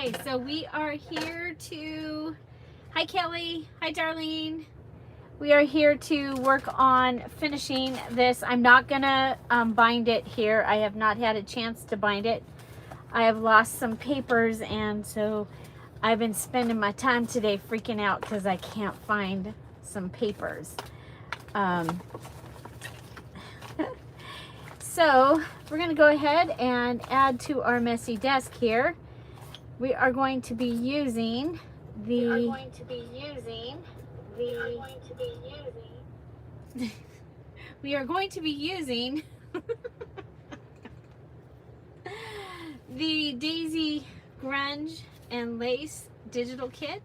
Okay, so we are here to, hi Kelly, hi Darlene. We are here to work on finishing this. I'm not gonna bind it here. I have not had a chance to bind it. I have lost some papers, and so I've been spending my time today freaking out because I can't find some papers. So we're gonna go ahead and add to our messy desk here. We are going to be using the we are going to be using the Daisy Grunge and Lace digital kit.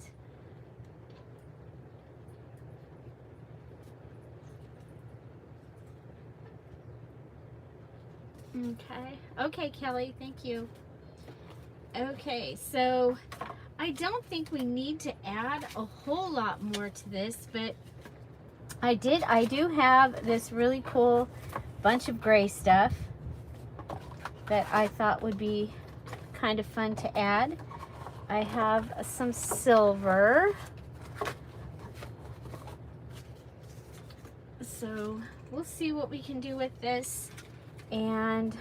Okay, Kelly, thank you. Okay, so I don't think we need to add a whole lot more to this, but I do have this really cool bunch of gray stuff that I thought would be kind of fun to add. I have some silver. So we'll see what we can do with this. And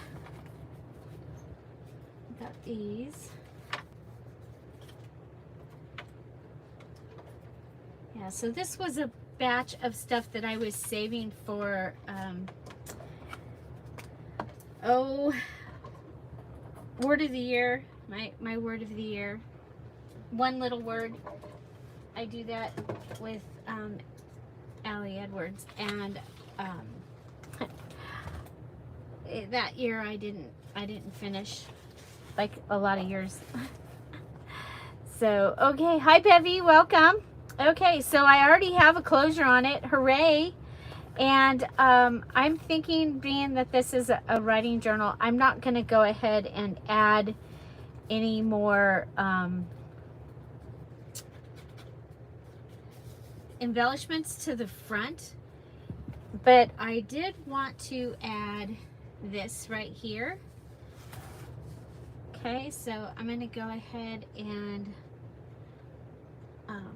got these. Yeah, so this was a batch of stuff that I was saving for, word of the year, my word of the year. One little word. I do that with Allie Edwards, and that year I didn't finish, like a lot of years. So, okay, hi Bevy, welcome. Okay, so I already have a closure on it, hooray. And I'm thinking, being that this is a writing journal, I'm not going to go ahead and add any more embellishments to the front, but I did want to add this right here. Okay, so I'm going to go ahead and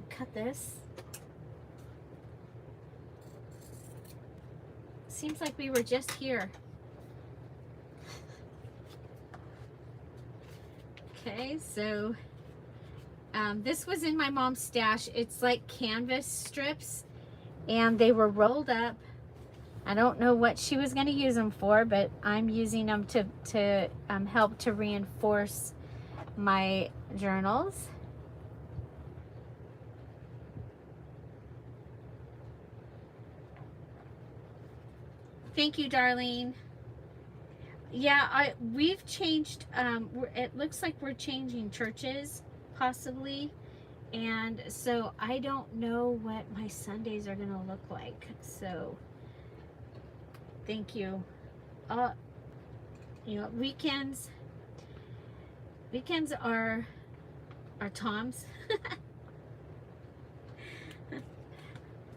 cut this. Seems like we were just here. Okay, so this was in my mom's stash. It's like canvas strips, and they were rolled up. I don't know what she was going to use them for, but I'm using them to help to reinforce my journals. Thank you, Darlene. Yeah, we've changed, it looks like we're changing churches, possibly. And so I don't know what my Sundays are going to look like. So thank you. You know, weekends are Tom's.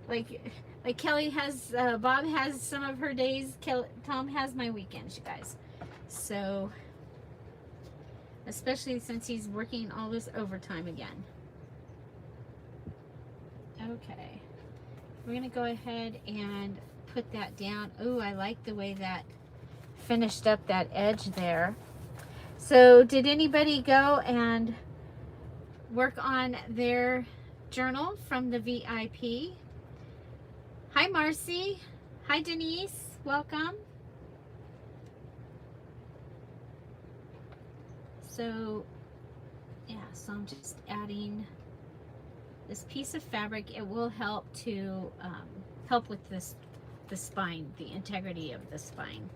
Like Kelly has, Bob has some of her days. Tom has my weekends, you guys. So, especially since he's working all this overtime again. Okay, we're gonna go ahead and put that down. Oh, I like the way that finished up that edge there. So, did anybody go and work on their journal from the VIP? Hi, Marcy. Hi, Denise. Welcome. So, yeah, so I'm just adding this piece of fabric. It will help to help with the spine, the integrity of the spine.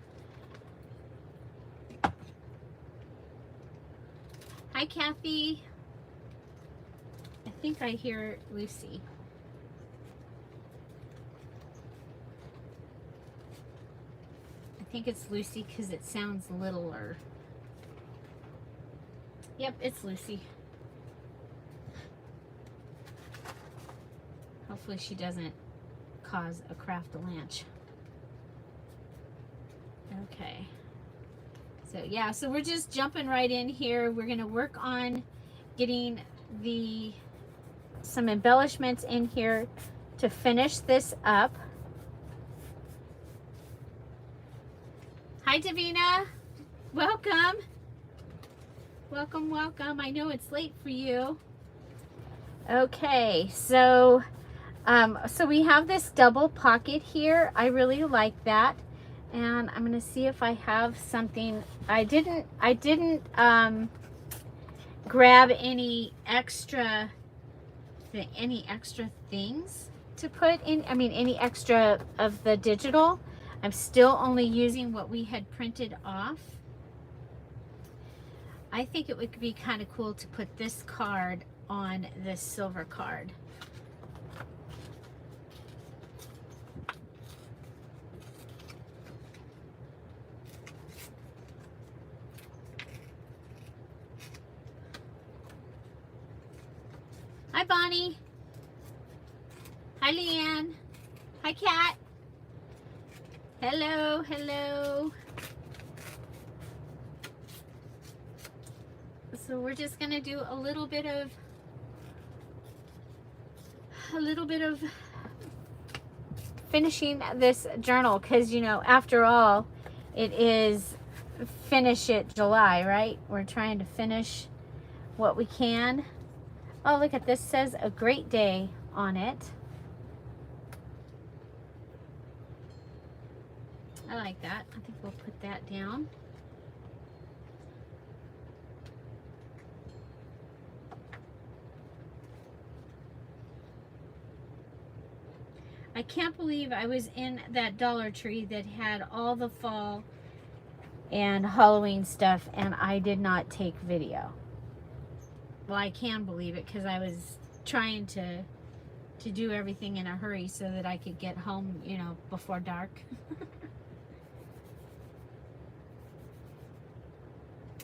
Hi, Kathy. I think I hear Lucy. I think it's Lucy because it sounds littler. Yep, it's Lucy. Hopefully she doesn't cause a craft-a-lanch. Okay. So yeah, so we're just jumping right in here. We're gonna work on getting some embellishments in here to finish this up. Hi Davina, welcome. Welcome, welcome. I know it's late for you. Okay, so we have this double pocket here. I really like that. And I'm gonna see if I have something. I didn't grab any extra things to put in. I mean, any extra of the digital. I'm still only using what we had printed off. I think it would be kind of cool to put this card on this silver card. Hi Bonnie. Hi Leanne. Hi Kat. Hello, hello. So we're just gonna do a little bit of finishing this journal, because you know, after all, it is finish it July, right? We're trying to finish what we can. Oh, look at this, says a great day on it. I like that. I think we'll put that down. I can't believe I was in that Dollar Tree that had all the fall and Halloween stuff and I did not take video. Well, I can believe it because I was trying to do everything in a hurry so that I could get home, you know, before dark.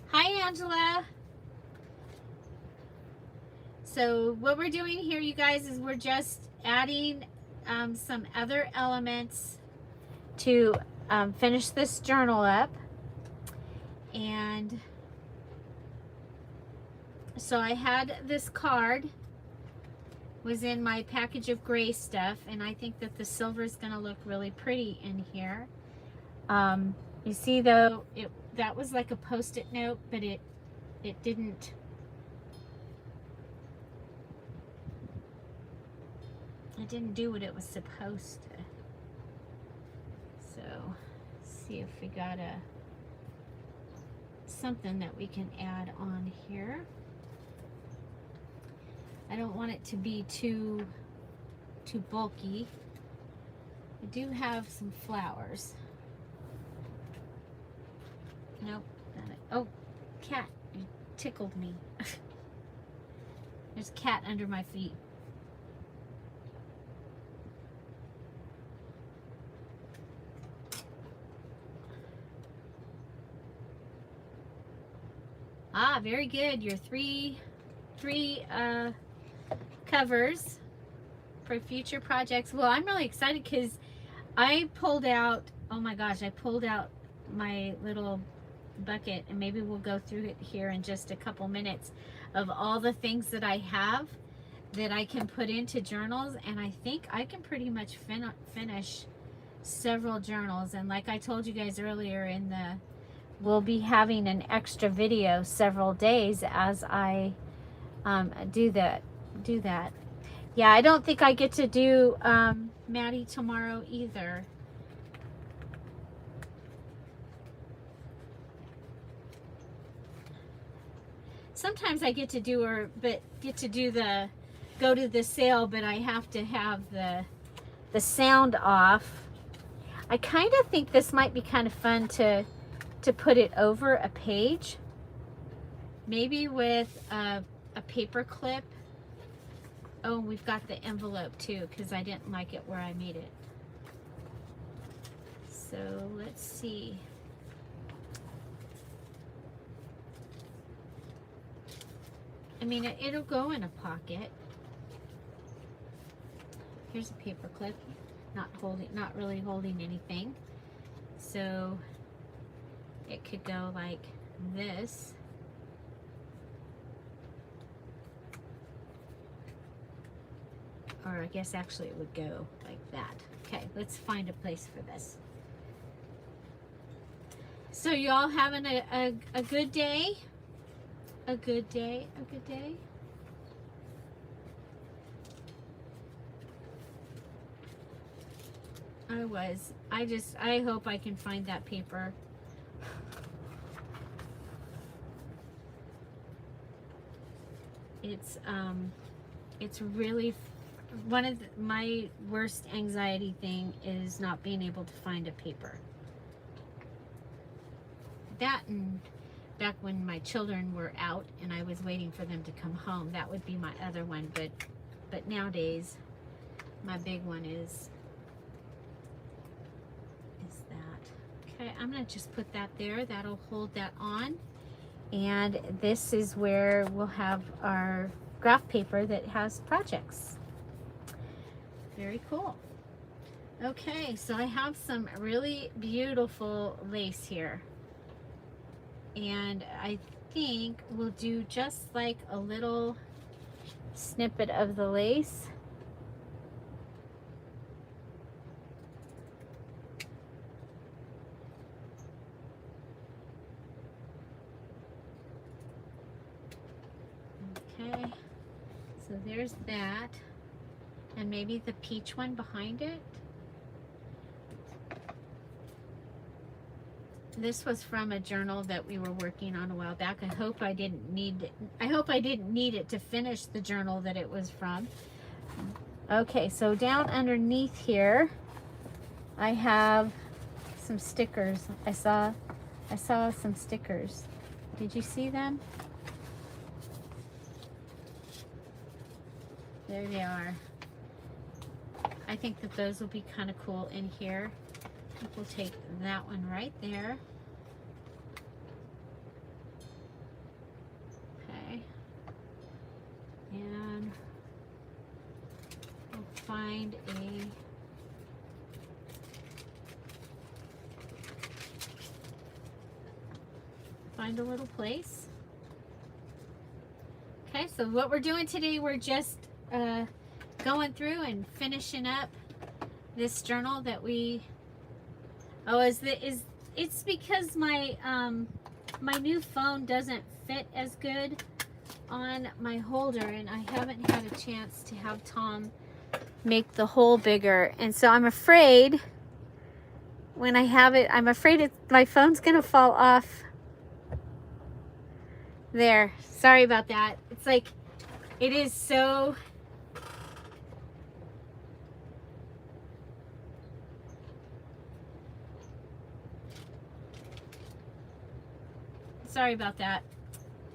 Hi, Angela. So what we're doing here, you guys, is we're just adding some other elements to finish this journal up. And so I had this card was in my package of gray stuff, and I think that the silver is going to look really pretty in here. You see though, that was like a post-it note, but it didn't do what it was supposed to. So let's see if we got something that we can add on here. I don't want it to be too bulky. I do have some flowers. Nope. Not it. Oh, cat, you tickled me. There's a cat under my feet. Ah, very good. Your three covers for future projects. Well, I'm really excited because I pulled out, oh my gosh, I pulled out my little bucket, and maybe we'll go through it here in just a couple minutes, of all the things that I have that I can put into journals, and I think I can pretty much finish several journals. And like I told you guys earlier, we'll be having an extra video several days as I do that. Yeah, I don't think I get to do Maddie tomorrow either. Sometimes I get to do her, but go to the sale, but I have to have the sound off. I kind of think this might be kind of fun to put it over a page, maybe with a paper clip. Oh, we've got the envelope too, because I didn't like it where I made it. So let's see. I mean, it'll go in a pocket. Here's a paper clip, not really holding anything. So it could go like this. or I guess actually it would go like that. Okay, let's find a place for this. So you all having a good day? A good day? A good day? I hope I can find that paper. It's really one of my worst anxiety thing is not being able to find a paper. That, and back when my children were out and I was waiting for them to come home, that would be my other one. But nowadays, my big one is that. Okay, I'm gonna just put that there. That'll hold that on. And this is where we'll have our graph paper that has projects. Very cool. Okay, so I have some really beautiful lace here. And I think we'll do just like a little snippet of the lace. Okay, so there's that. And maybe the peach one behind it. This was from a journal that we were working on a while back. I hope I didn't need it to finish the journal that it was from. Okay, so down underneath here, I have some stickers. I saw some stickers. Did you see them? There they are. I think that those will be kind of cool in here. I think we'll take that one right there. Okay. And we'll find a little place. Okay, so what we're doing today, we're just going through and finishing up this journal that we it's because my my new phone doesn't fit as good on my holder, and I haven't had a chance to have Tom make the hole bigger, and so I'm afraid when I have it, my phone's gonna fall off. There, sorry about that. It's like, it is so sorry about that.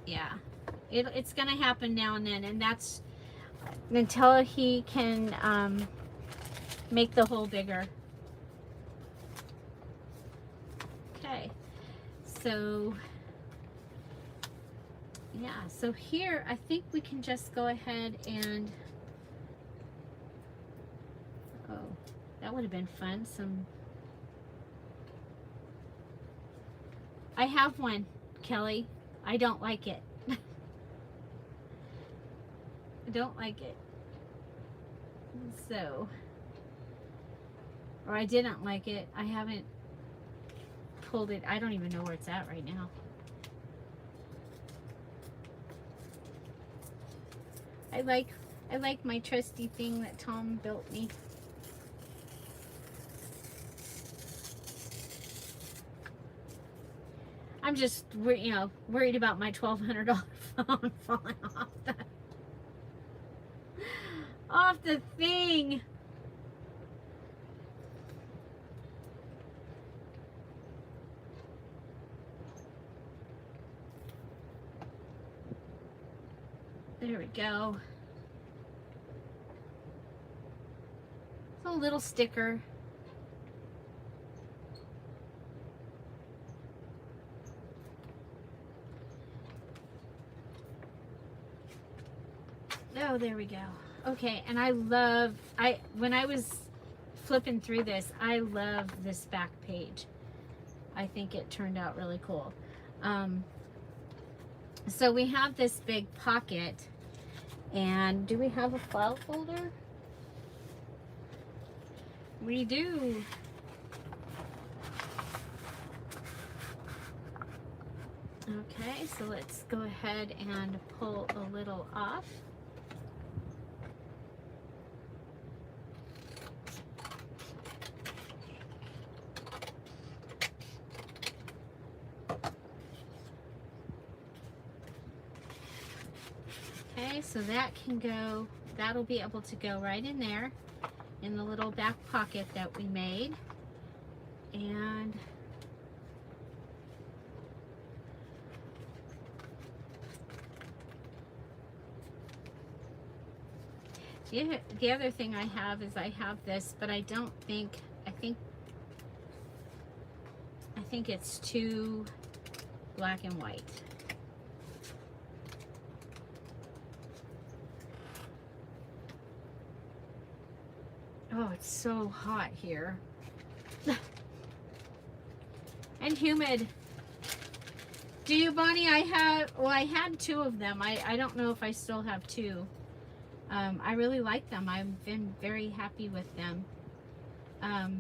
Yeah, it's gonna happen now and then, and that's until he can make the hole bigger. Okay, so yeah, so here I think we can just go ahead and, oh, that would have been fun. I have one, Kelly. I don't like it. I don't like it. So, or I didn't like it. I haven't pulled it. I don't even know where it's at right now. I like my trusty thing that Tom built me. I'm just, worried about my $1,200 phone falling off the thing. There we go. It's a little sticker. Oh, there we go. Okay, and when I was flipping through this, I love this back page. I think it turned out really cool. So we have this big pocket, and do we have a file folder? We do. Okay, so let's go ahead and pull a little off. Okay, so that can go, that'll be able to go right in there in the little back pocket that we made. And the other thing I have is I have this, but I don't think, I think it's too black and white. Oh, it's so hot here. And humid. Do you, Bonnie? I had 2 of them. I don't know if I still have 2. I really like them. I've been very happy with them. I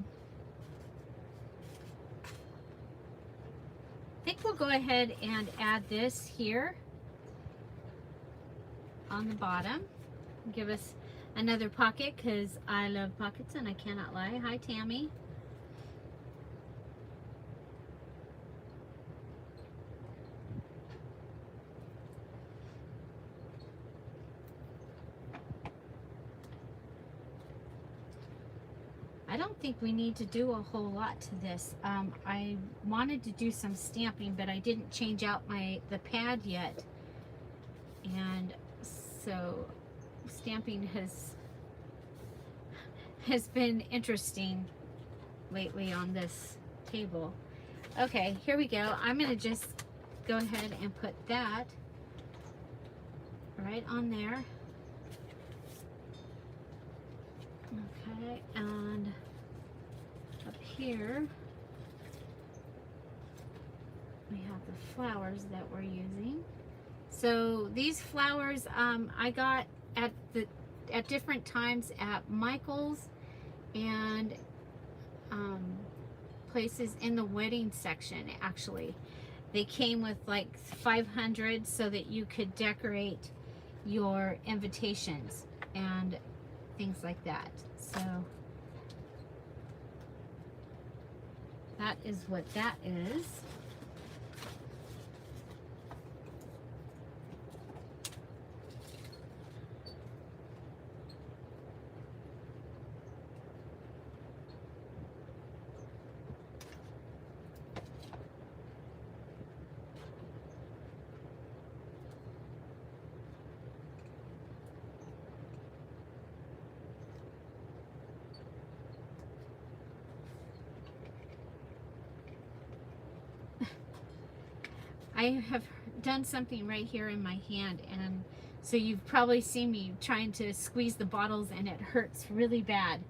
think we'll go ahead and add this here on the bottom. Give us another pocket because I love pockets and I cannot lie. Hi, Tammy. I don't think we need to do a whole lot to this. I wanted to do some stamping, but I didn't change out the pad yet. And so stamping has been interesting lately on this table. Okay, here we go. I'm going to just go ahead and put that right on there. Okay, and up here we have the flowers that we're using. So these flowers I got at different times at Michael's and places in the wedding section. Actually, they came with like 500 so that you could decorate your invitations and things like that. So that is what that is. I have done something right here in my hand, and so you've probably seen me trying to squeeze the bottles, and it hurts really bad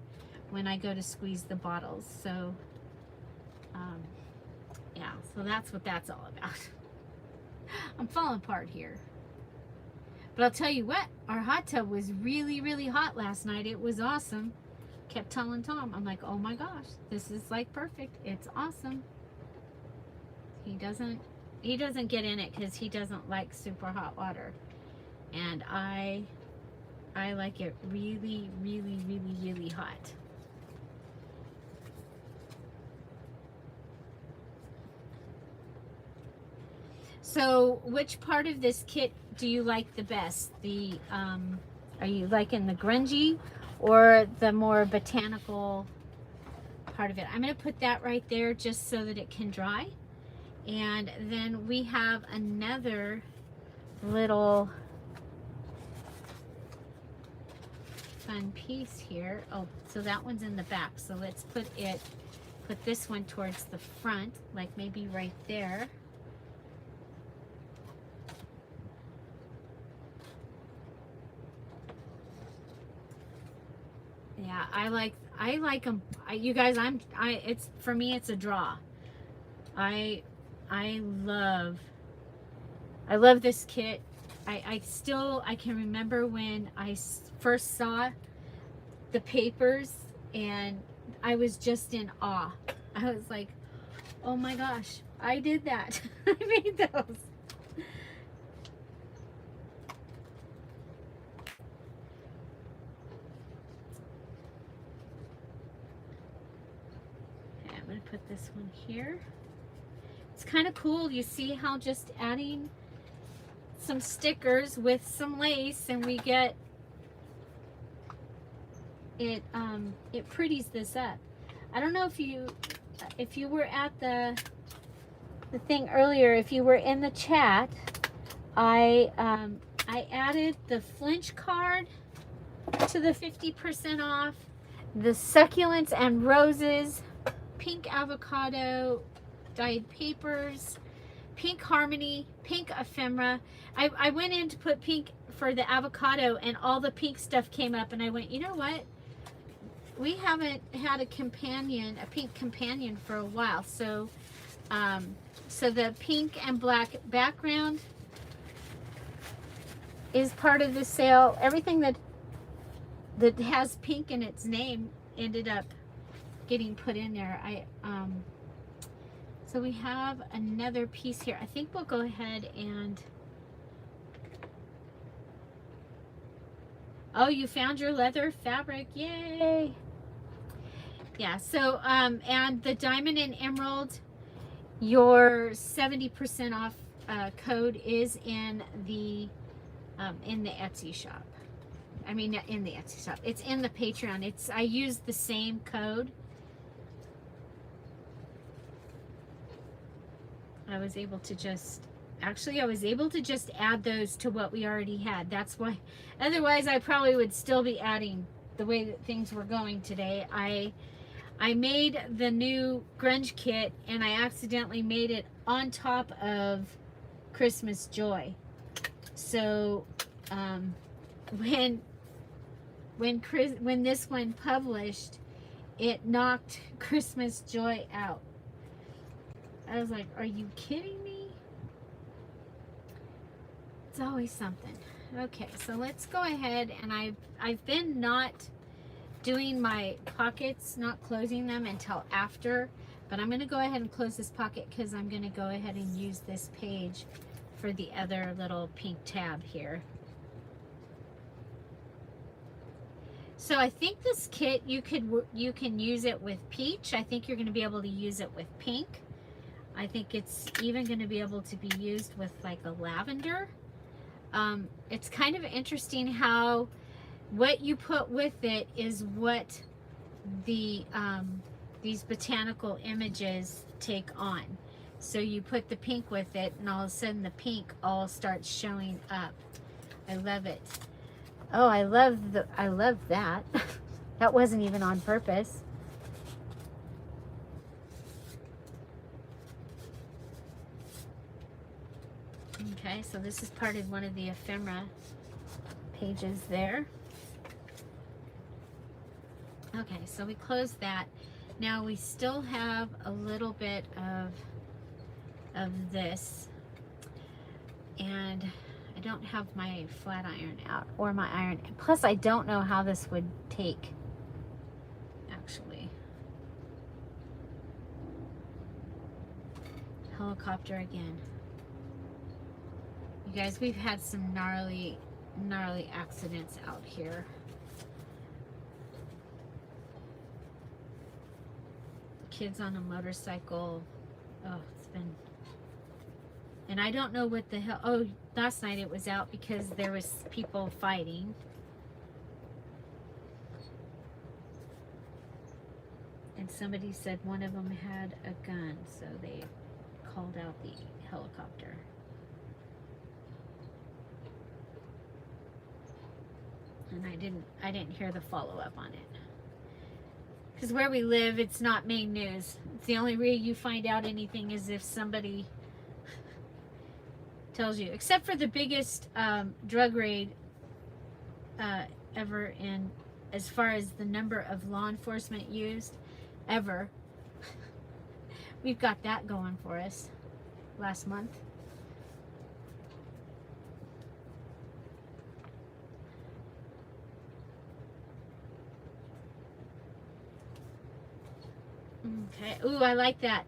when I go to squeeze the bottles. So yeah, so that's what that's all about. I'm falling apart here. But I'll tell you what, our hot tub was really, really hot last night. It was awesome. Kept telling Tom, I'm like, oh my gosh, this is like perfect. It's awesome. He doesn't get in it because he doesn't like super hot water, and I like it really, really, really, really hot. So which part of this kit do you like the best? The are you liking the grungy or the more botanical part of it? I'm going to put that right there just so that it can dry. And then we have another little fun piece here. Oh, so that one's in the back. So let's put this one towards the front, like maybe right there. Yeah, I like them. You guys, it's, for me, it's a draw. I love this kit. I can remember when I first saw the papers, and I was just in awe. I was like, oh my gosh, I did that. I made those. Okay, I'm going to put this one here. It's kind of cool. You see how just adding some stickers with some lace and we get it, it pretties this up. I don't know if you were at the thing earlier, if you were in the chat, I added the flinch card to the 50% off, the succulents and roses, pink avocado, dyed papers, pink harmony, pink ephemera. I went in to put pink for the avocado and all the pink stuff came up and I went, you know what? We haven't had a pink companion for a while. So, so the pink and black background is part of the sale. Everything that has pink in its name ended up getting put in there. So we have another piece here. I think we'll go ahead and, oh, you found your leather fabric, yay. Yeah, so, and the diamond and emerald, your 70% off code is in the Etsy shop. I mean, in the Etsy shop. It's in the Patreon. I used the same code. I was able to just add those to what we already had. That's why, otherwise I probably would still be adding the way that things were going today. I made the new grunge kit and I accidentally made it on top of Christmas Joy. So when this one published, it knocked Christmas Joy out. I was like, are you kidding me? It's always something. Okay, so let's go ahead, and I've been not doing my pockets, not closing them until after, but I'm going to go ahead and close this pocket because I'm going to go ahead and use this page for the other little pink tab here. So I think this kit, you can use it with peach. I think you're going to be able to use it with pink. I think it's even going to be able to be used with like a lavender. It's kind of interesting how what you put with it is what the these botanical images take on. So you put the pink with it and all of a sudden the pink all starts showing up. I love it. Oh, I love that. That wasn't even on purpose. Okay, so this is part of one of the ephemera pages there. Okay, so we closed that. Now we still have a little bit of this, and I don't have my flat iron out or my iron. Plus, I don't know how this would take, actually. Helicopter again. You guys, we've had some gnarly accidents out here. Kids on a motorcycle. Oh, it's been... And I don't know what the hell... Oh, last night it was out because there was people fighting. And somebody said one of them had a gun, so they called out the helicopter. And I didn't hear the follow-up on it. Because where we live, it's not main news. It's the only way you find out anything is if somebody tells you. Except for the biggest drug raid ever, in as far as the number of law enforcement used ever. We've got that going for us last month. Okay. Ooh, I like that.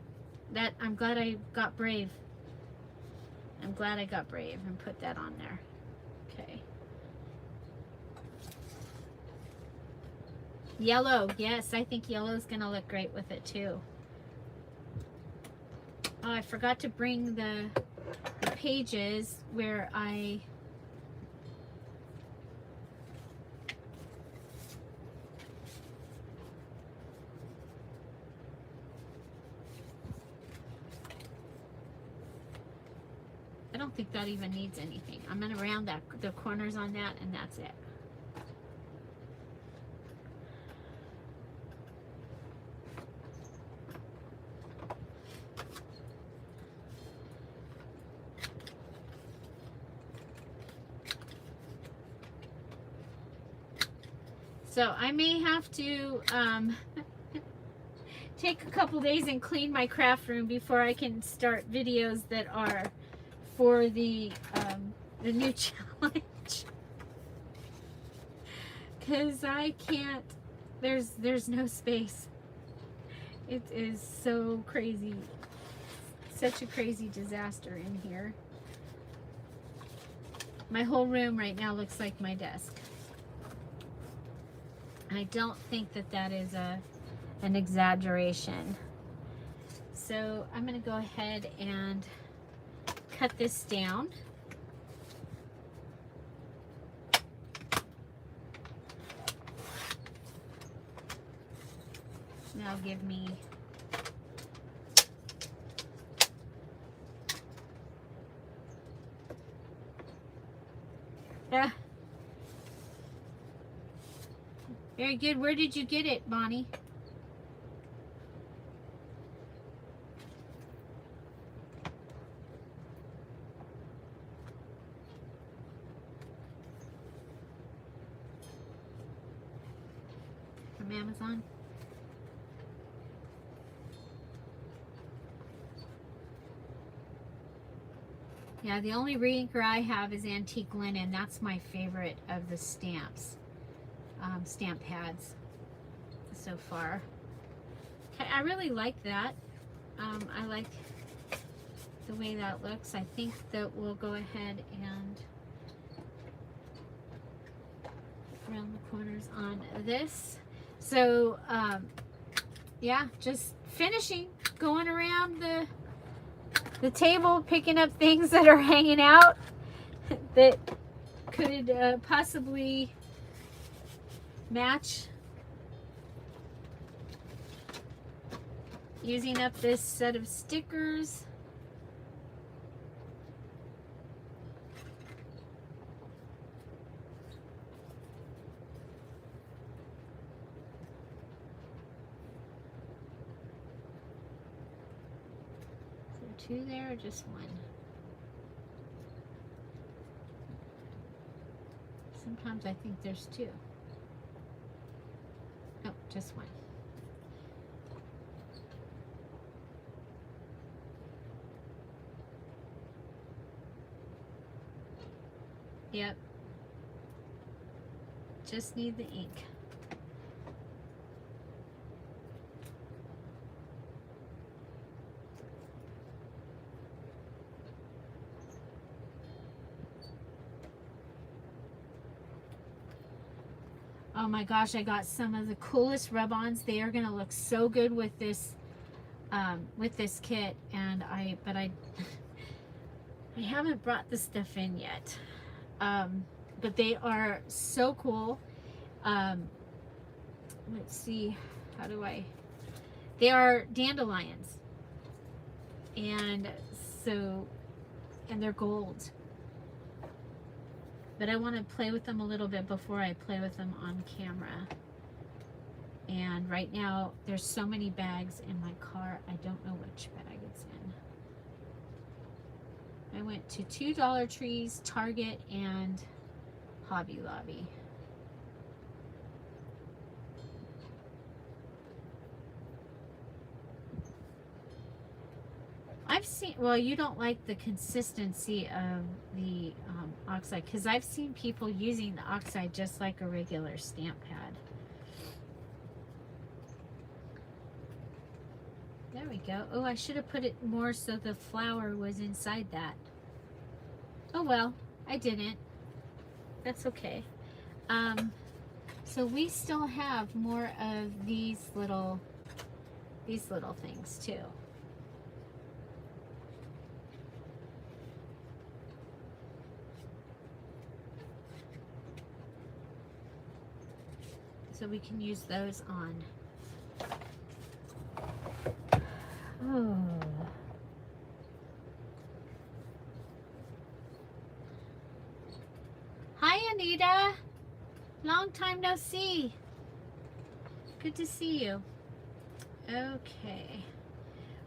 I'm glad I got brave. I'm glad I got brave and put that on there. Okay. Yellow. Yes, I think yellow is going to look great with it too. Oh, I forgot to bring the pages where I don't think that even needs anything. I'm going to round that the corners on that, and that's it. So I may have to take a couple days and clean my craft room before I can start videos that are for the new challenge, because I can't. There's no space. It is so crazy, such a crazy disaster in here. My whole room right now looks like my desk. I don't think that is an exaggeration. So I'm going to go ahead and cut this down. Now give me very good. Where did you get it, Bonnie? From Amazon? Yeah, the only reinker I have is antique linen. That's my favorite of the stamps, stamp pads so far. Okay, I really like that. I like the way that looks. I think that we'll go ahead and round the corners on this. So, yeah, just finishing, going around the table, picking up things that are hanging out that could possibly match. Using up this set of stickers. Two there or just one? Sometimes I think there's two. Oh, just one. Yep. Just need the ink. Oh my gosh, I got some of the coolest rub-ons. They are gonna look so good with this kit, and I haven't brought the stuff in yet. But they are so cool. Let's see, they are dandelions, and they're gold. But I want to play with them a little bit before I play with them on camera. And right now, there's so many bags in my car, I don't know which bag it's in. I went to 2 Dollar Trees, Target, and Hobby Lobby. I've seen, well, you don't like the consistency of the oxide, because I've seen people using the oxide just like a regular stamp pad. There we go. Oh, I should have put it more so the flower was inside that. Oh well, I didn't. That's okay. So we still have more of these little things too. So we can use those on. Oh. Hi, Anita. Long time no see. Good to see you. Okay.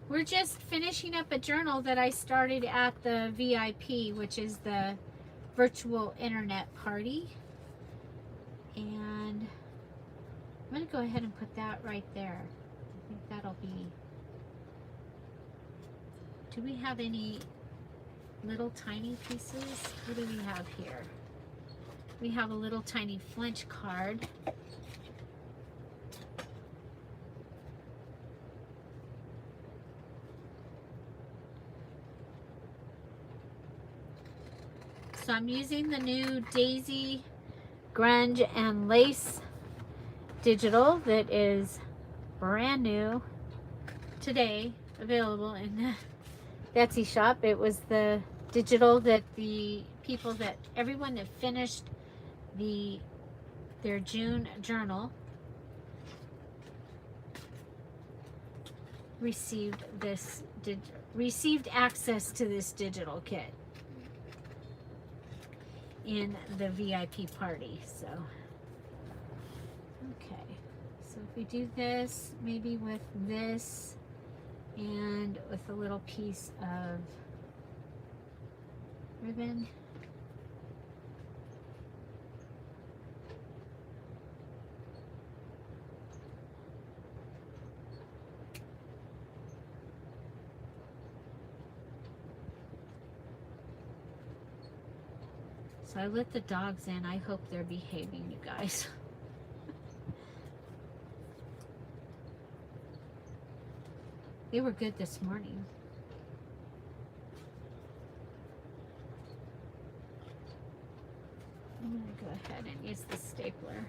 We're just finishing up a journal that I started at the VIP, which is the virtual internet party. And I'm going to go ahead and put that right there. I think that'll be... Do we have any little tiny pieces? What do we have here? We have a little tiny flinch card. So I'm using the new Daisy Grunge and Lace digital that is brand new today, available in the Betsy shop. It was the digital that the people that everyone that finished their June journal received access to this digital kit in the VIP party. So okay, so if we do this maybe with this and with a little piece of ribbon. So I let the dogs in. I hope they're behaving, you guys. They were good this morning. I'm going to go ahead and use the stapler.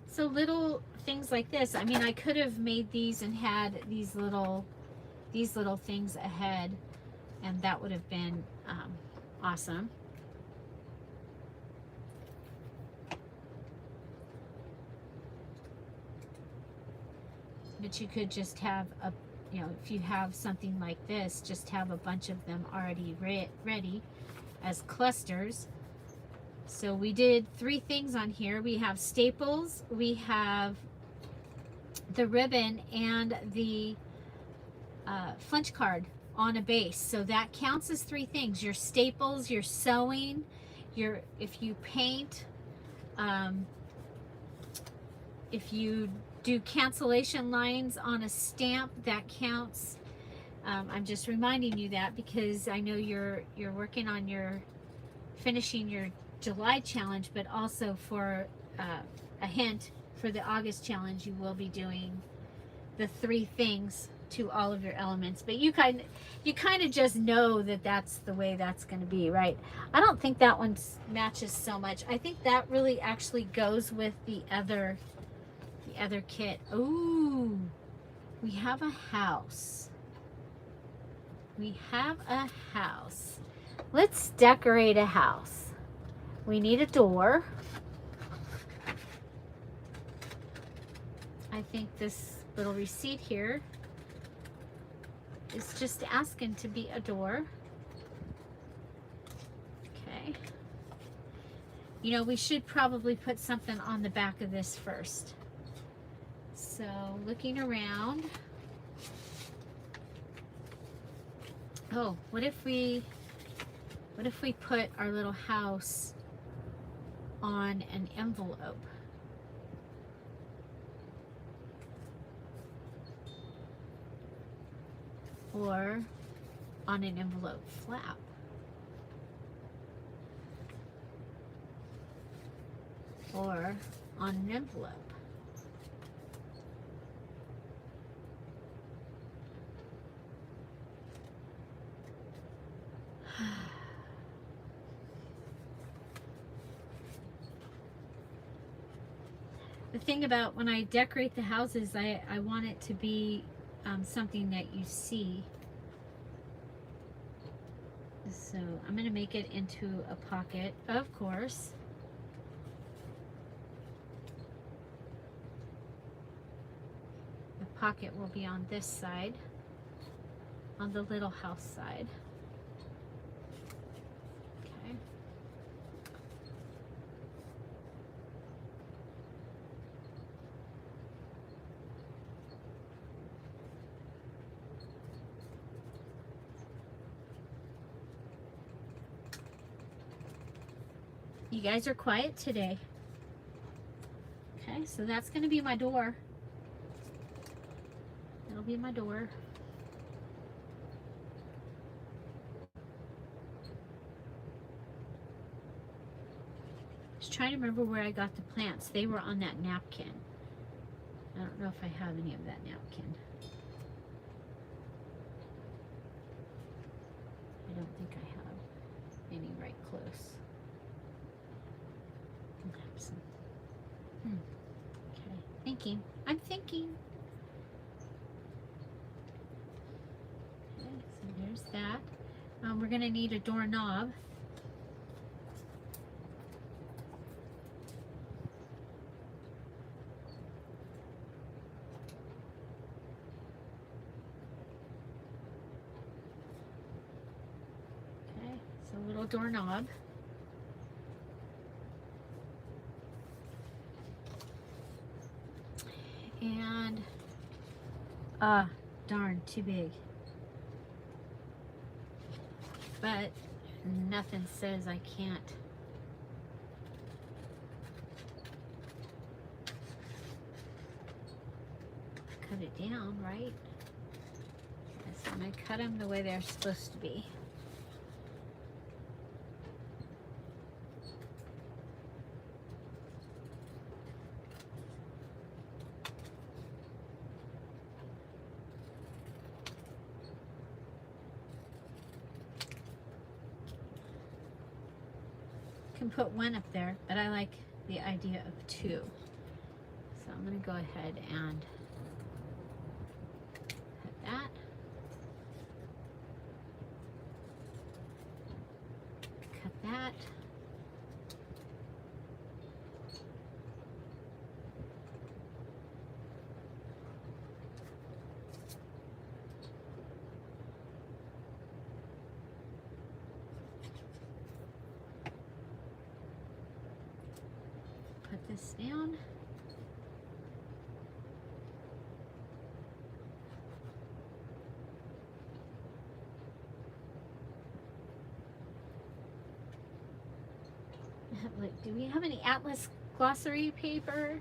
So little things like this. I mean, I could have made these and had these little things ahead, and that would have been awesome. But you could just have a, you know, if you have something like this, just have a bunch of them already ready as clusters. So we did 3 things on here. We have staples, we have the ribbon, and the flinch card on a base. So that counts as 3 things: your staples, your sewing, your, if you paint, if you do cancellation lines on a stamp, that counts. I'm just reminding you that because I know you're working on your finishing your July challenge, but also for a hint for the August challenge, you will be doing the 3 things to all of your elements. But you kind of just know that that's the way that's going to be, right? I don't think that one matches so much. I think that really actually goes with the other kit. Ooh, we have a house. We have a house. Let's decorate a house. We need a door. I think this little receipt here is just asking to be a door. Okay. You know, we should probably put something on the back of this first. So looking around. Oh, what if we put our little house on an envelope? Or on an envelope flap. or on an envelope. The thing about when I decorate the houses, I want it to be something that you see. So I'm going to make it into a pocket, of course. The pocket will be on this side, on the little house side. Okay. You guys are quiet today. Okay, so that's going to be my door. That'll be my door. Just trying to remember where I got the plants. They were on that napkin. I don't know if I have any of that napkin. I don't think I have any right close. Okay, thinking. I'm thinking. Okay, so there's that. We're going to need a doorknob. Okay, so a little doorknob. And darn, too big. But nothing says I can't. Cut it down, right? So I'm going to cut them the way they're supposed to be. Can put one up there, but I like the idea of two. So I'm going to go ahead and put that. Cut that. Put this down. Like, do we have any Atlas glossary paper?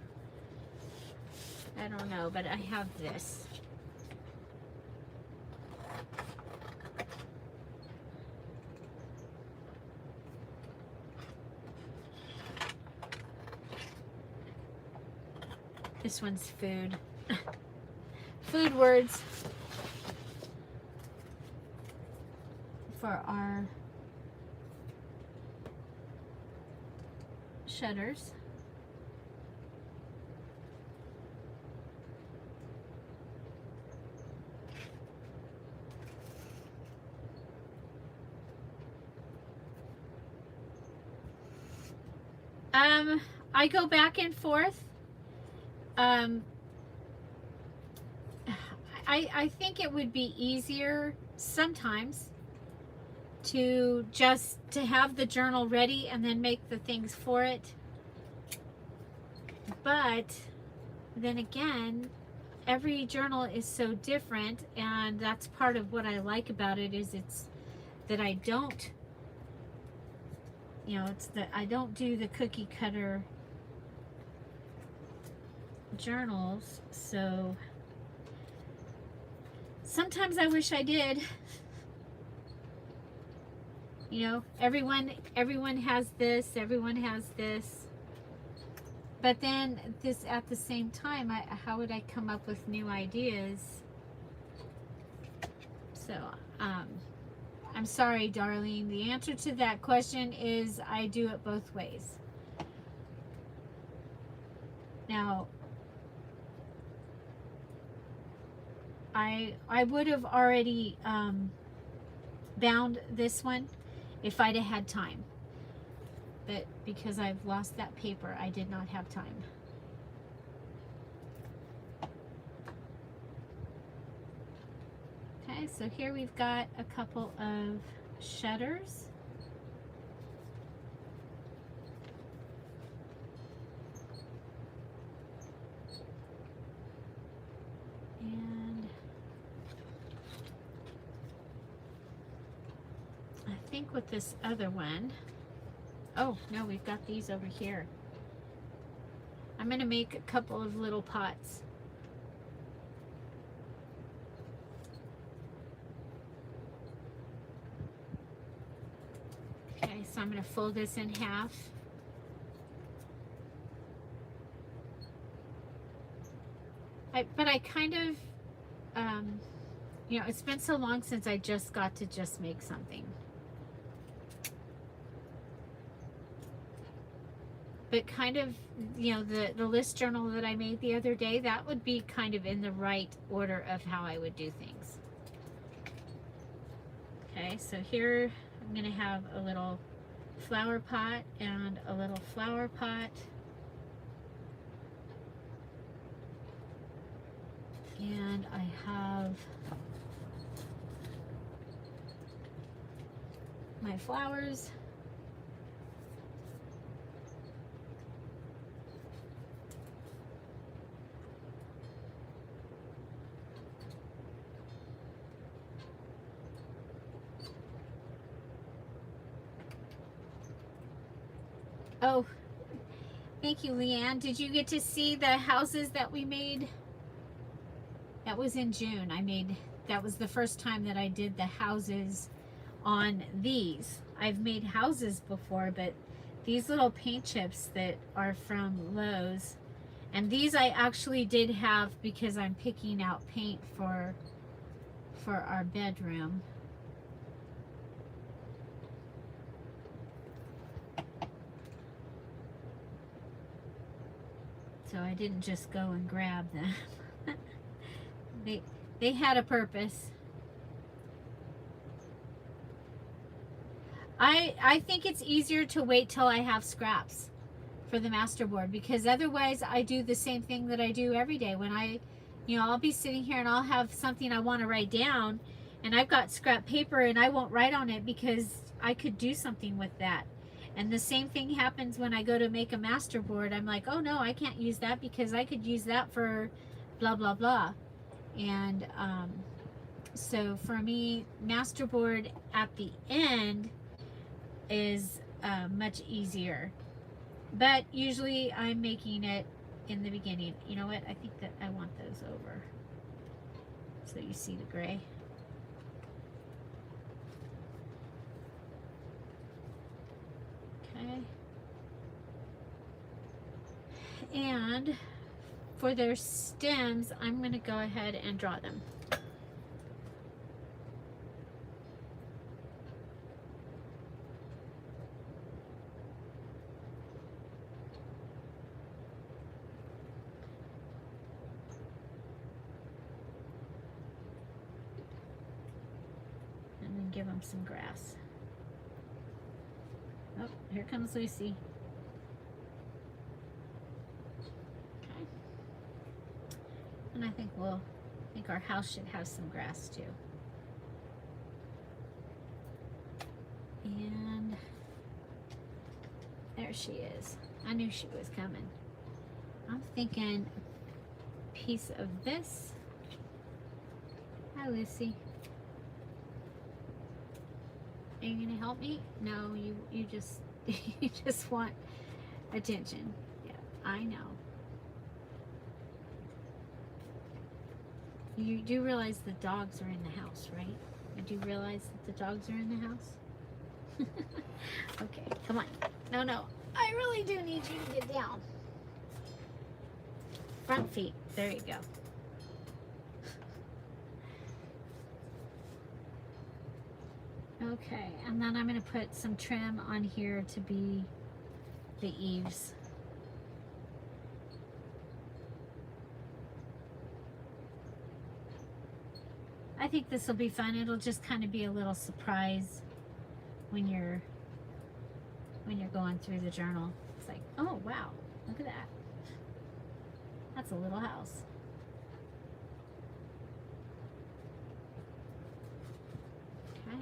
I don't know, but I have this. This one's food. Food words for our shutters. I go back and forth. I think it would be easier sometimes to just to have the journal ready and then make the things for it. But then again, every journal is so different, and that's part of what I like about it, is it's that I don't, you know, it's that I don't do the cookie cutter journals. So sometimes I wish I did. You know, everyone has this, everyone has this. but then this at the same time, how would I come up with new ideas? So, I'm sorry, Darlene. The answer to that question is I do it both ways. Now, I would have already bound this one if I'd have had time. But because I've lost that paper, I did not have time. Okay, so here we've got a couple of shutters. And I think with this other one, oh no, we've got these over here. I'm going to make a couple of little pots. Okay, so I'm going to fold this in half. But I kind of, you know, it's been so long since I just got to just make something. But kind of, you know, the list journal that I made the other day, that would be kind of in the right order of how I would do things. Okay, so here I'm going to have a little flower pot and a little flower pot. And I have my flowers. Oh, thank you, Leanne. Did you get to see the houses that we made? That was in June. That was the first time that I did the houses on these. I've made houses before, but these little paint chips that are from Lowe's, and these I actually did have because I'm picking out paint for our bedroom. So I didn't just go and grab them. They had a purpose. I think it's easier to wait till I have scraps for the masterboard, because otherwise I do the same thing that I do every day. When I'll be sitting here and I'll have something I want to write down, and I've got scrap paper and I won't write on it because I could do something with that. And the same thing happens when I go to make a masterboard. I'm like, oh no, I can't use that because I could use that for blah, blah, blah. And so for me, masterboard at the end is much easier. But usually I'm making it in the beginning. You know what? I think that I want those over so you see the gray. Okay. And for their stems, I'm going to go ahead and draw them. And then give them some grass. Oh, here comes Lucy. And I think our house should have some grass too. And there she is. I knew she was coming. I'm thinking a piece of this. Hi, Lucy. Are you gonna help me? No, you just you just want attention. Yeah, I know. You do realize the dogs are in the house, right? You do realize that the dogs are in the house? Okay, come on. No, I really do need you to get down. Front feet. There you go. Okay, and then I'm going to put some trim on here to be the eaves. I think this will be fun. It'll just kind of be a little surprise when you're going through the journal. It's like, oh wow, look at that. That's a little house. Okay.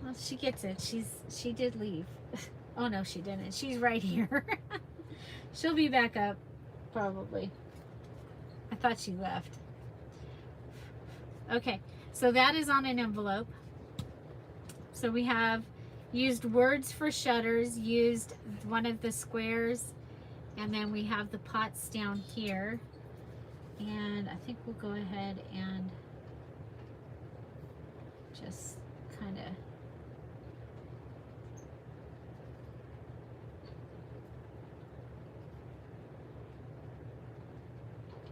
Well, she gets it. She did leave. Oh no, she didn't. She's right here. She'll be back up, probably. I thought she left. Okay, so that is on an envelope. So we have used words for shutters, used one of the squares, and then we have the pots down here. And I think we'll go ahead and just kind of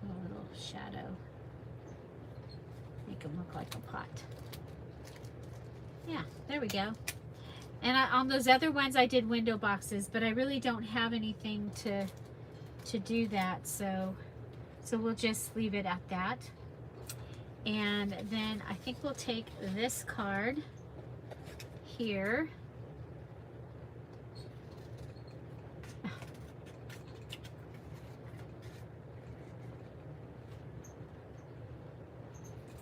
do a little shadow, make them look like a pot. Yeah, there we go. And on those other ones I did window boxes, but I really don't have anything to do that, so we'll just leave it at that. And then I think we'll take this card here.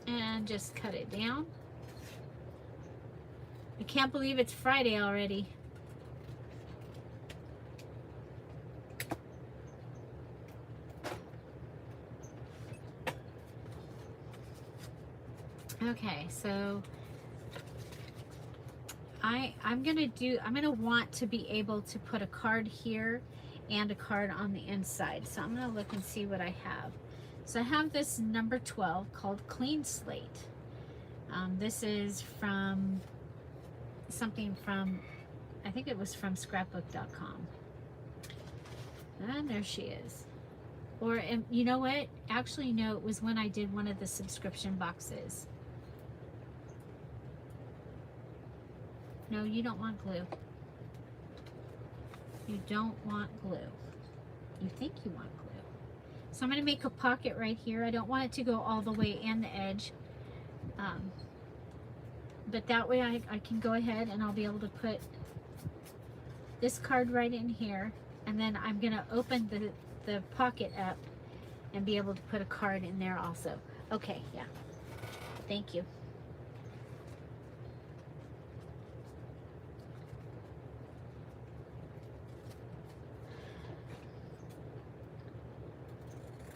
And just cut it down. I can't believe it's Friday already. Okay, so I'm gonna want to be able to put a card here and a card on the inside. So I'm gonna look and see what I have. So I have this number 12 called Clean Slate. This is from something from, I think it was from scrapbook.com. And there she is. Or, you know what? Actually, no, it was when I did one of the subscription boxes. No, you don't want glue. You don't want glue. You think you want glue. So I'm going to make a pocket right here. I don't want it to go all the way in the edge. But that way I can go ahead and I'll be able to put this card right in here. And then I'm going to open the pocket up and be able to put a card in there also. Okay, yeah. Thank you.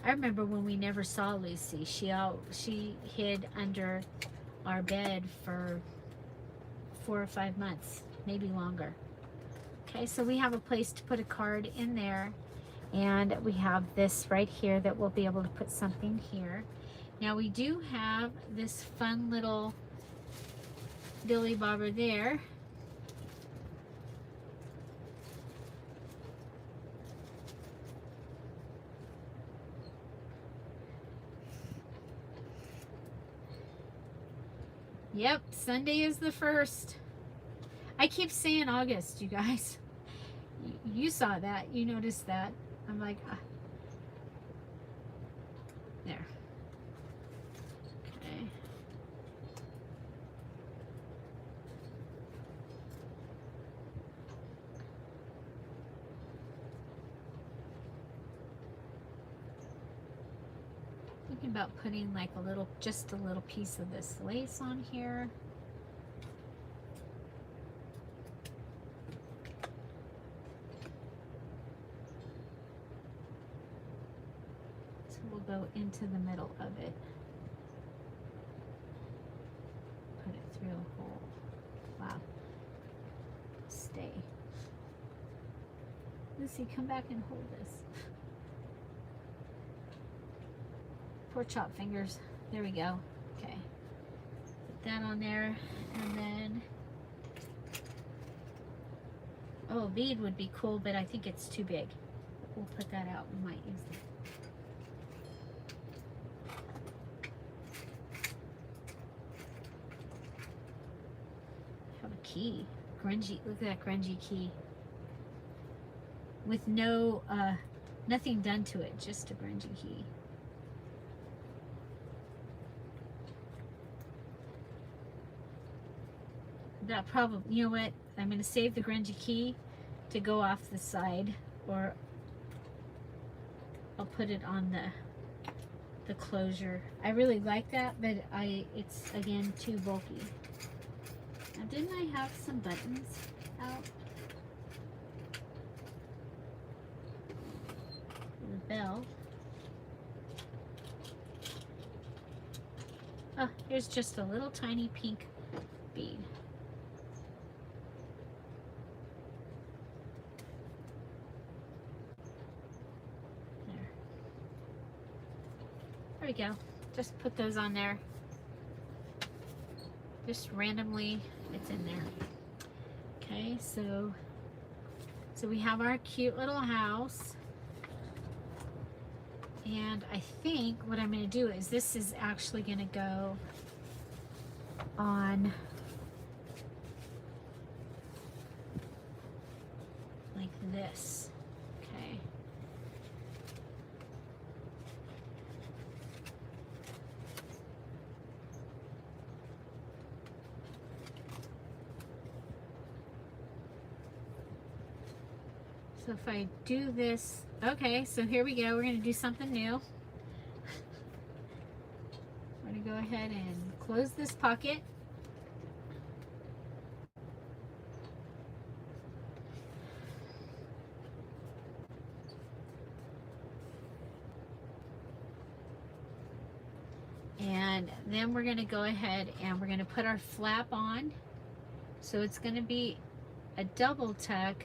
I remember when we never saw Lucy. She hid under our bed for 4 or 5 months, maybe longer. Okay, so we have a place to put a card in there, and we have this right here that we'll be able to put something here. Now we do have this fun little dilly bobber there. Yep, Sunday is the 1st. I keep saying August, you guys. You saw that. You noticed that. I'm like, there. Okay. Thinking about putting like just a little piece of this lace on here. So we'll go into the middle of it. Put it through a hole. Wow. Stay. Lucy, come back and hold this. Pork chop fingers. There we go. Okay. Put that on there. And then, oh, a bead would be cool, but I think it's too big. We'll put that out. We might use that. Have a key. Grungy. Look at that grungy key. With no, nothing done to it. Just a grungy key. That probably, you know what, I'm going to save the grungy key to go off the side, or I'll put it on the closure. I really like that, but it's again too bulky. Now, didn't I have some buttons out? The bell. Oh, here's just a little tiny pink bead. There we go. Just put those on there. Just randomly, it's in there. Okay, so we have our cute little house. And I think what I'm going to do is this is actually going to go on like this. Okay. So if I do this, okay, so here we go. We're going to do something new. We're going to go ahead and close this pocket. And then we're going to go ahead and we're going to put our flap on. So it's going to be a double tuck.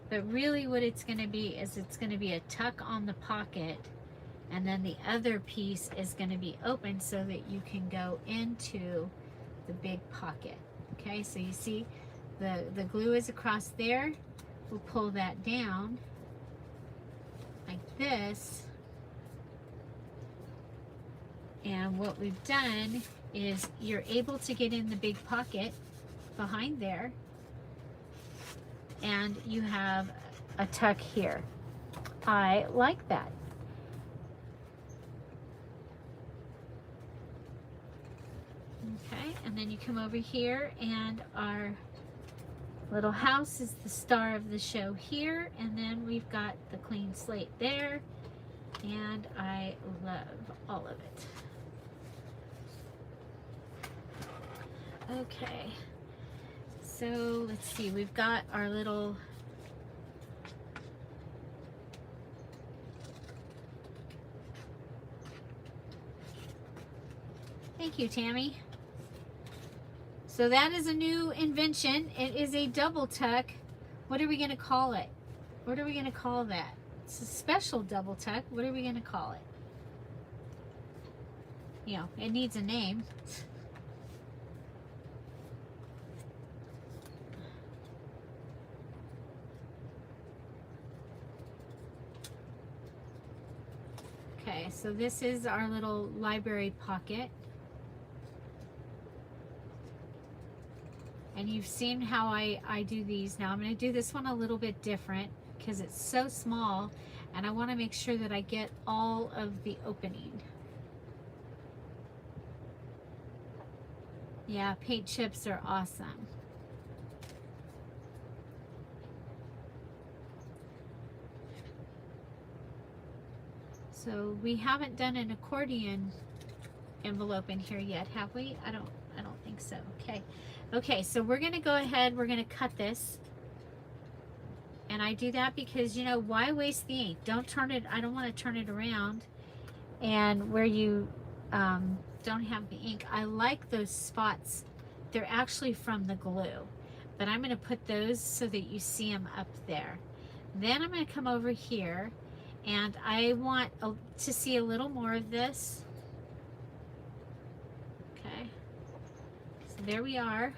But really what it's going to be is it's going to be a tuck on the pocket, and then the other piece is going to be open so that you can go into the big pocket. Okay, so you see the glue is across there. We'll pull that down like this. And what we've done is you're able to get in the big pocket behind there. And you have a tuck here. I like that. Okay, and then you come over here and our little house is the star of the show here, and then we've got the clean slate there, and I love all of it. Okay. So let's see, we've got our little thank you, Tammy. So that is a new invention. It is a double tuck. What are we going to call it? What are we going to call that? It's a special double tuck. What are we going to call it? You know, it needs a name. Okay, so this is our little library pocket. And you've seen how I do these. Now I'm going to do this one a little bit different because it's so small and I want to make sure that I get all of the opening. Yeah, paint chips are awesome. So we haven't done an accordion envelope in here yet, have we? I don't think so. Okay. Okay, so we're going to go ahead, we're going to cut this. And I do that because, you know, why waste the ink? Don't turn it, I don't want to turn it around. And where you don't have the ink, I like those spots. They're actually from the glue. But I'm going to put those so that you see them up there. Then I'm going to come over here. And I want to see a little more of this. there we are.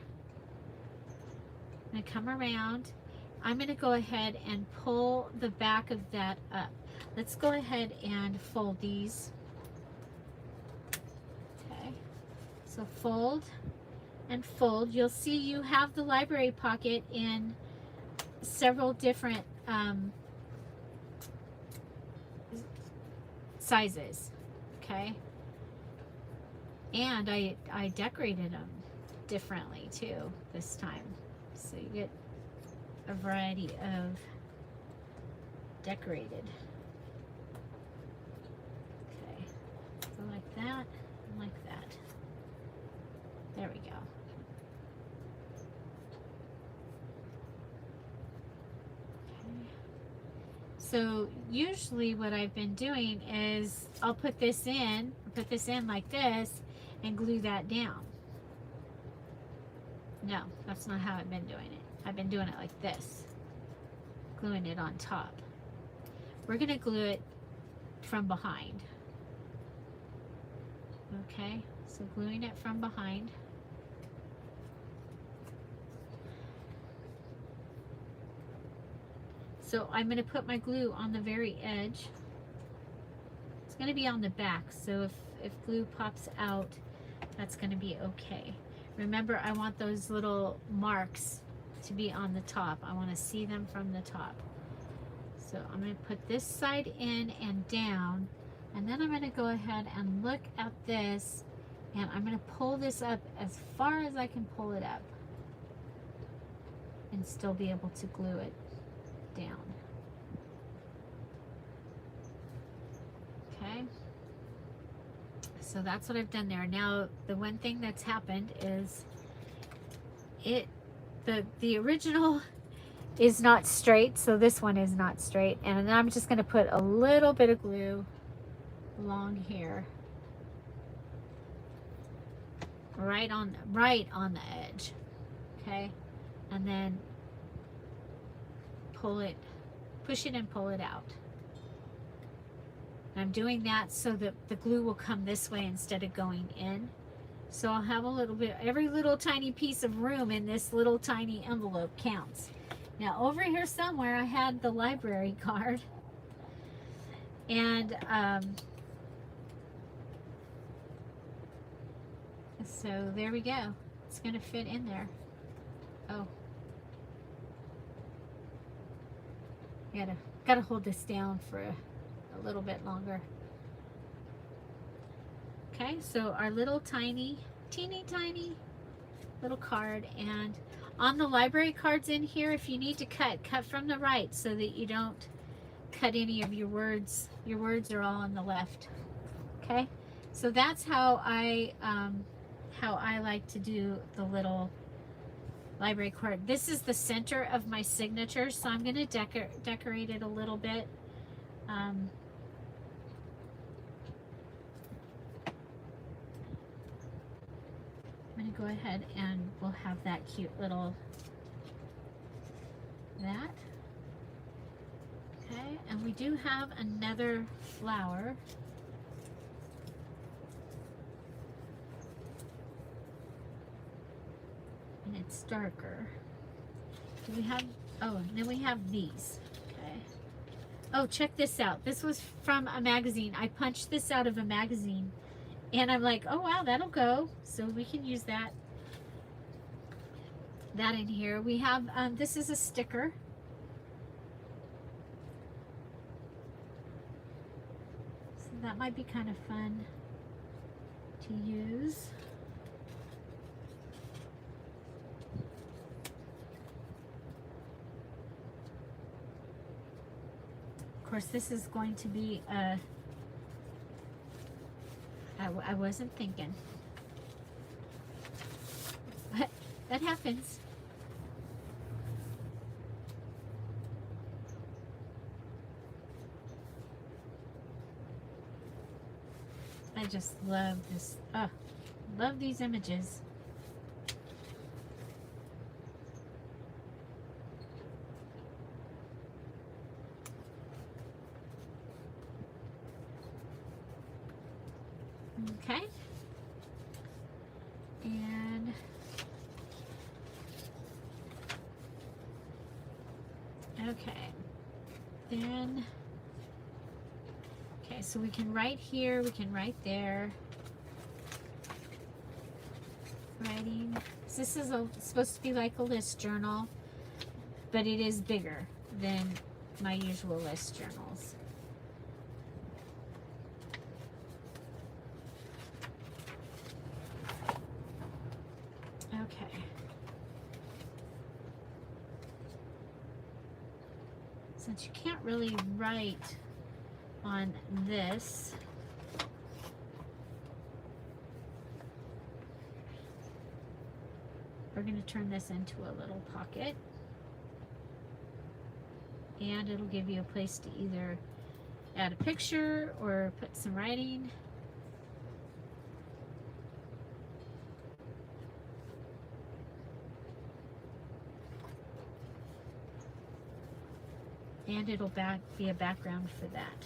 I'm going to come around. I'm going to go ahead and pull the back of that up. Let's go ahead and fold these. Okay, so fold and fold. You'll see you have the library pocket in several different sizes. Okay, and I decorated them differently too this time, so you get a variety of decorated. Okay, so like that and like that. There we go. Okay. So usually what I've been doing is I'll put this in like this and glue that down. No, that's not how I've been doing it. I've been doing it like this, gluing it on top. We're going to glue it from behind. Okay, so gluing it from behind. So I'm going to put my glue on the very edge. It's going to be on the back, so if glue pops out, that's going to be okay. Remember, I want those little marks to be on the top. I want to see them from the top. So I'm going to put this side in and down, and then I'm going to go ahead and look at this, and I'm going to pull this up as far as I can pull it up and still be able to glue it down. Okay, so that's what I've done there. Now the one thing that's happened is the original is not straight, so this one is not straight, and then I'm just going to put a little bit of glue along here, right on the edge. Okay, and then pull it, push it and pull it out. And I'm doing that so that the glue will come this way instead of going in. So I'll have a little bit, every little tiny piece of room in this little tiny envelope counts. Now over here somewhere I had the library card, and so there we go. It's gonna fit in there. Oh, gotta hold this down for a little bit longer. Okay, so our little teeny tiny little card, and on the library cards in here, if you need to cut from the right so that you don't cut any of your words. Your words are all on the left. Okay, so that's how I like to do the little library card. This is the center of my signature, so I'm going to decorate it a little bit. I'm going to go ahead and we'll have that cute little that. Okay, and we do have another flower. And it's darker. Do we have, oh, and then we have these. Okay. Oh, check this out. This was from a magazine. I punched this out of a magazine. And I'm like, oh wow, that'll go. So we can use that in here. We have, this is a sticker. So that might be kind of fun to use. Of course, this is going to be a, I wasn't thinking. But that happens. I just love this. Oh, love these images. Okay. And Okay. Then, okay, so we can write here, we can write there. Writing. So this is supposed to be like a list journal, but it is bigger than my usual list journals. Okay. Since you can't really write on this, we're going to turn this into a little pocket, and it'll give you a place to either add a picture or put some writing. And it'll be a background for that.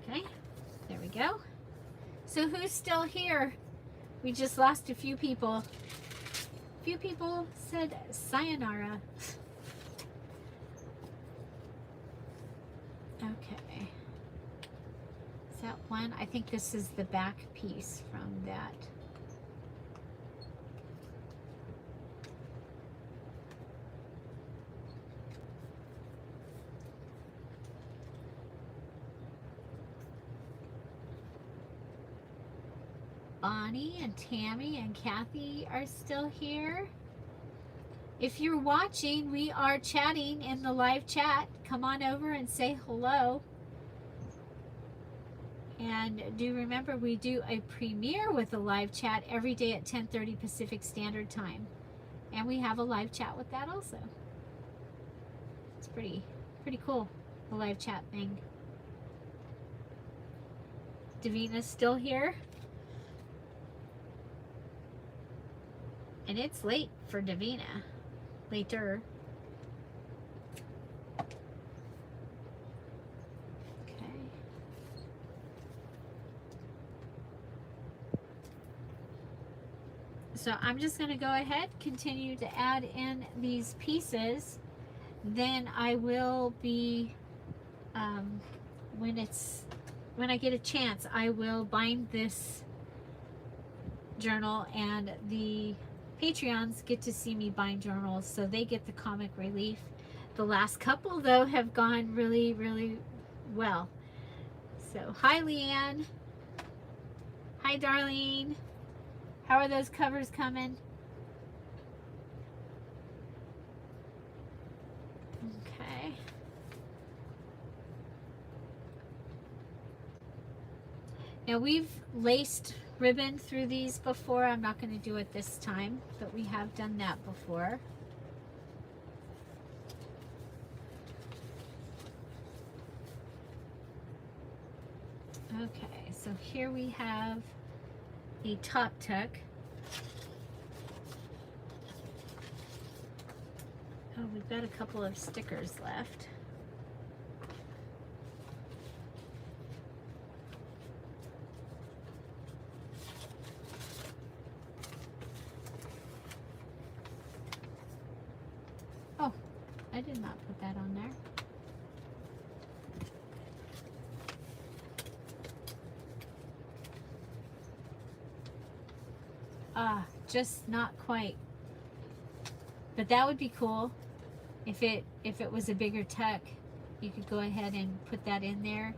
Okay, there we go. So who's still here? We just lost a few people. A few people said sayonara. Okay. Is that one? I think this is the back piece from that. Bonnie and Tammy and Kathy are still here. If you're watching, we are chatting in the live chat. Come on over and say hello. And do remember, we do a premiere with a live chat every day at 10:30 Pacific Standard Time. And we have a live chat with that also. It's pretty cool, the live chat thing. Davina's still here. And it's late for Davina. Later. Okay. So I'm just going to go ahead, continue to add in these pieces. Then I will be, when I get a chance, I will bind this journal, and the Patreons get to see me bind journals, so they get the comic relief. The last couple, though, have gone really, really well. So, hi, Leanne. Hi, Darlene. How are those covers coming? Okay. Now, we've laced ribbon through these before. I'm not going to do it this time, but we have done that before. Okay, so here we have a top tuck. Oh, we've got a couple of stickers left. Oh, I did not put that on there. Just not quite. But that would be cool. If it was a bigger tuck, you could go ahead and put that in there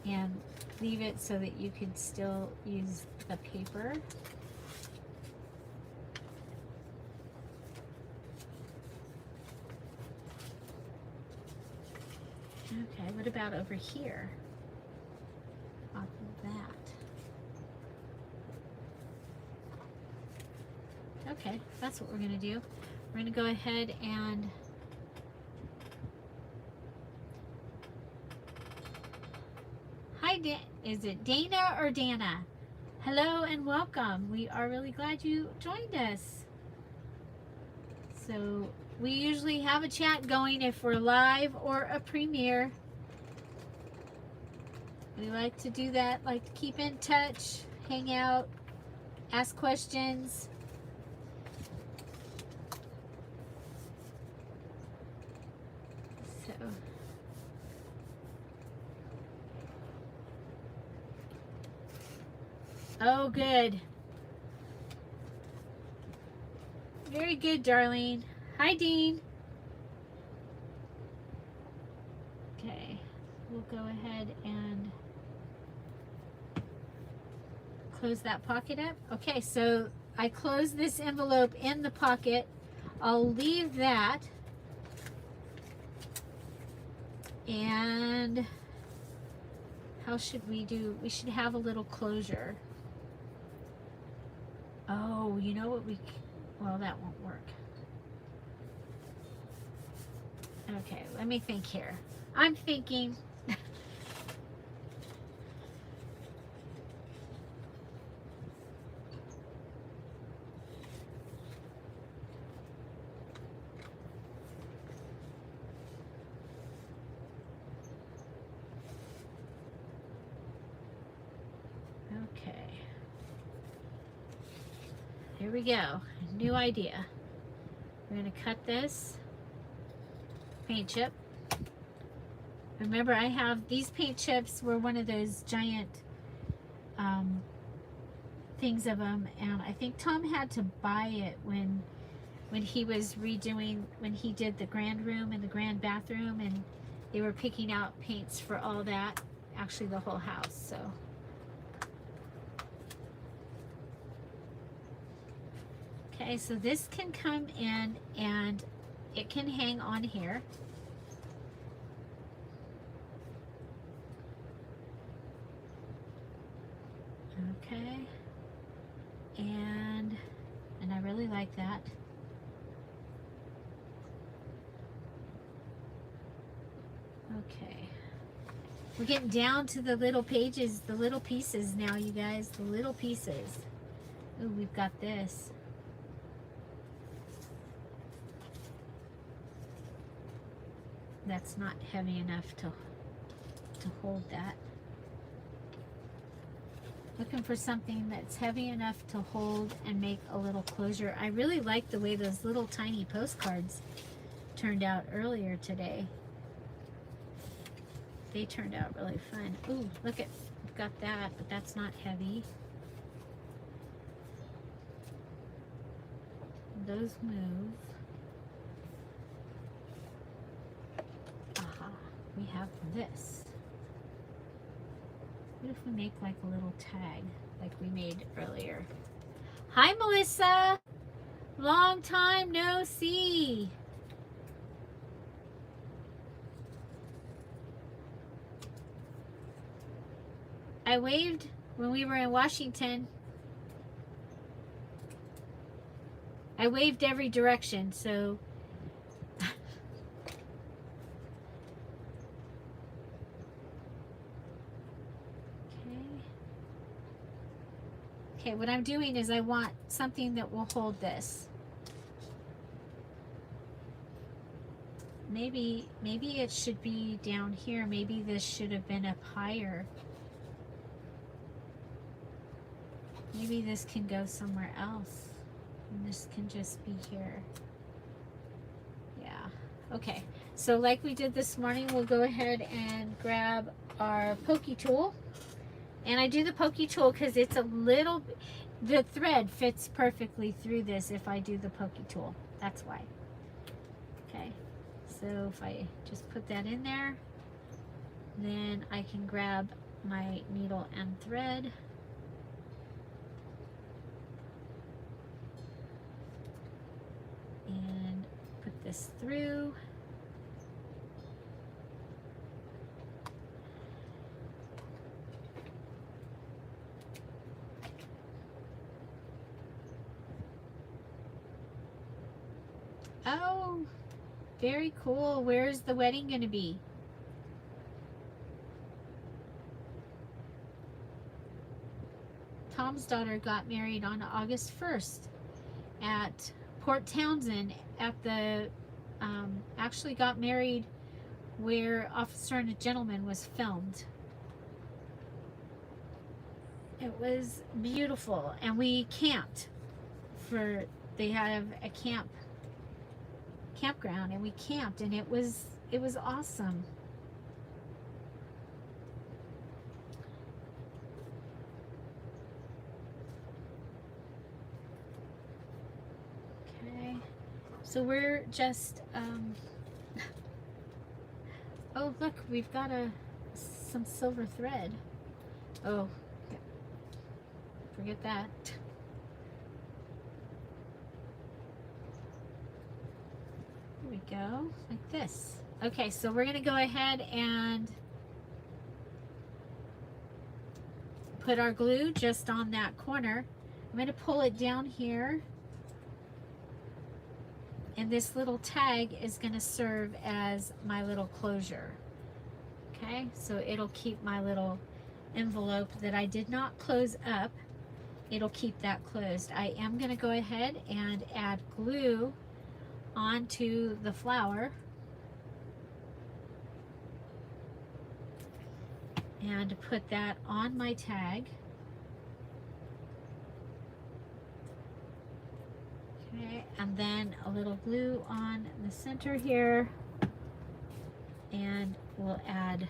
and leave it so that you could still use the paper. Okay, what about over here? Off of that. Okay, that's what we're going to do. We're going to go ahead and hi, is it Dana or Dana? Hello and welcome. We are really glad you joined us. So we usually have a chat going if we're live or a premiere. We like to do that, like to keep in touch, hang out, ask questions. Oh, good. Very good, Darlene. Hi, Dean. Okay, we'll go ahead and close that pocket up. Okay, so I closed this envelope in the pocket. I'll leave that. And how should we do? We should have a little closure. Oh, you know what well, that won't work. Okay, let me think here. I'm thinking. Okay. Here we go. New idea. We're going to cut this paint chip. Remember, I have these paint chips were one of those giant things of them, and I think Tom had to buy it when he was redoing, when he did the grand room and the grand bathroom, and they were picking out paints for all that, actually the whole house. So okay, so this can come in and it can hang on here. Okay, and I really like that. Okay, we're getting down to the little pages, the little pieces now, you guys, the little pieces. Oh, we've got this. That's not heavy enough to hold that. Looking for something that's heavy enough to hold and make a little closure. I really like the way those little tiny postcards turned out earlier today. They turned out really fun. Ooh, look at, I've got that, but that's not heavy. Those move. Aha, we have this. What if we make like a little tag like we made earlier? Hi, Melissa. Long time no see. I waved when we were in Washington. I waved every direction, so okay, what I'm doing is I want something that will hold this. Maybe it should be down here. Maybe this should have been up higher. Maybe this can go somewhere else. And this can just be here. Yeah. Okay. So like we did this morning, we'll go ahead and grab our pokey tool. And I do the pokey tool because it's a little, the thread fits perfectly through this if I do the pokey tool. That's why. Okay. So if I just put that in there, then I can grab my needle and thread. And put this through. Oh, very cool. Where's the wedding going to be? Tom's daughter got married on August 1st at Port Townsend at the, actually got married where Officer and a Gentleman was filmed. It was beautiful, and we camped they have a campground, and we camped, and it was awesome. . So we're just, oh look, we've got some silver thread. Oh, forget that. Here we go, like this. Okay, so we're gonna go ahead and put our glue just on that corner. I'm gonna pull it down here, and this little tag is gonna serve as my little closure. Okay, so it'll keep my little envelope that I did not close up. It'll keep that closed. I am gonna go ahead and add glue onto the flower. And put that on my tag. Okay, and then a little glue on the center here. And we'll add,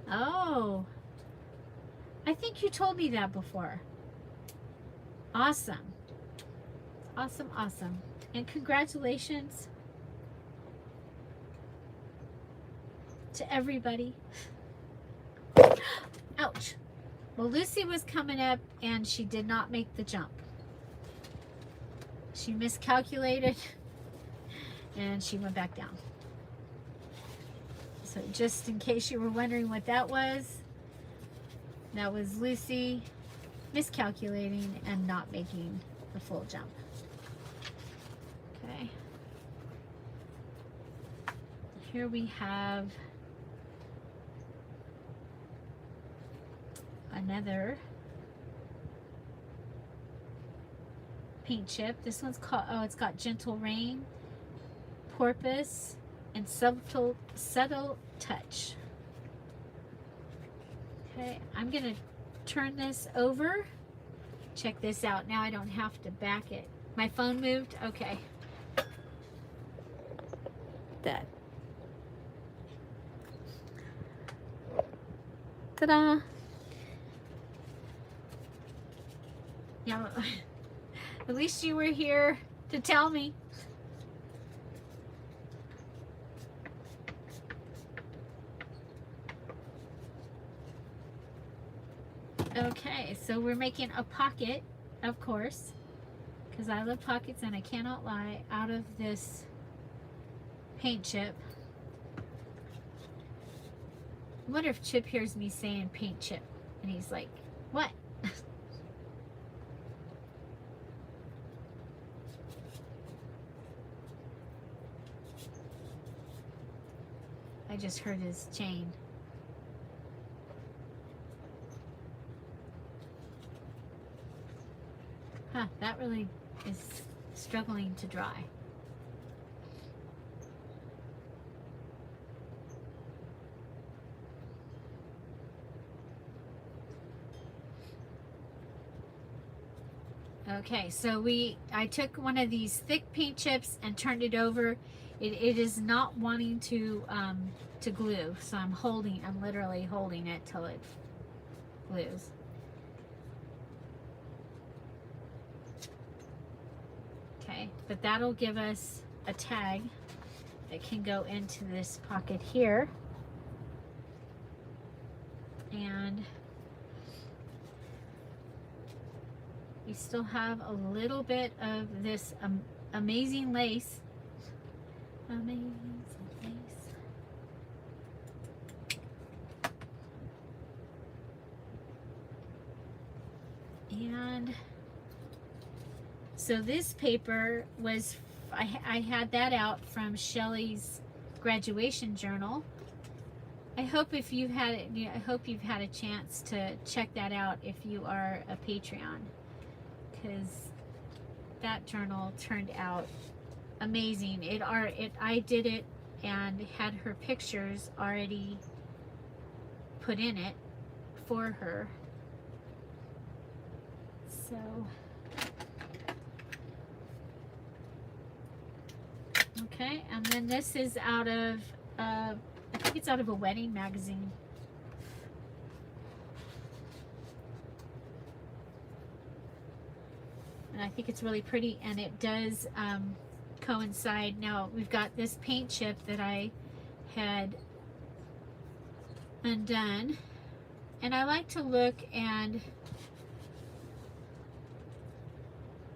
oh, I think you told me that before. Awesome. Awesome, awesome. And congratulations to everybody. Ouch. Well, Lucy was coming up and she did not make the jump. She miscalculated and she went back down. So just in case you were wondering what that was Lucy miscalculating and not making the full jump. Okay. Here we have another paint chip. This one's called, oh, it's got Gentle Rain, Porpoise, and Subtle Touch. Okay, I'm gonna turn this over. Check this out. Now I don't have to back it. My phone moved. Okay. That. Ta-da! Yeah, at least you were here to tell me. Okay, so we're making a pocket, of course, because I love pockets and I cannot lie, out of this paint chip. I wonder if Chip hears me saying paint chip and he's like, what? I just heard his chain. Huh, that really is struggling to dry. Okay, so I took one of these thick paint chips and turned it over. It is not wanting to glue, so I'm literally holding it till it glues. Okay, but that'll give us a tag that can go into this pocket here. And we still have a little bit of this amazing lace. Amazing lace. And so this paper was, I had that out from Shelley's graduation journal. I hope if you've had it, I hope you've had a chance to check that out if you are a Patreon, because that journal turned out amazing. I did it and had her pictures already put in it for her. So okay, and then this is out of I think it's out of a wedding magazine. And I think it's really pretty, and it does coincide. Now we've got this paint chip that I had undone, and I like to look and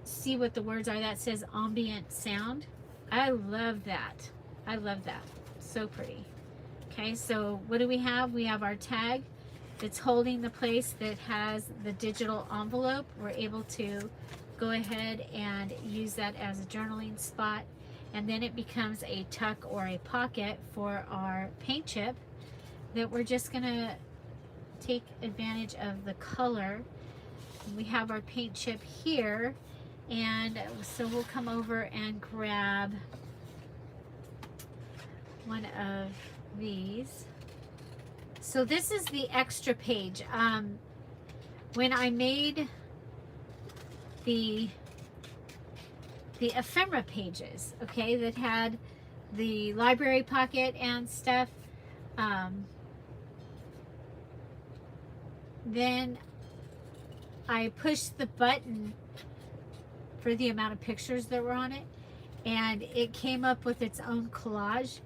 see what the words are. That says ambient sound. I love that. I love that. So pretty. Okay, so what do we have? We have our tag that's holding the place that has the digital envelope. We're able to go ahead and use that as a journaling spot, and then it becomes a tuck or a pocket for our paint chip that we're just gonna take advantage of the color. We have our paint chip here, and so we'll come over and grab one of these. So this is the extra page. When I made the ephemera pages, okay, that had the library pocket and stuff, then I pushed the button for the amount of pictures that were on it, and it came up with its own collage,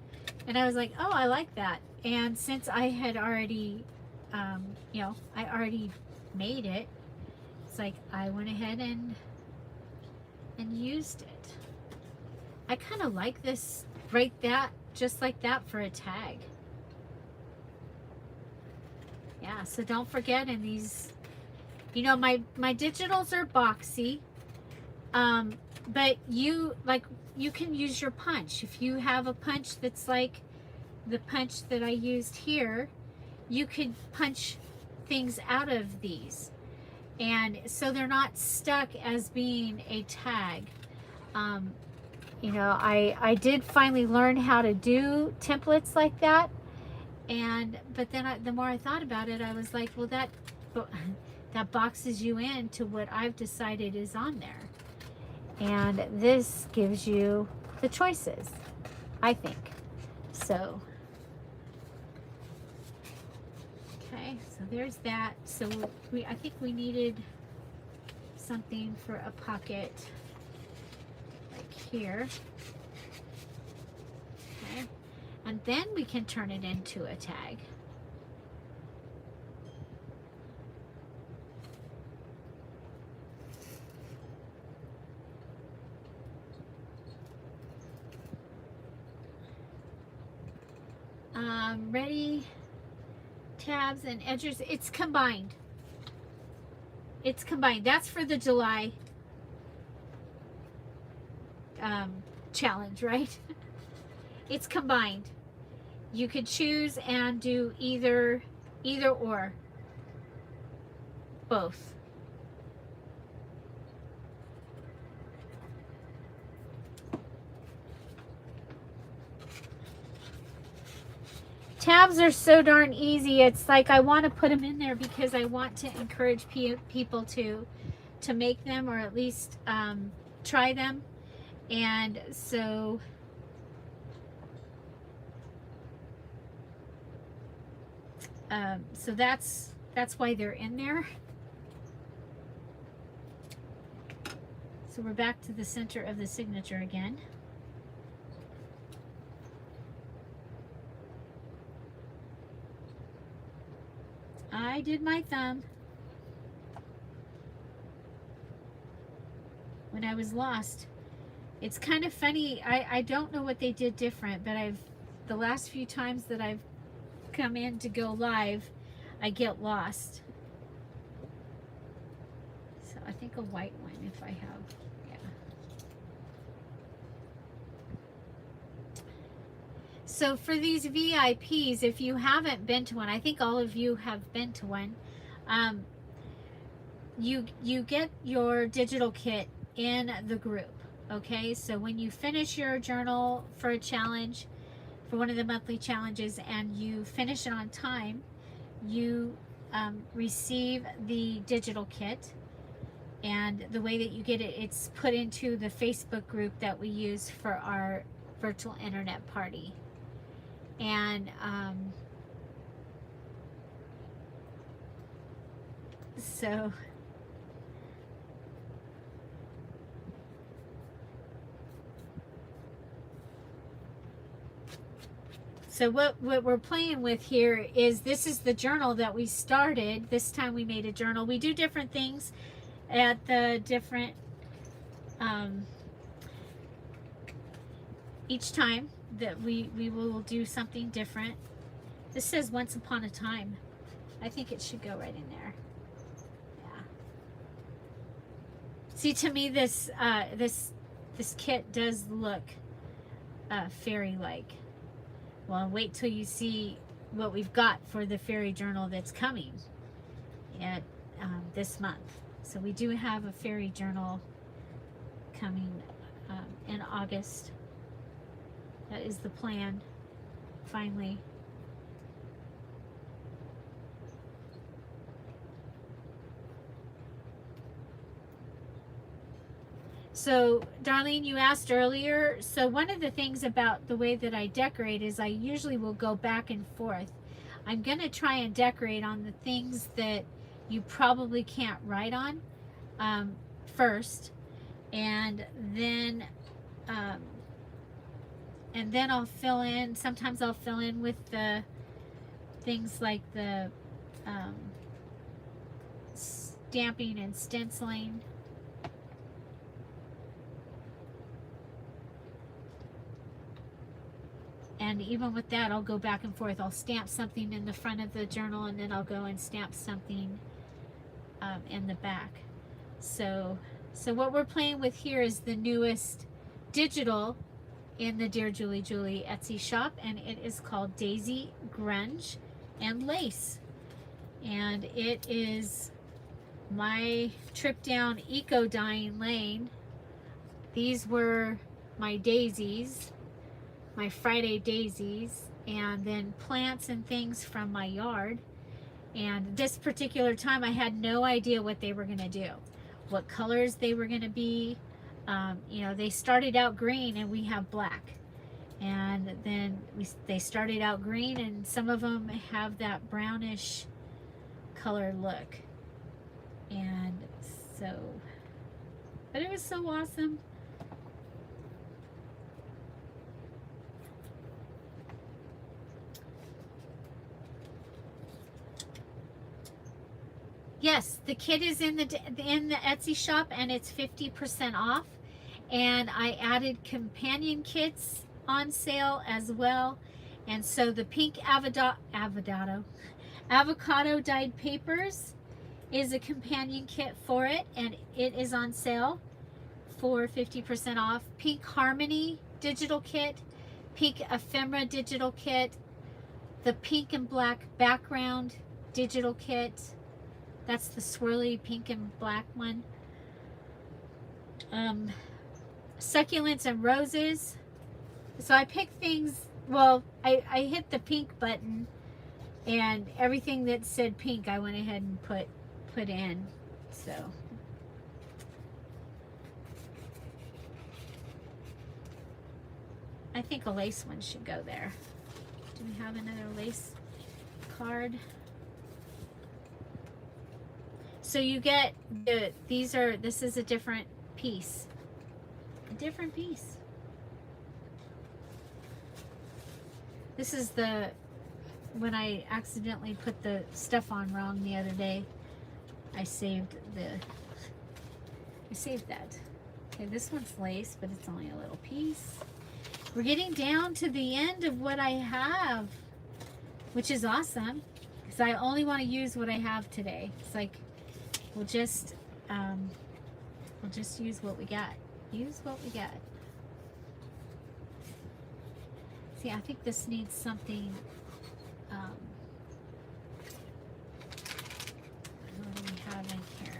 and I was like, oh, I like that. And since I had already you know, I already made it, it's like I went ahead and used it. I kind of like this, right, that just like that for a tag. Yeah, so don't forget, in these, you know, my digitals are boxy, but you can use your punch. If you have a punch that's like the punch that I used here, you could punch things out of these, and so they're not stuck as being a tag. You know, I did finally learn how to do templates like that, but then the more I thought about it, I was like, well, that boxes you in to what I've decided is on there, and this gives you the choices, I think. So okay, so there's that. So I think we needed something for a pocket like here. Okay, and then we can turn it into a tag. Ready, tabs and edges. It's combined. It's combined. That's for the July challenge, right? It's combined. You could choose and do either or, both. Tabs are so darn easy. It's like I want to put them in there because I want to encourage people to make them, or at least try them. And so so that's why they're in there. So we're back to the center of the signature again. I did my thumb when I was lost. It's kind of funny. I don't know what they did different, but the last few times that I've come in to go live, I get lost. So I think a white one if I have, yeah. So for these VIPs, if you haven't been to one, I think all of you have been to one, you get your digital kit in the group. Okay, so when you finish your journal for a challenge, for one of the monthly challenges, and you finish it on time, you receive the digital kit. And the way that you get it, it's put into the Facebook group that we use for our virtual internet party. And so So what we're playing with here is, this is the journal that we started. This time we made a journal. We do different things at the different, each time that we will do something different. This says once upon a time. I think it should go right in there. Yeah. See, to me, this kit does look fairy-like. Well, wait till you see what we've got for the fairy journal that's coming at this month. So we do have a fairy journal coming in August. That is the plan, finally. So, Darlene, you asked earlier, so one of the things about the way that I decorate is I usually will go back and forth. I'm going to try and decorate on the things that you probably can't write on first, and then I'll fill in. Sometimes I'll fill in with the things like the stamping and stenciling. And even with that, I'll go back and forth. I'll stamp something in the front of the journal, and then I'll go and stamp something in the back. So what we're playing with here is the newest digital in the Dear Julie Julie Etsy shop, and it is called Daisy Grunge and Lace. And it is my trip down eco dyeing lane. These were my daisies, my Friday daisies, and then plants and things from my yard. And this particular time I had no idea what they were going to do, what colors they were going to be. You know, they started out green and we have black, and then they started out green, and some of them have that brownish color look. And so, but it was so awesome. Yes, the kit is in the Etsy shop, and it's 50% off. And I added companion kits on sale as well. And so the pink avocado dyed papers is a companion kit for it, and it is on sale for 50% off. Pink Harmony digital kit, pink ephemera digital kit, the pink and black background digital kit. That's the swirly pink and black one. Succulents and roses. So I picked things, well, I hit the pink button, and everything that said pink I went ahead and put in. So I think a lace one should go there. Do we have another lace card? So you get this is a different piece. A different piece. This is when I accidentally put the stuff on wrong the other day, I saved that. Okay, this one's lace, but it's only a little piece. We're getting down to the end of what I have, which is awesome, because I only want to use what I have today. It's like, we'll just use what we got. Use what we got. See, I think this needs something. What do we have in here?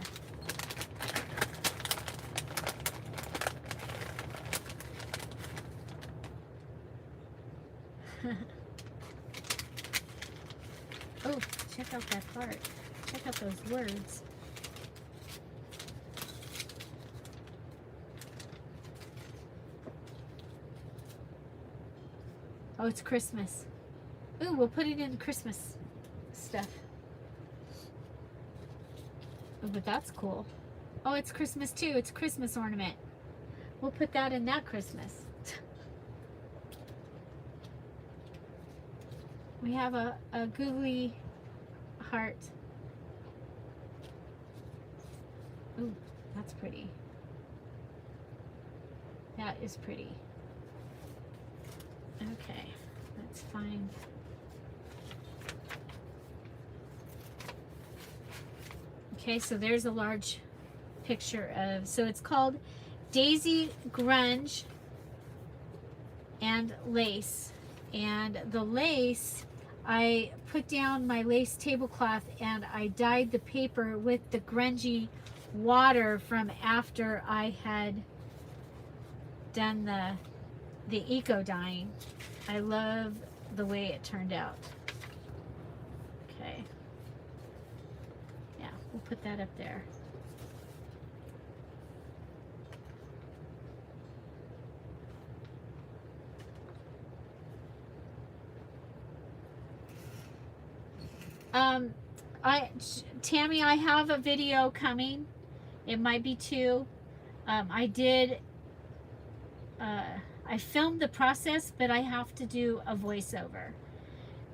Oh, check out that part. Check out those words. Oh, it's Christmas. Ooh, we'll put it in Christmas stuff. Oh, but that's cool. Oh, it's Christmas too. It's a Christmas ornament. We'll put that in that Christmas. We have a googly heart. Ooh, that's pretty. That is pretty. Okay, that's fine. Okay, so there's a large picture of, so it's called Daisy Grunge and Lace. And the lace, I put down my lace tablecloth and I dyed the paper with the grungy water from after I had done the eco dyeing. I love the way it turned out. Okay. Yeah, we'll put that up there. Tammy, I have a video coming. It might be two. I filmed the process, but I have to do a voiceover.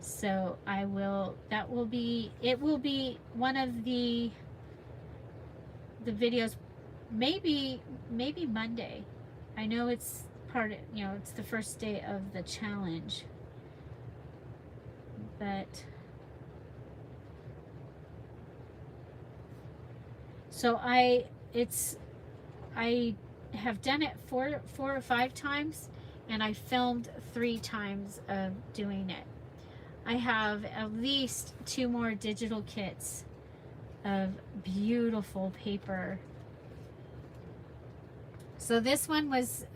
So it will be one of the videos, maybe Monday. I know it's part of, it's the first day of the challenge. But so I have done it four or five times, and I filmed 3 times of doing it. I have at least 2 more digital kits of beautiful paper. So this one was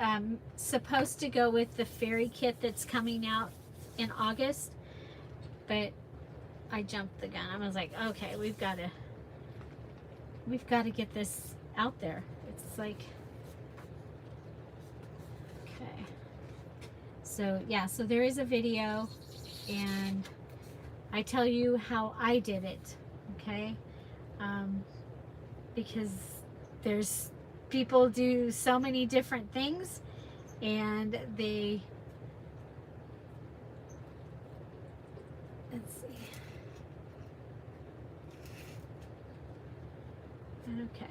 supposed to go with the fairy kit that's coming out in August, but I jumped the gun. I was like, okay, we've got to get this out there. It's like, okay. So yeah, so there is a video, and I tell you how I did it, okay? Because there's people do so many different things, and let's see. Okay.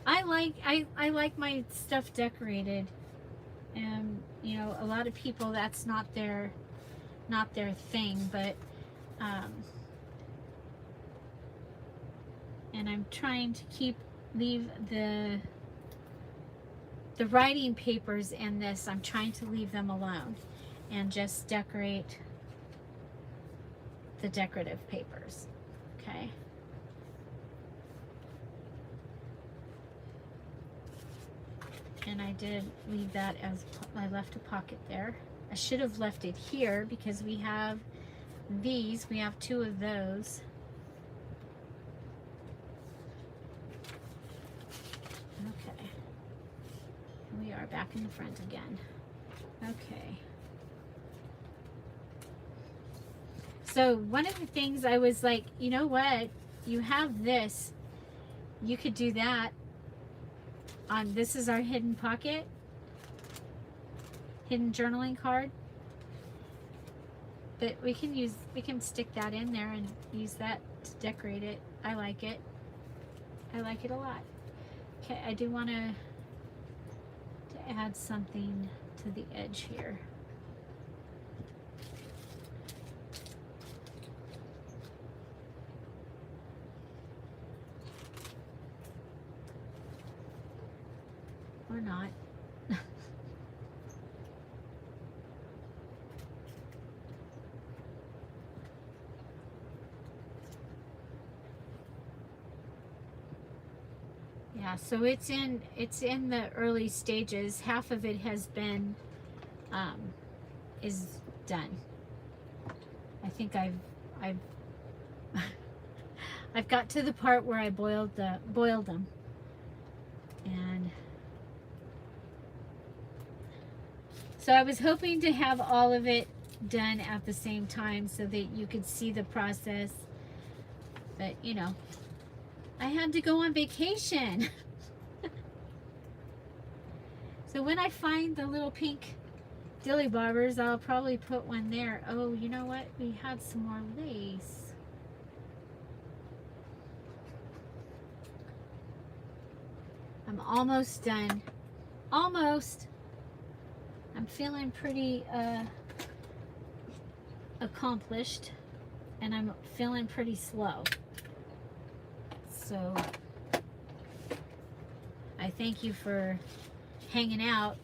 I like my stuff decorated, and a lot of people, that's not their thing, but and I'm trying to leave the writing papers in this, I'm trying to leave them alone and just decorate the decorative papers. Okay. And I did leave that as, I left a pocket there. I should have left it here because we have these. We have 2 of those. Okay. We are back in the front again. Okay. So one of the things I was like, you know what? You have this. You could do that on, this is our hidden pocket, hidden journaling card. But we can stick that in there and use that to decorate it. I like it. I like it a lot. Okay, I do want to add something to the edge here. Or not. Yeah, so it's in the early stages. Half of it has been is done. I think I've I've got to the part where I boiled them, and so I was hoping to have all of it done at the same time so that you could see the process, but I had to go on vacation. So when I find the little pink dilly bobbers, I'll probably put one there. Oh, you know what? We had some more lace. I'm almost done. Almost. I'm feeling pretty accomplished, and I'm feeling pretty slow. So I thank you for hanging out,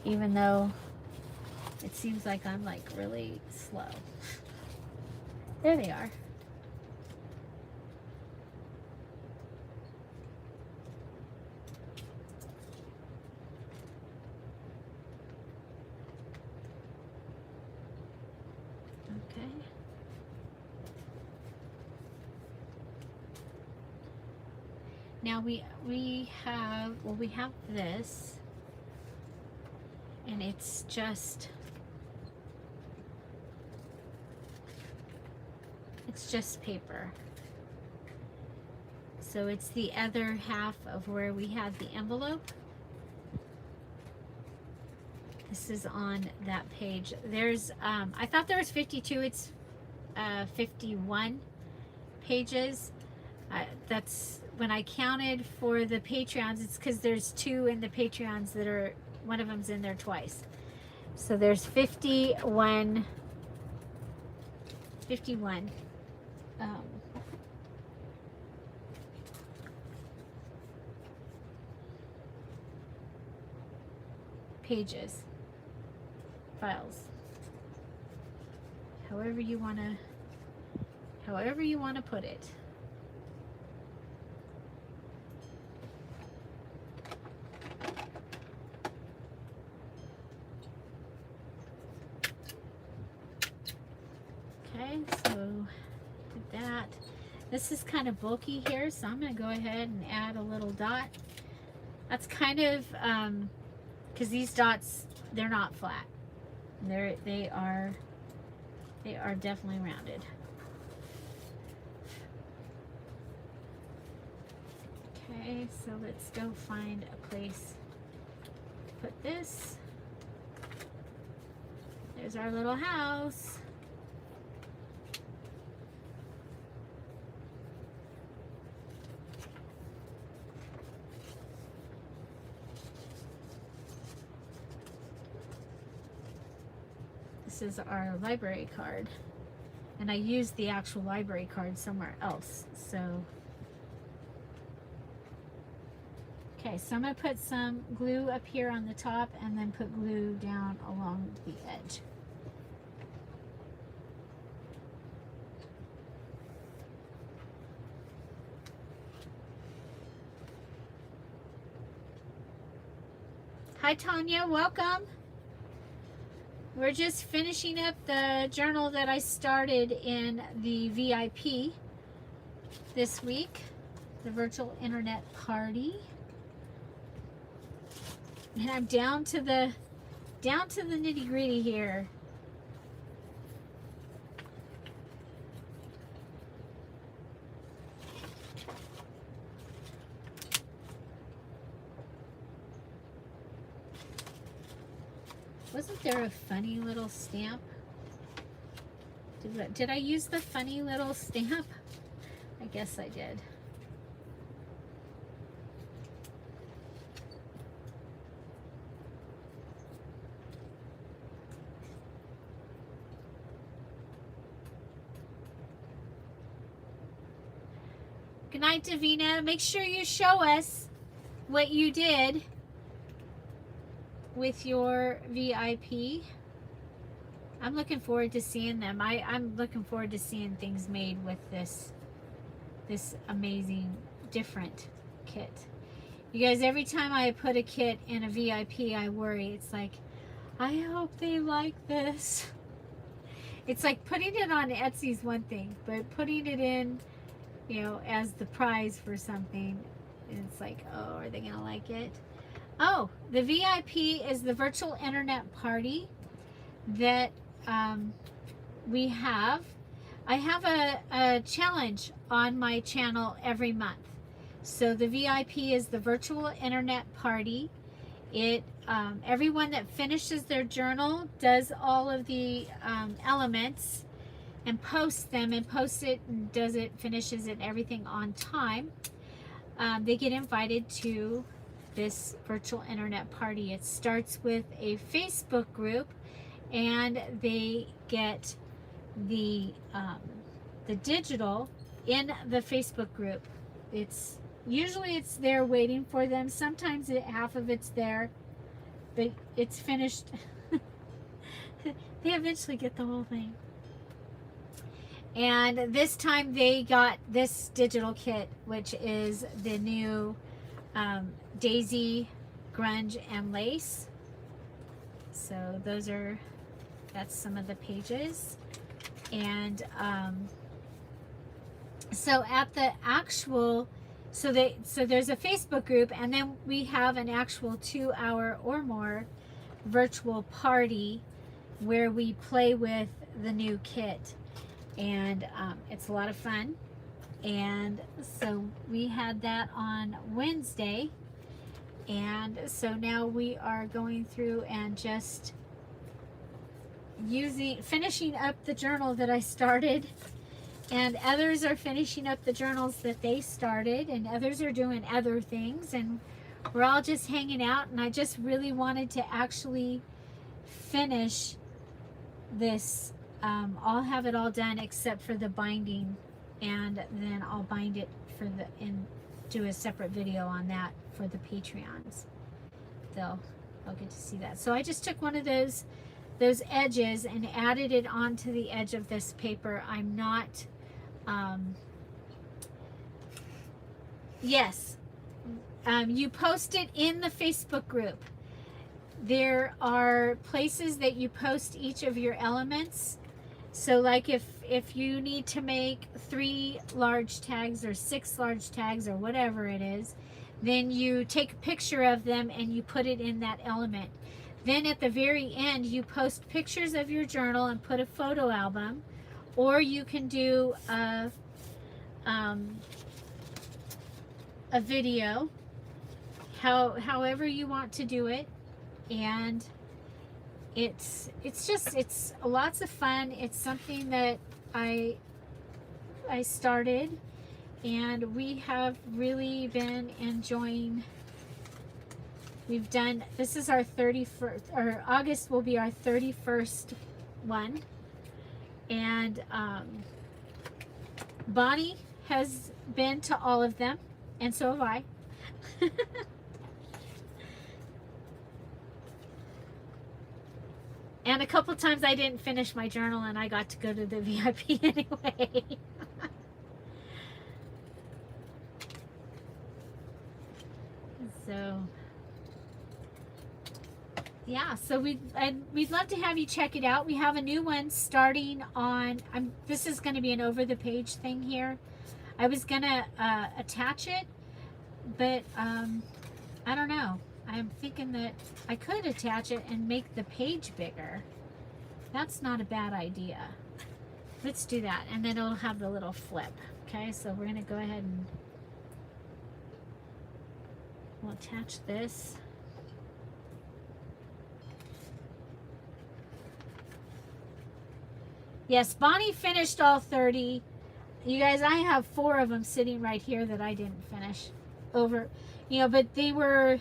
even though it seems like I'm like really slow. There they are. Okay. Now we have, well, we have this, and it's just paper. So it's the other half of where we had the envelope. This is on that page. There's I thought there was 52. It's 51 pages. That's when I counted for the Patreons. It's because there's 2 in the Patreons that are, one of them's in there twice. So there's 51 pages, files, however you want to put it. Okay, so did that. This is kind of bulky here, so I'm going to go ahead and add a little dot. That's kind of because these dots, they're not flat. They are definitely rounded. Okay, so let's go find a place to put this. There's our little house. This is our library card, and I used the actual library card somewhere else. So okay, so I'm going to put some glue up here on the top and then put glue down along the edge. Hi Tanya, welcome. We're just finishing up the journal that I started in the VIP this week, the virtual internet party. And I'm down to the nitty-gritty here. Wasn't there a funny little stamp? Did I use the funny little stamp? I guess I did. Good night, Davina. Make sure you show us what you did with your VIP. I'm looking forward to seeing them. I'm looking forward to seeing things made with this amazing different kit. You guys, every time I put a kit in a VIP, I worry. It's like, I hope they like this. It's like putting it on Etsy is one thing, but putting it in, you know, as the prize for something, it's like, oh, are they gonna like it? Oh, the VIP is the virtual internet party that we have. I have a challenge on my channel every month. So the VIP is the virtual internet party, It everyone that finishes their journal does all of the elements and posts them, and posts it and does it, finishes it, everything on time. They get invited to this virtual internet party. It starts with a Facebook group, and they get the digital in the Facebook group. It's usually it's there waiting for them. Sometimes half of it's there, but it's finished. They eventually get the whole thing. And this time they got this digital kit, which is the new Daisy, Grunge, and Lace. So that's some of the pages. And so at the actual, so there's a Facebook group, and then we have an actual 2-hour or more virtual party where we play with the new kit. And it's a lot of fun. And so we had that on Wednesday, and so now we are going through and just finishing up the journal that I started, and others are finishing up the journals that they started, and others are doing other things, and we're all just hanging out. And I just really wanted to actually finish this. I'll have it all done except for the binding, and then I'll bind it and do a separate video on that for the Patreons. I'll get to see that. So I just took one of those edges and added it onto the edge of this paper. I'm not yes, you post it in the Facebook group. There are places that you post each of your elements. So like if you need to make 3 large tags or 6 large tags or whatever it is, then you take a picture of them and you put it in that element. Then at the very end, you post pictures of your journal and put a photo album, or you can do a video, however you want to do it. And it's lots of fun. It's something that I started, and we have really been enjoying. This is our 31st, or August will be our 31st one. And Bonnie has been to all of them, and so have I. And a couple times I didn't finish my journal, and I got to go to the VIP anyway. So yeah, so we'd love to have you check it out. We have a new one starting on, this is going to be an over the page thing here. I was going to attach it, but I don't know. I'm thinking that I could attach it and make the page bigger. That's not a bad idea. Let's do that, and then it'll have the little flip. Okay, so we're going to go ahead and we'll attach this. Yes, Bonnie finished all 30. You guys, I have 4 of them sitting right here that I didn't finish. But they were,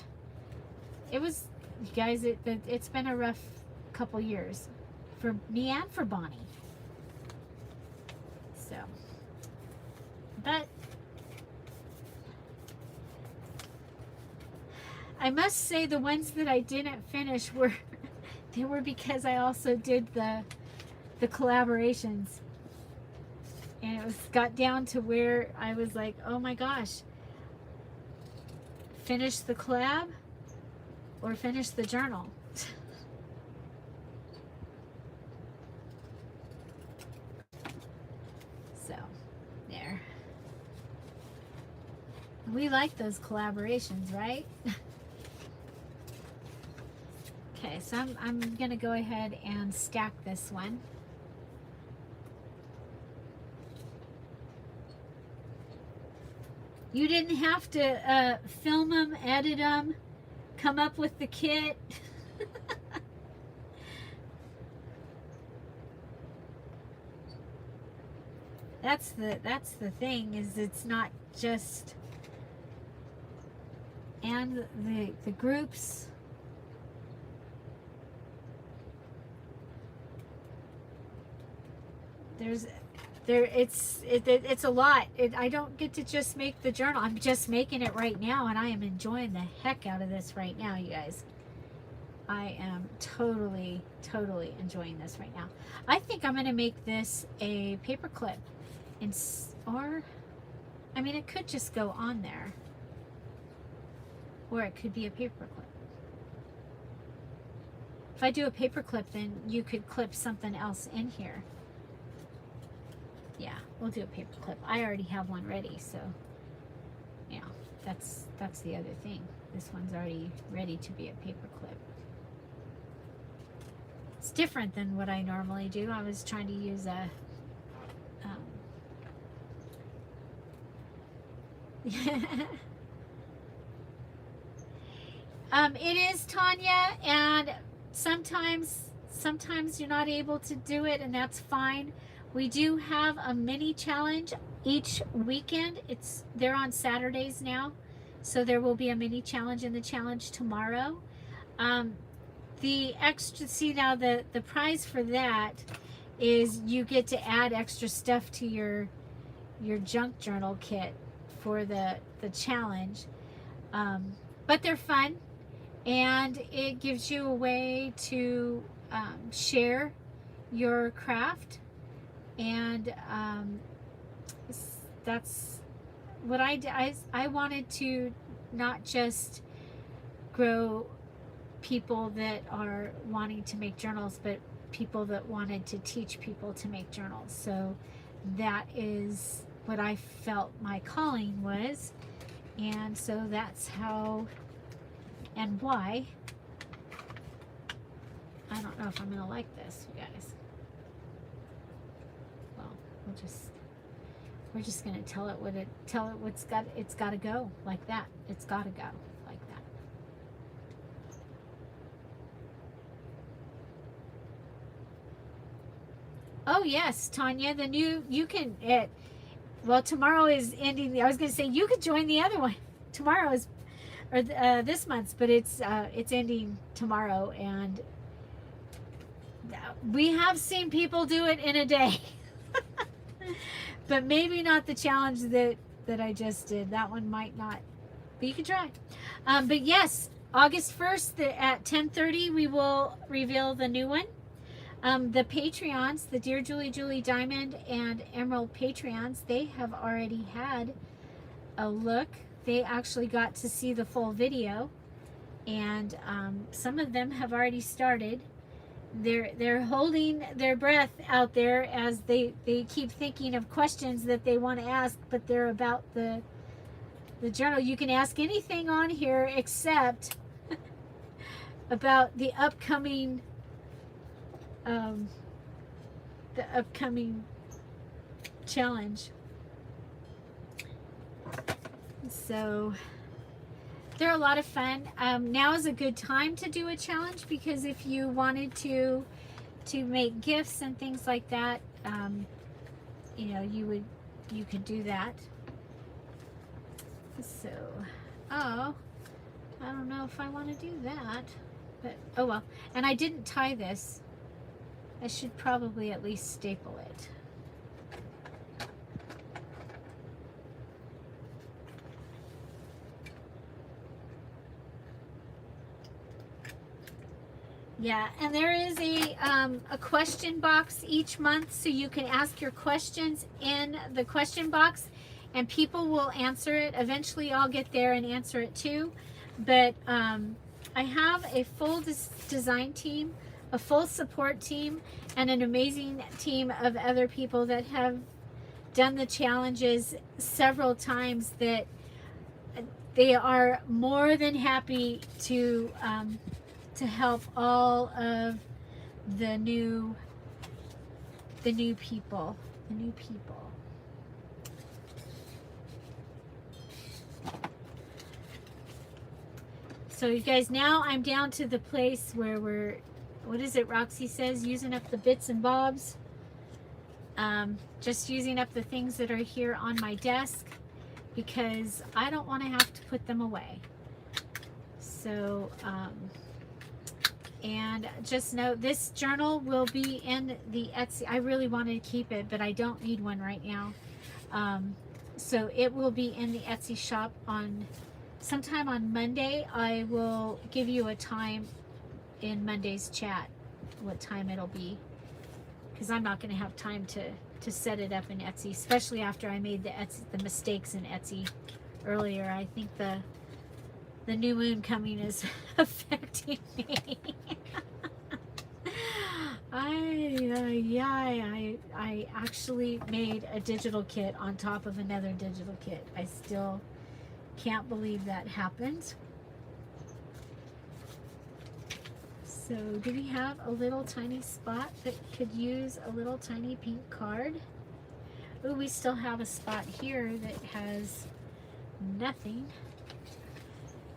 you guys, it's been a rough couple years for me and for Bonnie. So, but I must say the ones that I didn't finish were because I also did the collaborations, and it got down to where I was like, oh my gosh, finish the collab or finish the journal. So there, we like those collaborations, right? Okay, so I'm gonna go ahead and stack this one. You didn't have to film them, edit them, come up with the kit. That's the thing, is it's not just, and the groups, it's a lot. I don't get to just make the journal. I'm just making it right now, and I am enjoying the heck out of this right now, you guys. I am totally enjoying this right now. I think I'm going to make this a paper clip, or I mean, it could just go on there, or it could be a paper clip. If I do a paper clip, then you could clip something else in here. Yeah, we'll do a paper clip. I already have one ready, so yeah, that's the other thing. This one's already ready to be a paper clip. It's different than what I normally do. I was trying to use a it is, Tanya, and sometimes you're not able to do it, and that's fine. We do have a mini challenge each weekend. They're on Saturdays now, so there will be a mini challenge in the challenge tomorrow. The extra, see now, the prize for that is you get to add extra stuff to your junk journal kit for the challenge. But they're fun, and it gives you a way to share your craft, and that's what I did. I wanted to not just grow people that are wanting to make journals, but people that wanted to teach people to make journals. So that is what I felt my calling was, and so that's how and why. I don't know if I'm gonna like this, you guys. Well, we're just gonna tell it it's gotta go like that. It's gotta go like that. Oh yes, Tanya, the new, you can, well, tomorrow is ending. I was gonna say you could join the other one. Tomorrow is, or this month's, but it's ending tomorrow, and we have seen people do it in a day. But maybe not the challenge that I just did. That one might not, but you can try. But yes, August 1st at 10:30 we will reveal the new one. The Patreons, the Dear Julie Diamond and Emerald Patreons, they have already had a look. They actually got to see the full video, and some of them have already started. They're holding their breath out there as they keep thinking of questions that they want to ask, but they're about the journal. You can ask anything on here except about the upcoming challenge. So they're a lot of fun. Now is a good time to do a challenge, because if you wanted to make gifts and things like that, you know, you could do that. So, oh, I don't know if I want to do that, but oh well. And I didn't tie this. I should probably at least staple it. Yeah, and there is a question box each month, so you can ask your questions in the question box, and people will answer it. Eventually, I'll get there and answer it too. But I have a full design team, a full support team, and an amazing team of other people that have done the challenges several times, that they are more than happy to help all of the new people. So you guys, now I'm down to the place where we're, what is it, Roxy says, using up the bits and bobs. Just using up the things that are here on my desk because I don't want to have to put them away. So, and just know this journal will be in the Etsy. I really wanted to keep it, but I don't need one right now. So it will be in the Etsy shop on sometime on Monday. I will give you a time in Monday's chat, what time it'll be, because I'm not going to have time to set it up in Etsy, especially after I made the mistakes in Etsy earlier. I think the new moon coming is affecting me. I actually made a digital kit on top of another digital kit. I still can't believe that happened. So do we have a little tiny spot that could use a little tiny pink card? Oh, we still have a spot here that has nothing.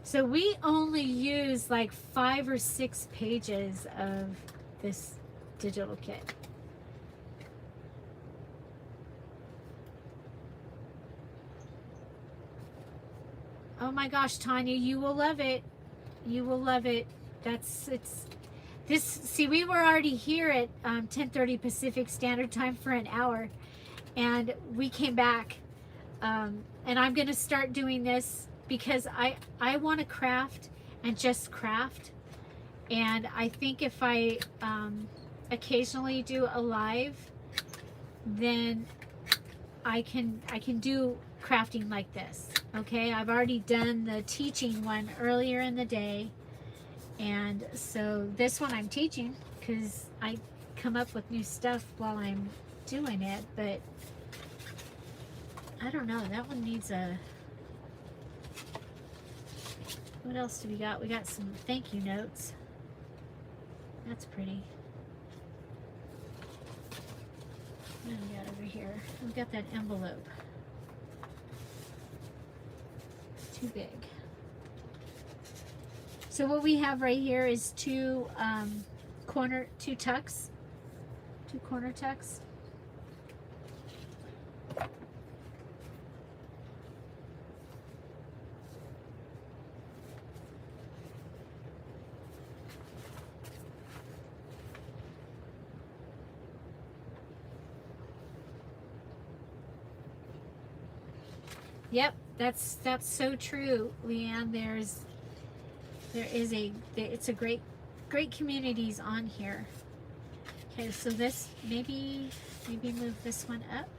So we only use like 5 or 6 pages of this digital kit. Oh my gosh, Tanya, you will love it. You will love it. See, we were already here at 10:30 Pacific Standard Time for an hour, and we came back, and I'm going to start doing this because I want to craft and just craft, and I think if I occasionally do a live, then I can do crafting like this. Okay, I've already done the teaching one earlier in the day, and so this one I'm teaching because I come up with new stuff while I'm doing it, but I don't know, that one needs a, what else do we got? We got some thank you notes. That's pretty. What do we got over here? We got that envelope. It's too big. So what we have right here is two corner tucks. Yep, that's so true, Leanne. It's a great communities on here. Okay, so this maybe move this one up.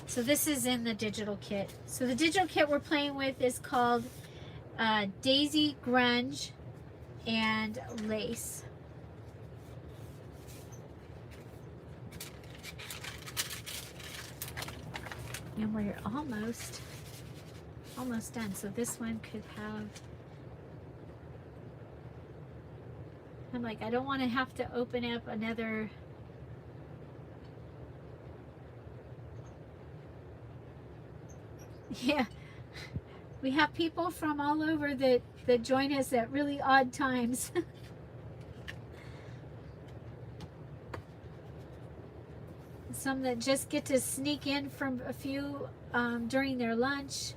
So this is in the digital kit. So the digital kit we're playing with is called Daisy, Grunge, and Lace. And we're almost done. So this one could have, I'm like, I don't want to have to open up another. Yeah, we have people from all over that join us at really odd times. Some that just get to sneak in from a few during their lunch.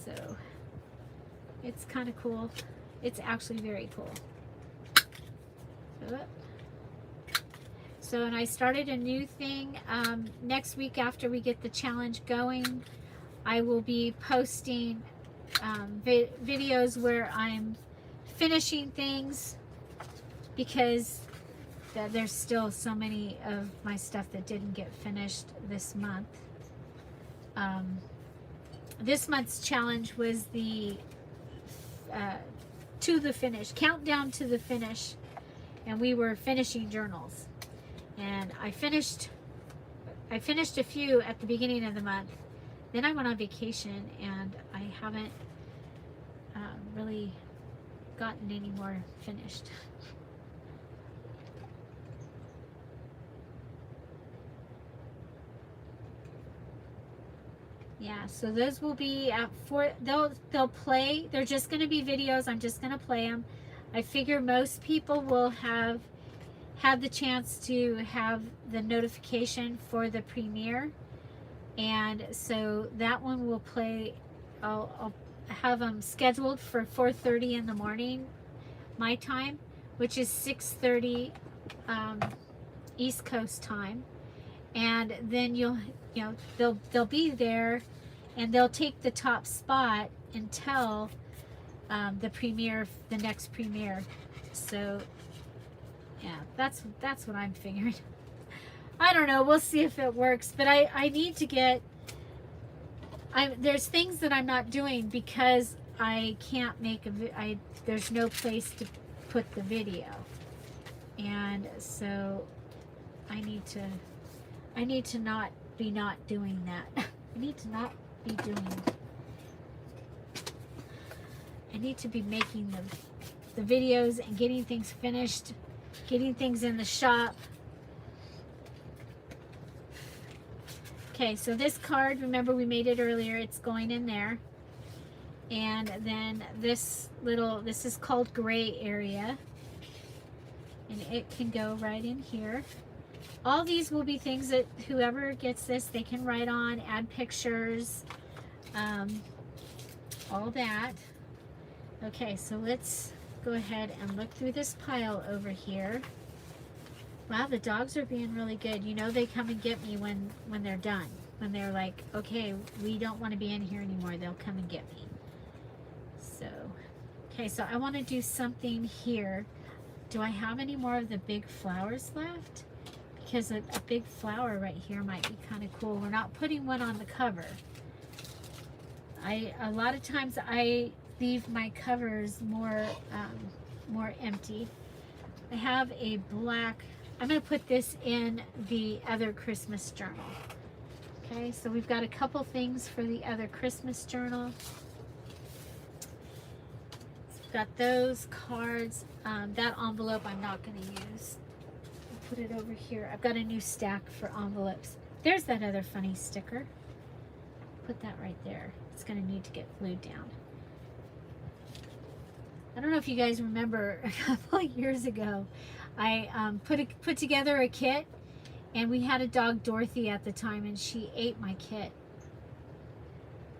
So it's kind of cool. It's actually very cool. So, and I started a new thing. Next week after we get the challenge going, I will be posting videos where I'm finishing things, because there's still so many of my stuff that didn't get finished this month. This month's challenge was the to the finish, countdown to the finish, and we were finishing journals. And I finished a few at the beginning of the month. Then I went on vacation, and I haven't really gotten any more finished. Yeah, so those will be at they'll play. They're just going to be videos. I'm just going to play them. I figure most people will have had the chance to have the notification for the premiere, and so that one will play. I'll have them scheduled for 4:30 in the morning my time, which is 6:30 East Coast time, and then you know they'll be there, and they'll take the top spot until the premiere, the next premiere. So yeah, that's what I'm figuring. I don't know. We'll see if it works, but I need to get. There's things that I'm not doing because I can't make there's no place to put the video, and so I need to not be not doing that. I need to not be doing. I need to be making the videos and getting things finished, getting things in the shop. Okay, so this card, remember we made it earlier, it's going in there. And then this is called gray area. And it can go right in here. All these will be things that whoever gets this, they can write on, add pictures, all that. Okay, so let's go ahead and look through this pile over here. Wow, the dogs are being really good. You know, they come and get me when they're done. When they're like, okay, we don't want to be in here anymore, they'll come and get me. So, okay, so I want to do something here. Do I have any more of the big flowers left? Because a big flower right here might be kind of cool. We're not putting one on the cover. A lot of times I leave my covers more empty. I have a black. I'm going to put this in the other Christmas journal. Okay, so we've got a couple things for the other Christmas journal. So we've got those cards. That envelope I'm not going to use. I'll put it over here. I've got a new stack for envelopes. There's that other funny sticker. Put that right there. It's going to need to get glued down. I don't know if you guys remember a couple of years ago, I put together a kit, and we had a dog, Dorothy, at the time, and she ate my kit.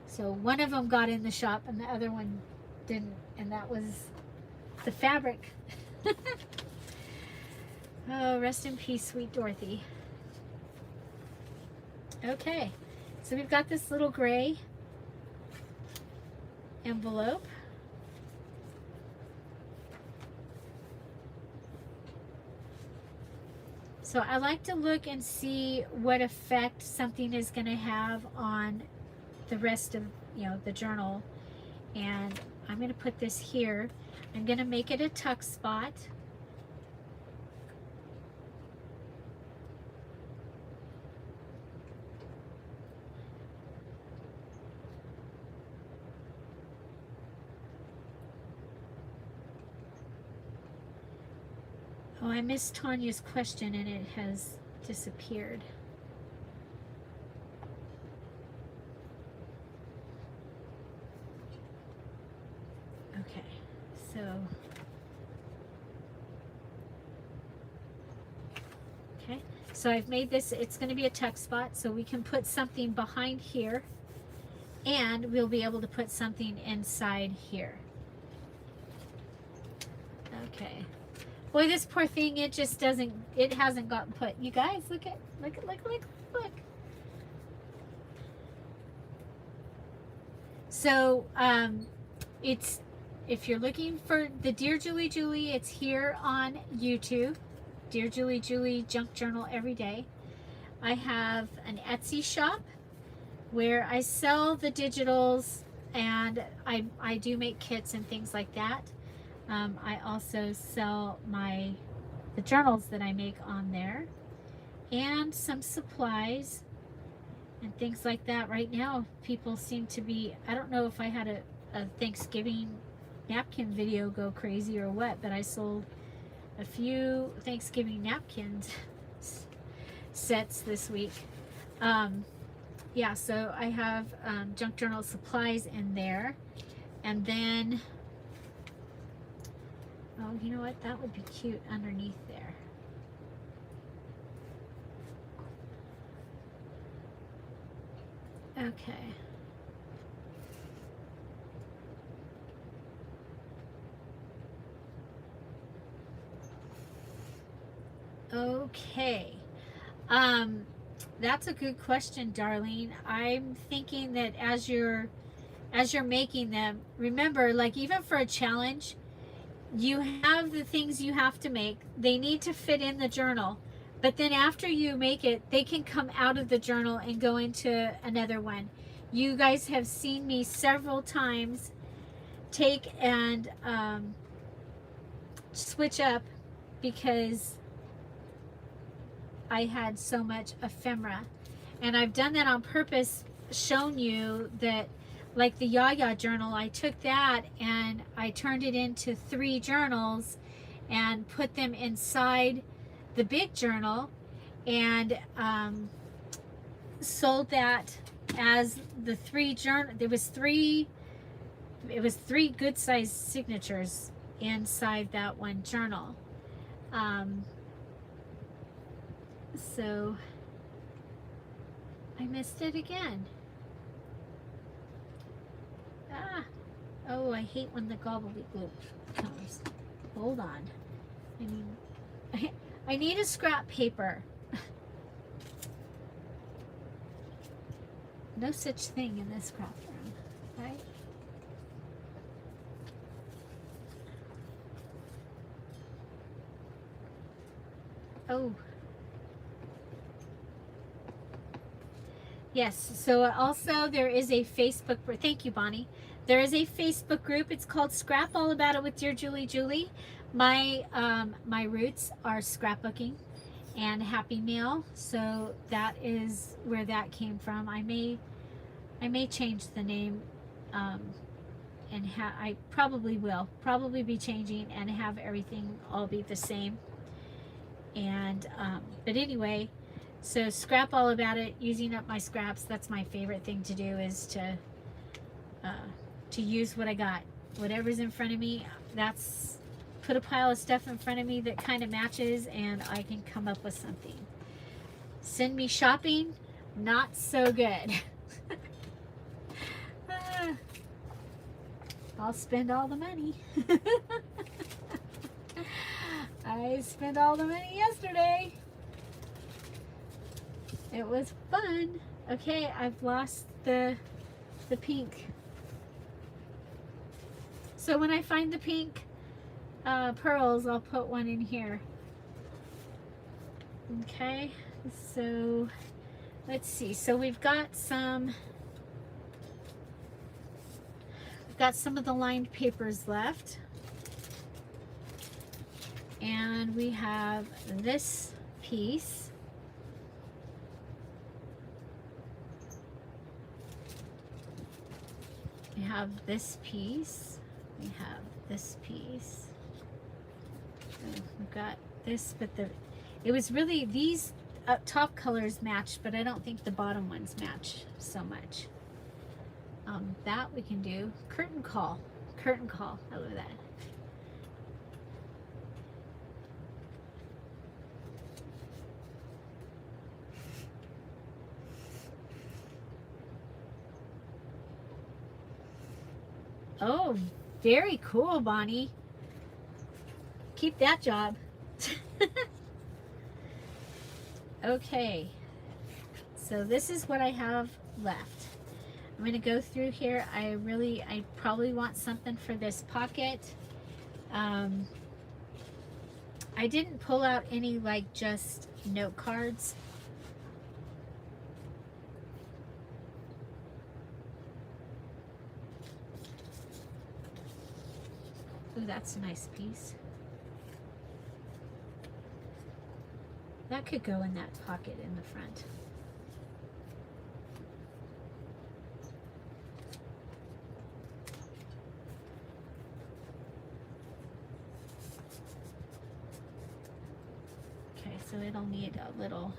So one of them got in the shop and the other one didn't, and that was the fabric. Oh, rest in peace, sweet Dorothy. Okay, so we've got this little gray envelope. So I like to look and see what effect something is going to have on the rest of, the journal. And I'm going to put this here. I'm going to make it a tuck spot. Oh, I missed Tanya's question and it has disappeared. Okay, so I've made this, it's going to be a tuck spot, so we can put something behind here, and we'll be able to put something inside here. Okay. Boy, this poor thing, it just doesn't, it hasn't gotten put. You guys, look. So, it's, if you're looking for the Dear Julie Julie, it's here on YouTube. Dear Julie Julie Junk Journal every day. I have an Etsy shop where I sell the digitals, and I do make kits and things like that. I also sell the journals that I make on there, and some supplies and things like that. Right now, people seem to be, I don't know if I had a Thanksgiving napkin video go crazy or what, but I sold a few Thanksgiving napkins sets this week. yeah, so I have junk journal supplies in there. And then, oh, you know what? That would be cute underneath there. Okay. Okay. Um, that's a good question, Darlene. I'm thinking that as you're making them, remember, like even for a challenge, you have the things you have to make. They need to fit in the journal. But then after you make it, they can come out of the journal and go into another one. You guys have seen me several times take and switch up because I had so much ephemera. And I've done that on purpose, shown you that, like the Yaya journal, I took that and I turned it into 3 journals and put them inside the big journal, and sold that as the 3 journal. It was 3 good sized signatures inside that one journal. So I missed it again. Oh, I hate when the gobbledygook comes. Hold on. I need a scrap paper. No such thing in this craft room, right? Oh. Yes, so also there is a Facebook group. Thank you, Bonnie. There is a Facebook group. It's called Scrap All About It with Dear Julie Julie. My roots are scrapbooking and Happy Meal, so that is where that came from. I may change the name, and I probably will be changing and have everything all be the same. And but anyway, so Scrap All About It, using up my scraps. That's my favorite thing to do, is to use what I got, whatever's in front of me. That's, put a pile of stuff in front of me that kind of matches, and I can come up with something. Send me shopping, not so good. I'll spend all the money. I spent all the money yesterday. It was fun. Okay, I've lost the pink. So when I find the pink pearls, I'll put one in here. Okay, so let's see. So we've got some of the lined papers left. And we have this piece. We have this piece. We have this piece. So we've got this, but it was really, these top colors matched, but I don't think the bottom ones match so much. That we can do. Curtain call. Curtain call. I love that. Oh, very cool, Bonnie. Keep that job. Okay, so this is what I have left. I'm going to go through here. I probably want something for this pocket. I didn't pull out any like just note cards. Ooh, that's a nice piece. That could go in that pocket in the front. Okay, so it'll need a little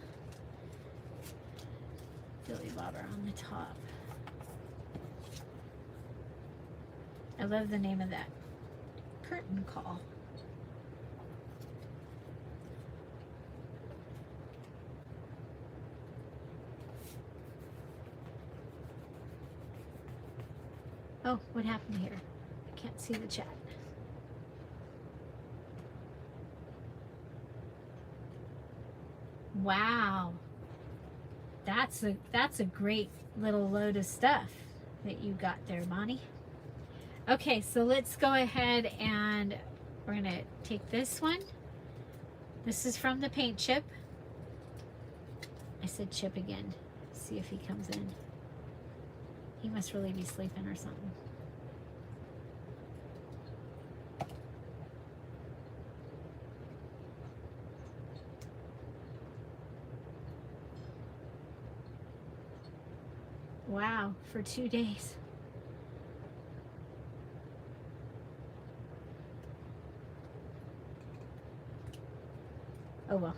Billy Bobber on the top. I love the name of that. Curtain call. Oh, what happened here? I can't see the chat. Wow. That's a great little load of stuff that you got there, Bonnie. Okay, so let's go ahead and we're gonna take this one. This is from the paint chip. I said chip again. See if he comes in. He must really be sleeping or something. Wow, for 2 days. Oh well,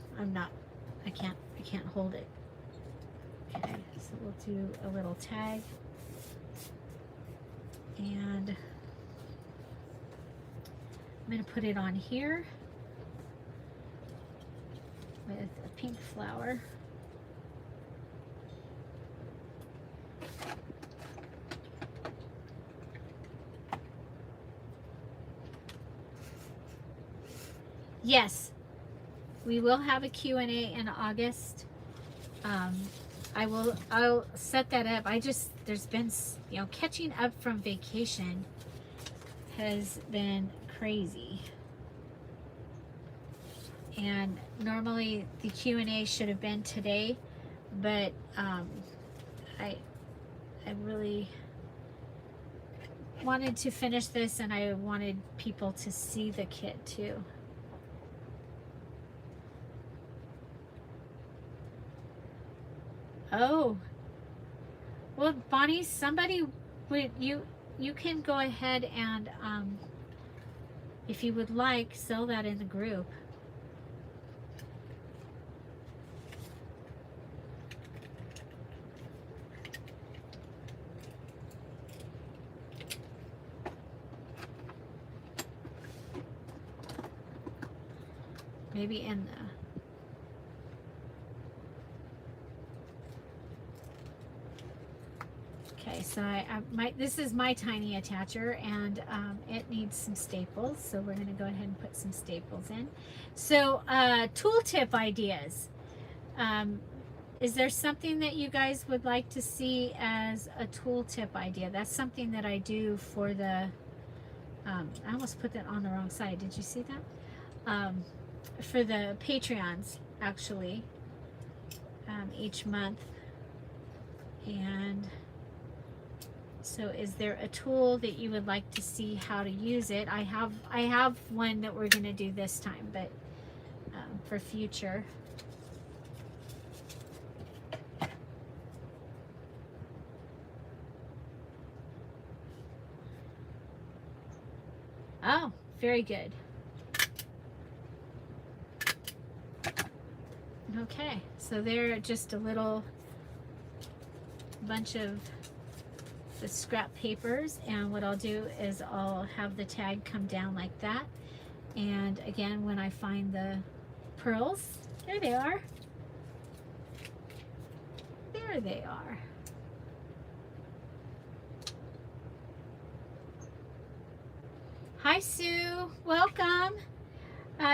I can't hold it. Okay, so we'll do a little tag. And I'm going to put it on here with a pink flower. Yes, we will have a Q&A in August. I'll set that up. There's been, catching up from vacation has been crazy. And normally the Q&A should have been today, but I really wanted to finish this, and I wanted people to see the kit too. Oh, well, Bonnie, somebody would you can go ahead and if you would like, sell that in the group. Maybe in the so this is my tiny attacher, and it needs some staples, so we're going to go ahead and put some staples in. So tooltip ideas. Is there something that you guys would like to see as a tooltip idea? That's something that I do for the I almost put that on the wrong side. Did you see that? For the Patreons, actually, each month. And so is there a tool that you would like to see how to use it? I have one that we're going to do this time, but for future. Oh, very good. Okay, so they're just a little bunch of the scrap papers, and what I'll do is I'll have the tag come down like that, and again, when I find the pearls, there they are. There they are. Hi Sue, welcome.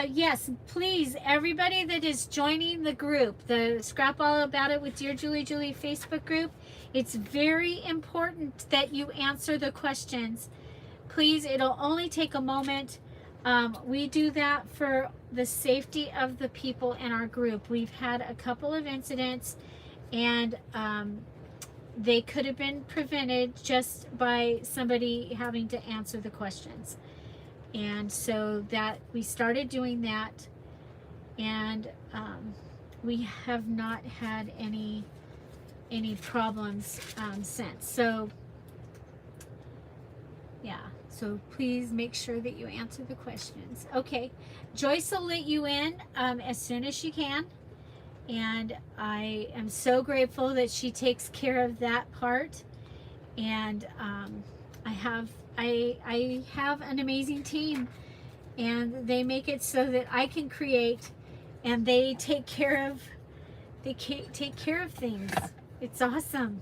Yes, please, everybody that is joining the group, the Scrap All About It with Dear Julie Facebook group, it's very important that you answer the questions. Please, it'll only take a moment. We do that for the safety of the people in our group. We've had a couple of incidents, and they could have been prevented just by somebody having to answer the questions. And so that we started doing that, and we have not had any problems since. So yeah, so please make sure that you answer the questions. Okay, Joyce will let you in as soon as she can, and I am so grateful that she takes care of that part. And I have an amazing team, and they make it so that I can create, and they take care of things. It's awesome.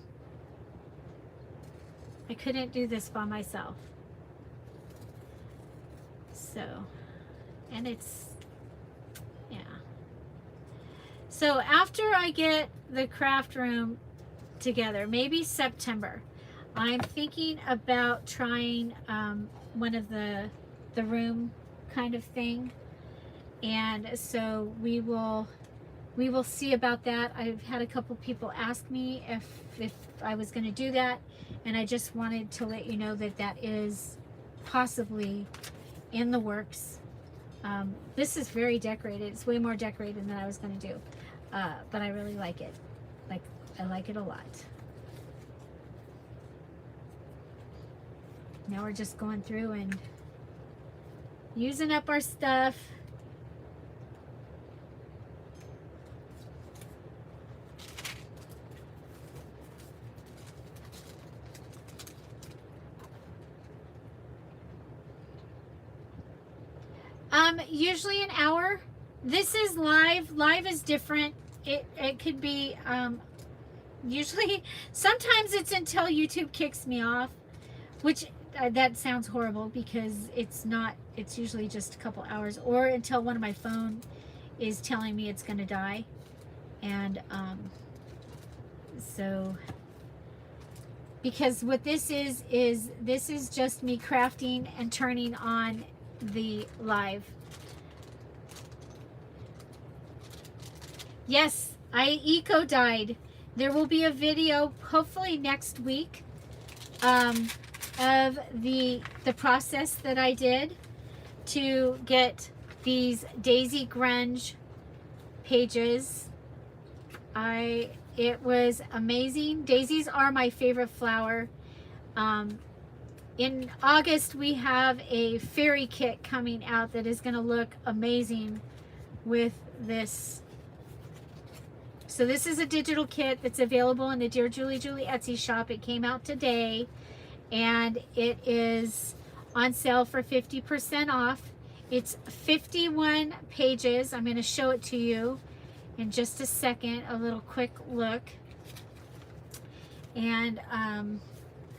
I couldn't do this by myself. So, and it's, yeah. So after I get the craft room together, maybe September, I'm thinking about trying one of the room kind of thing. And so we will see about that. I've had a couple people ask me if I was going to do that, and I just wanted to let you know that that is possibly in the works. This is very decorated. It's way more decorated than I was going to do, but I really like it. I like it a lot. Now we're just going through and using up our stuff. Usually an hour. This is live. Live is different. It could be usually, sometimes it's until YouTube kicks me off, which that sounds horrible because it's not. It's usually just a couple hours, or until one of my phone is telling me it's going to die. And so, because what this is this is just me crafting and turning on the live. Yes, I eco-dyed. There will be a video hopefully next week of the process that I did to get these daisy grunge pages. It was amazing. Daisies are my favorite flower. In August we have a fairy kit coming out that is going to look amazing with this. So this is a digital kit that's available in the Dear Julie Etsy shop. It came out today, and it is on sale for 50% off. It's 51 pages. I'm going to show it to you in just a second, a little quick look. And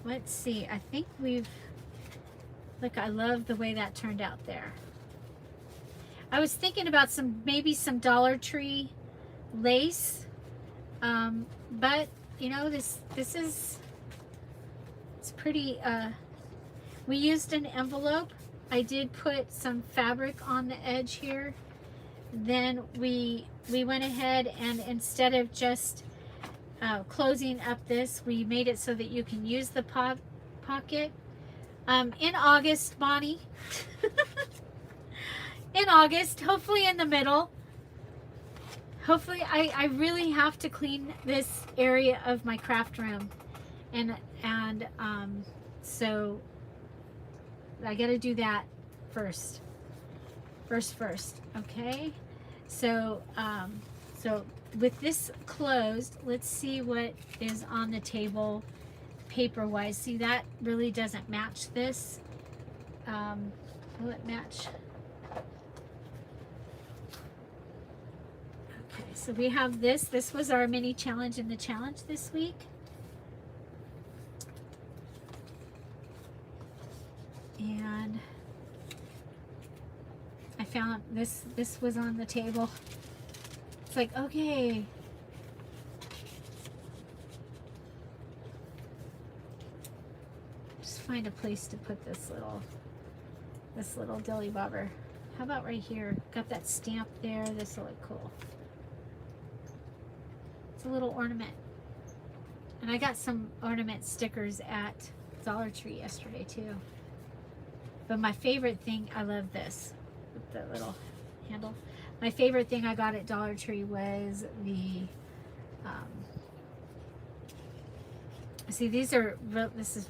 let's see, I think we've, look, I love the way that turned out there. I was thinking about maybe some Dollar Tree lace, but you know, this is, it's pretty. We used an envelope. I did put some fabric on the edge here. Then we went ahead and instead of just closing up this, we made it so that you can use the pocket. In August, Bonnie. In August, hopefully in the middle. Hopefully, I really have to clean this area of my craft room, and so I got to do that first. Okay. So so with this closed, let's see what is on the table paper wise. See, that really doesn't match this. Will it match? Okay, so we have this. This was our mini challenge in the challenge this week. And I found this was on the table. It's like, okay. Just find a place to put this little dilly bobber. How about right here? Got that stamp there. This will look cool. It's a little ornament. And I got some ornament stickers at Dollar Tree yesterday too. But my favorite thing, I love this with the little handle. My favorite thing I got at Dollar Tree was the, see, these are, this is,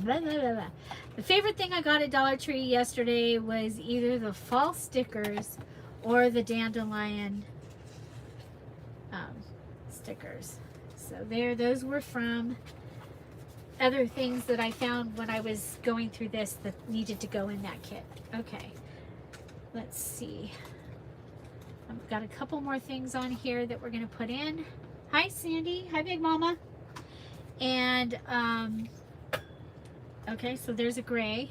blah, blah, blah, blah. The favorite thing I got at Dollar Tree yesterday was either the fall stickers or the dandelion stickers. So there, those were from other things that I found when I was going through this that needed to go in that kit. Okay, let's see. I've got a couple more things on here that we're going to put in. Hi, Sandy. Hi, Big Mama. And, okay, so there's a gray.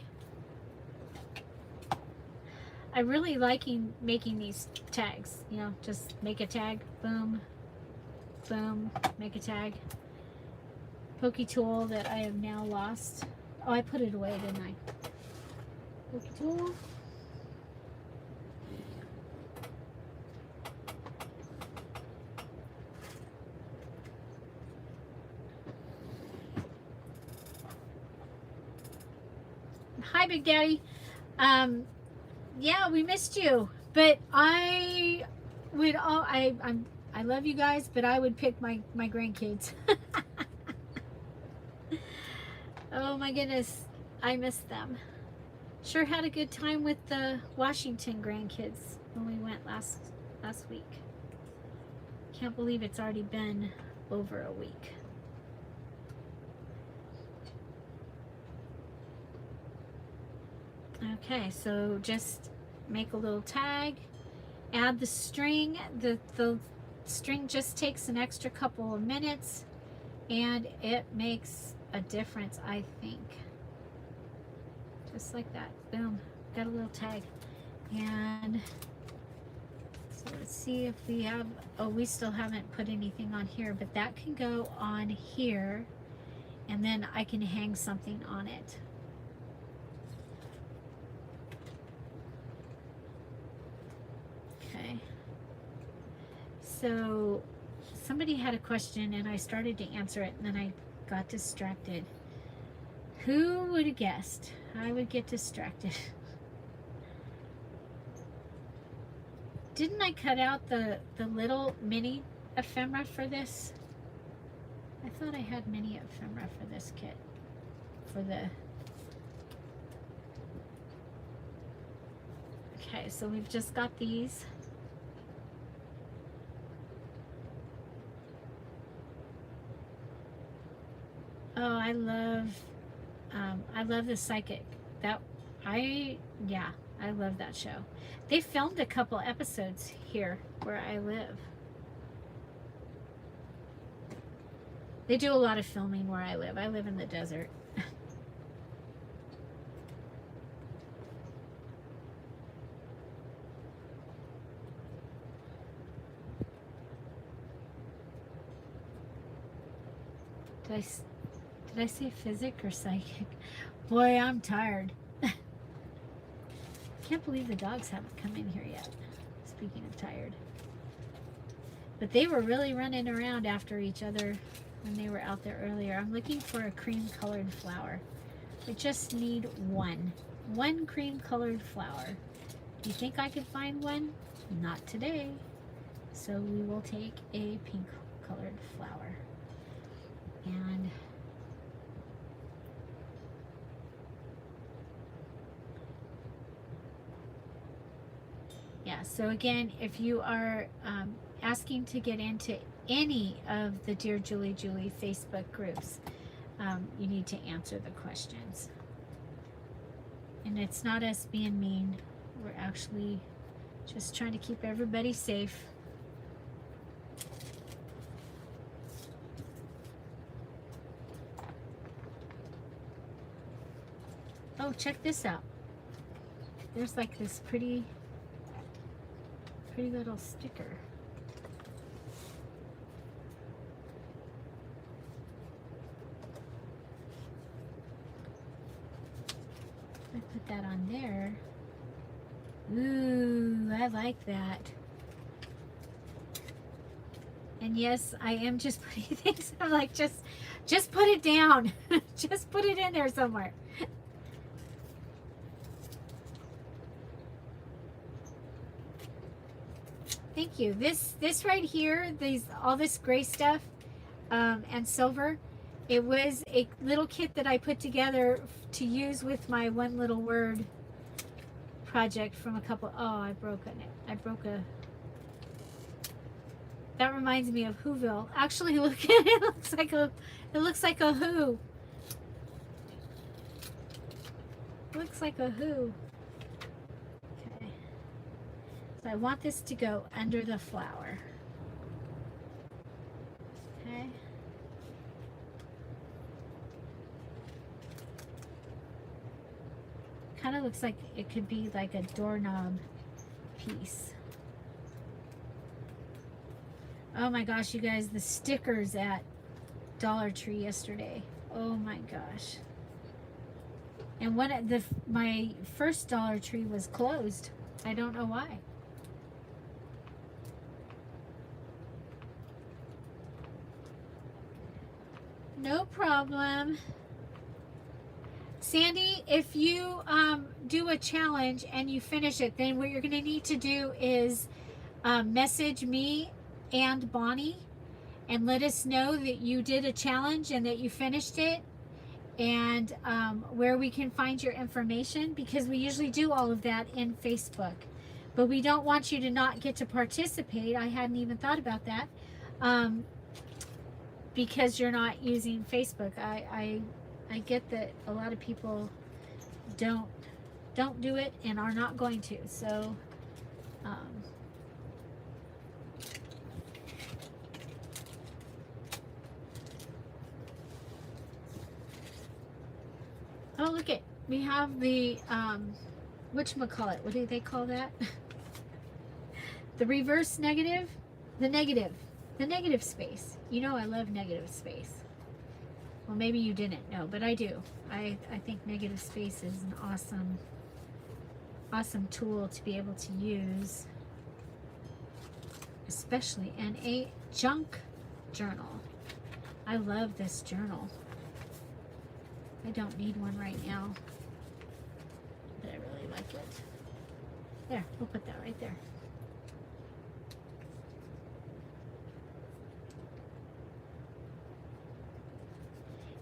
I really liking making these tags, you know, just make a tag, boom, boom, make a tag. Pokey tool that I have now lost. Oh, I put it away, didn't I? Pokey tool. Hi, Big Daddy. Yeah, we missed you, but I would I love you guys, but I would pick my grandkids. Oh my goodness, I missed them. Sure had a good time with the Washington grandkids when we went last week. Can't believe it's already been over a week. Okay, so just make a little tag, add the string. The string just takes an extra couple of minutes and it makes a difference, I think. Just like that. Boom. Got a little tag. And so let's see if we have, oh, we still haven't put anything on here, but that can go on here and then I can hang something on it. Okay. So somebody had a question and I started to answer it and then I got distracted. Who would have guessed I would get distracted? Didn't I cut out the little mini ephemera for this? I thought I had mini ephemera for this kit. For the... Okay, so we've just got these. Oh, I love the Psychic. Yeah, I love that show. They filmed a couple episodes here where I live. They do a lot of filming where I live. I live in the desert. Did I say physic or psychic? Boy, I'm tired. Can't believe the dogs haven't come in here yet. Speaking of tired. But they were really running around after each other when they were out there earlier. I'm looking for a cream colored flower. I just need one cream colored flower. Do you think I could find one? Not today. So we will take a pink colored flower. And yeah, so again, if you are asking to get into any of the Dear Julie Julie Facebook groups, you need to answer the questions. And it's not us being mean. We're actually just trying to keep everybody safe. Oh, check this out. There's like this pretty little sticker. I put that on there. Ooh, I like that. And yes, I am just putting things, I'm like, just put it down. Just put it in there somewhere. Thank you. This right here, all this gray stuff and silver, it was a little kit that I put together to use with my one little word project from a couple. Oh, I broke a That reminds me of Whoville. Actually, look at it. It looks like a who. It looks like a who. Okay. So I want this to go under the flower. Okay. Kind of looks like it could be like a doorknob piece. Oh my gosh, you guys, the stickers at Dollar Tree yesterday. Oh my gosh. And my first Dollar Tree was closed. I don't know why. No problem. Sandy, if you do a challenge and you finish it, then what you're going to need to do is message me and Bonnie and let us know that you did a challenge and that you finished it, and where we can find your information, because we usually do all of that in Facebook, but we don't want you to not get to participate. I hadn't even thought about that, because you're not using Facebook. I get that a lot of people don't do it and are not going to, so oh, look it. We have the, whatchamacallit, what do they call that? The reverse negative? The negative space. You know I love negative space. Well, maybe you didn't know, but I do. I think negative space is an awesome tool to be able to use, especially in a junk journal. I love this journal. I don't need one right now, but I really like it. There, we'll put that right there.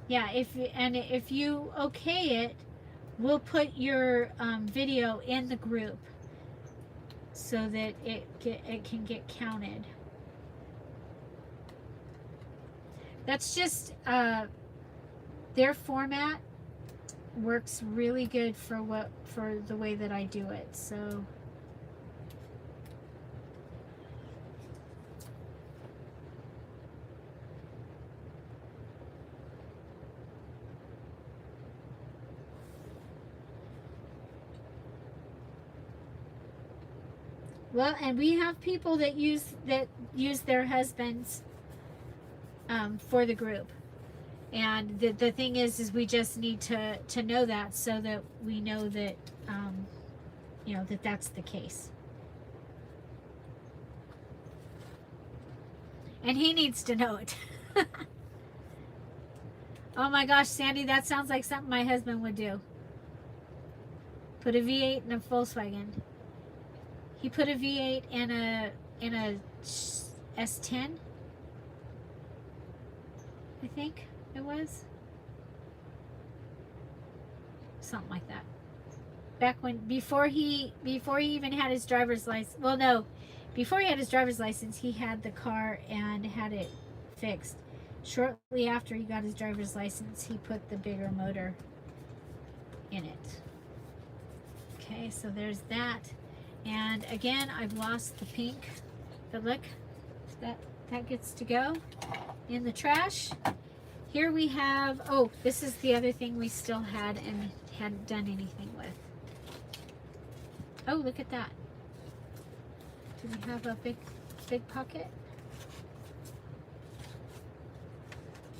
Yeah, if you okay it, we'll put your video in the group so that it can get counted. That's just their format works really good for the way that I do it. So well, and we have people that use their husbands for the group. And the thing is we just need to know that, so that we know that, you know, that's the case. And he needs to know it. Oh my gosh, Sandy, that sounds like something my husband would do. Put a V8 in a Volkswagen. He put a V8 in a S10, I think it was. Something like that. Back before he even had his driver's license. Well, no, before he had his driver's license, he had the car and had it fixed. Shortly after he got his driver's license, he put the bigger motor in it. Okay, so there's that. And again, I've lost the pink, but look, that gets to go in the trash. Here we have, oh, this is the other thing we still had and hadn't done anything with. Oh, look at that. Do we have a big pocket?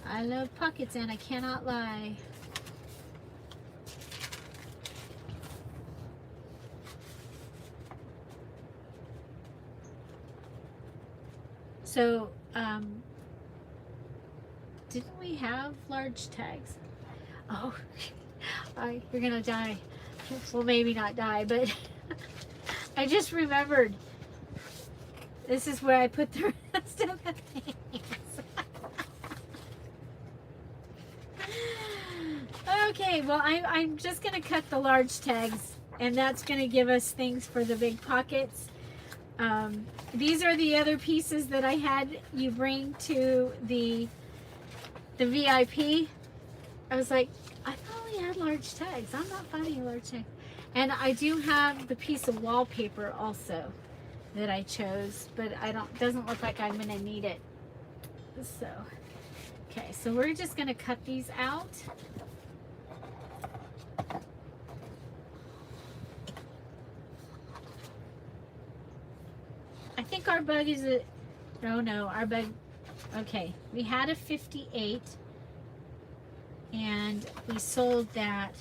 I love pockets, and I cannot lie. So, didn't we have large tags? Oh, you're gonna die. Well, maybe not die, but I just remembered. This is where I put the rest of the things. Okay, well, I'm just gonna cut the large tags, and that's gonna give us things for the big pockets. These are the other pieces that I had you bring to the VIP. I was like, I thought we had large tags. I'm not finding a large tag. And I do have the piece of wallpaper also that I chose, but doesn't look like I'm gonna need it. So, okay, so we're just gonna cut these out. I think our bug is a, no, our bug, okay, we had a 58 and we sold that.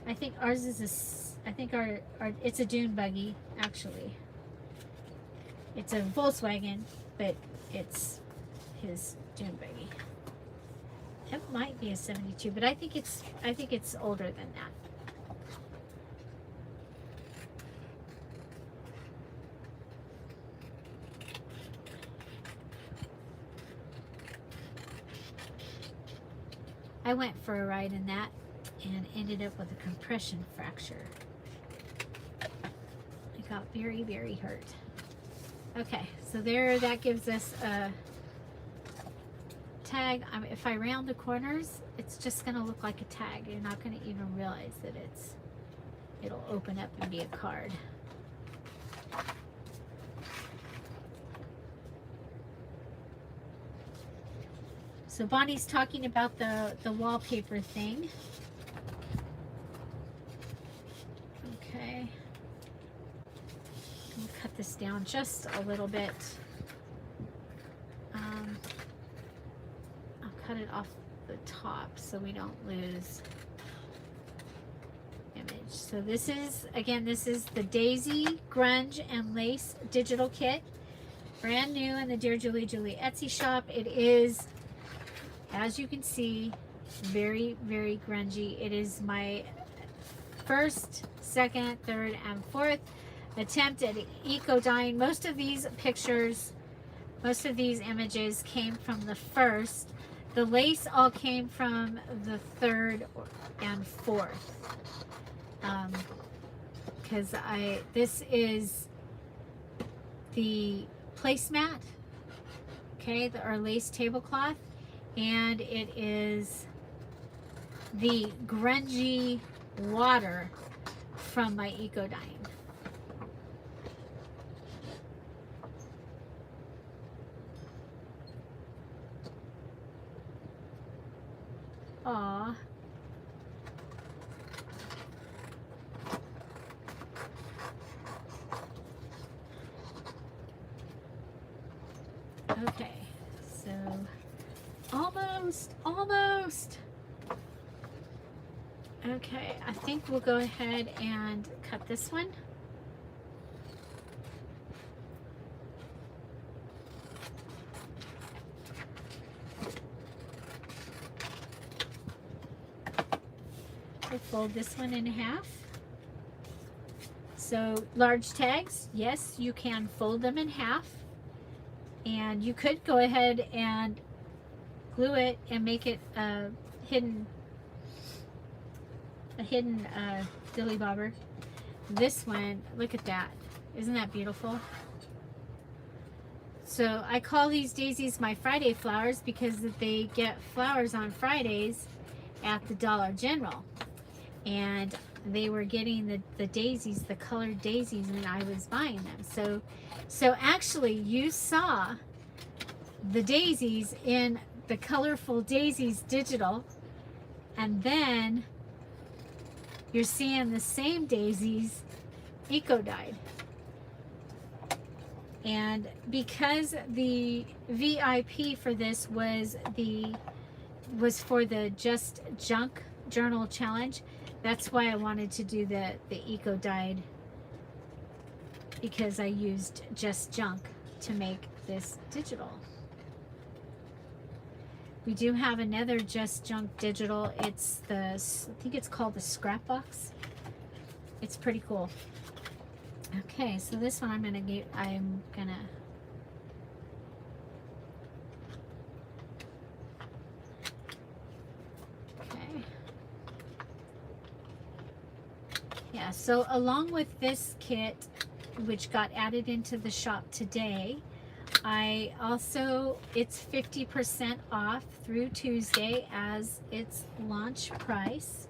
I think ours is I think our it's a dune buggy, actually. It's a Volkswagen, but it's his dune buggy. It might be a 72, but I think it's older than that. I went for a ride in that and ended up with a compression fracture. I got very, very hurt. Okay, so there, that gives us a tag. I mean, if I round the corners, it's just gonna look like a tag. You're not gonna even realize that it'll open up and be a card. So Bonnie's talking about the wallpaper thing. Okay. I'll cut this down just a little bit. I'll cut it off the top so we don't lose image. So this is, again, this is the Daisy Grunge and Lace Digital Kit. Brand new in the Dear Julie Julie Etsy shop. It is, as you can see, very, very grungy. It is my first, second, third, and fourth attempt at eco dyeing. Most of these pictures, most of these images came from the first. The lace all came from the third and fourth. Because this is the placemat, okay, our lace tablecloth, and it is the grungy water from my eco dyeing. Aw. Okay, so almost. Okay, I think we'll go ahead and cut this one. We'll fold this one in half. So large tags, yes, you can fold them in half. And you could go ahead and glue it and make it a hidden dilly bobber. This one, look at that. Isn't that beautiful? So I call these daisies my Friday flowers because they get flowers on Fridays at the Dollar General. And they were getting the daisies, the colored daisies, and I was buying them. So actually you saw the daisies in the Colorful Daisies digital, and then you're seeing the same daisies eco dyed. And because the VIP for this was for the Just Junk Journal Challenge, that's why I wanted to do the eco dyed, because I used Just Junk to make this digital. We do have another Just Junk digital. It's I think it's called the Scrapbox. It's pretty cool. Okay, so this one I'm gonna okay. Yeah, Yeah, so along with this kit, which got added into the shop today, I also, it's 50% off through Tuesday as its launch price.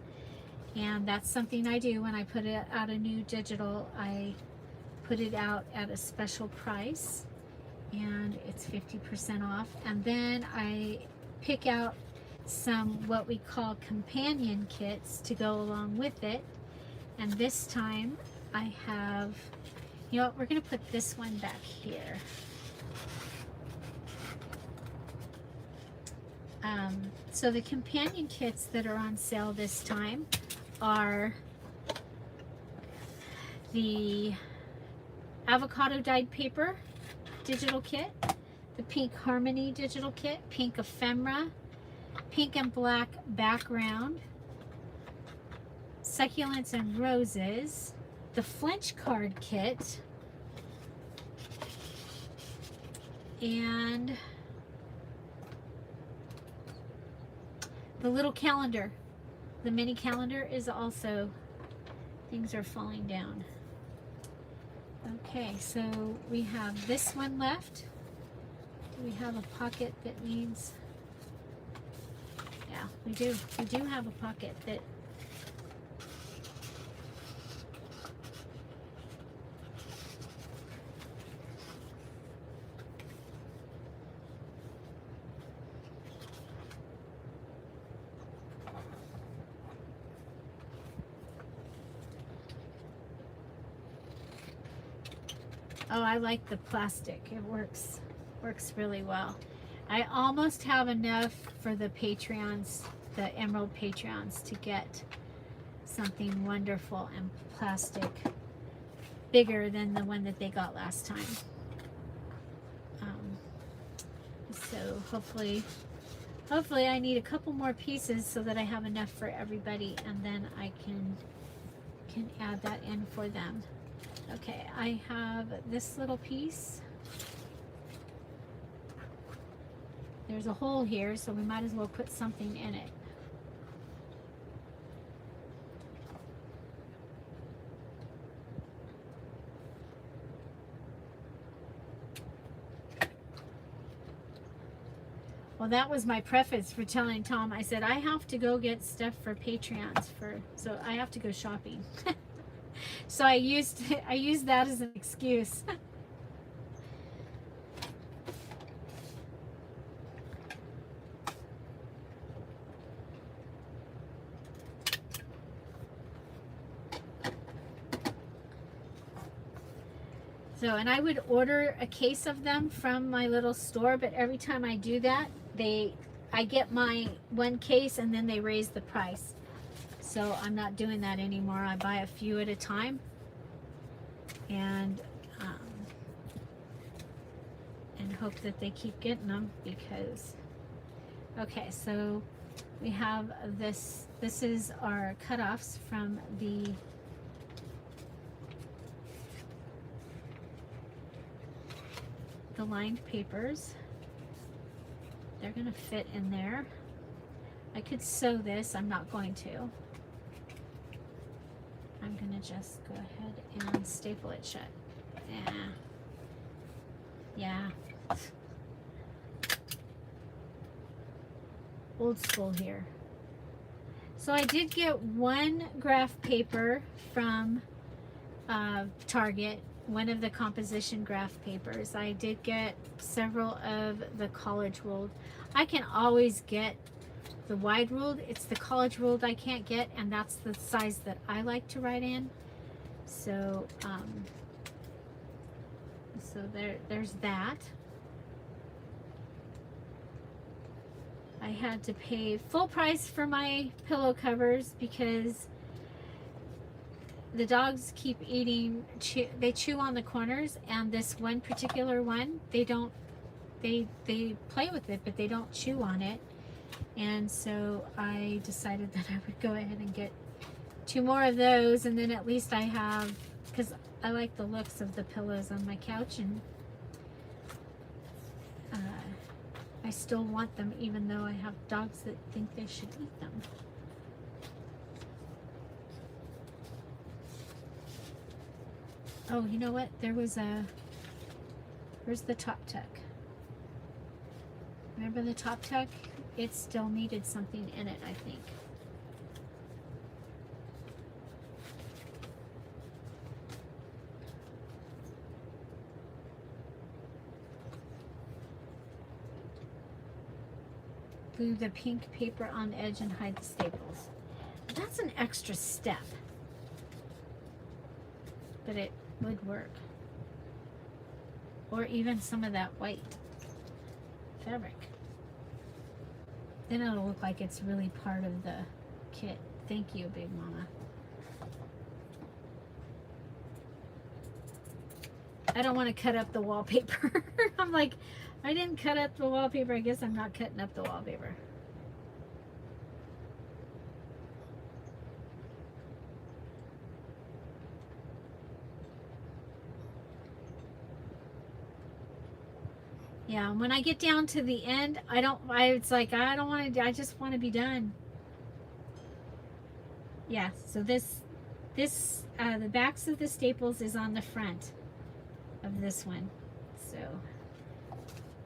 And that's something I do when I put it out a new digital. I put it out at a special price, and it's 50% off. And then I pick out some what we call companion kits to go along with it. And this time I have, you know what, we're going to put this one back here. So the companion kits that are on sale this time are the avocado dyed paper digital kit, the pink harmony digital kit, pink ephemera, pink and black background, succulents and roses, the flinch card kit, and the little calendar. The mini calendar is also, things are falling down. Okay, so we have this one left. Do we have a pocket that needs, yeah, we do. We do have a pocket that, oh, I like the plastic. It works really well. I almost have enough for the Patreons, the Emerald Patreons, to get something wonderful and plastic, bigger than the one that they got last time. So hopefully I need a couple more pieces so that I have enough for everybody, and then I can add that in for them. Okay, I have this little piece. There's a hole here, so we might as well put something in it. Well, that was my preface for telling Tom. I said, I have to go get stuff for Patreons, so I have to go shopping. So I used that as an excuse. So, and I would order a case of them from my little store, but every time I do that, I get my one case and then they raise the price. So I'm not doing that anymore. I buy a few at a time, and hope that they keep getting them, because, okay, so we have this. This is our cutoffs from the lined papers. They're gonna fit in there. I could sew this. I'm not going to. I'm gonna just go ahead and staple it shut. Yeah. Old school here. So I did get one graph paper from Target, one of the composition graph papers. I did get several of the college ruled. I can always get the wide ruled. It's the college ruled I can't get, and that's the size that I like to write in. So there's that. I had to pay full price for my pillow covers because the dogs keep eating, they chew on the corners, and this one particular one, they play with it, but they don't chew on it. And so I decided that I would go ahead and get 2 more of those, and then at least I have, because I like the looks of the pillows on my couch, and I still want them even though I have dogs that think they should eat them. Oh, you know what? There was a, where's the top tuck? Remember the top tuck? It still needed something in it, I think. Glue the pink paper on the edge and hide the staples. That's an extra step, but it would work. Or even some of that white fabric. Then it'll look like it's really part of the kit. Thank you, Big Mama. I don't want to cut up the wallpaper. I'm like, I didn't cut up the wallpaper. I guess I'm not cutting up the wallpaper. Yeah, when I get down to the end, it's like, I don't want to, I just want to be done. Yeah, so the backs of the staples is on the front of this one. So,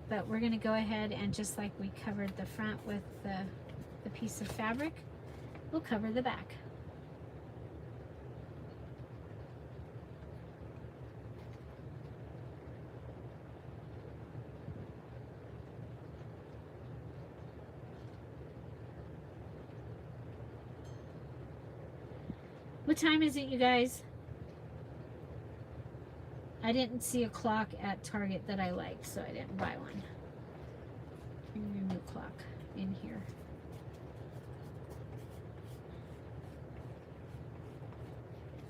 but we're going to go ahead and just like we covered the front with the piece of fabric, we'll cover the back. What time is it, you guys? I didn't see a clock at Target that I liked, so I didn't buy one. Bring your new clock in here.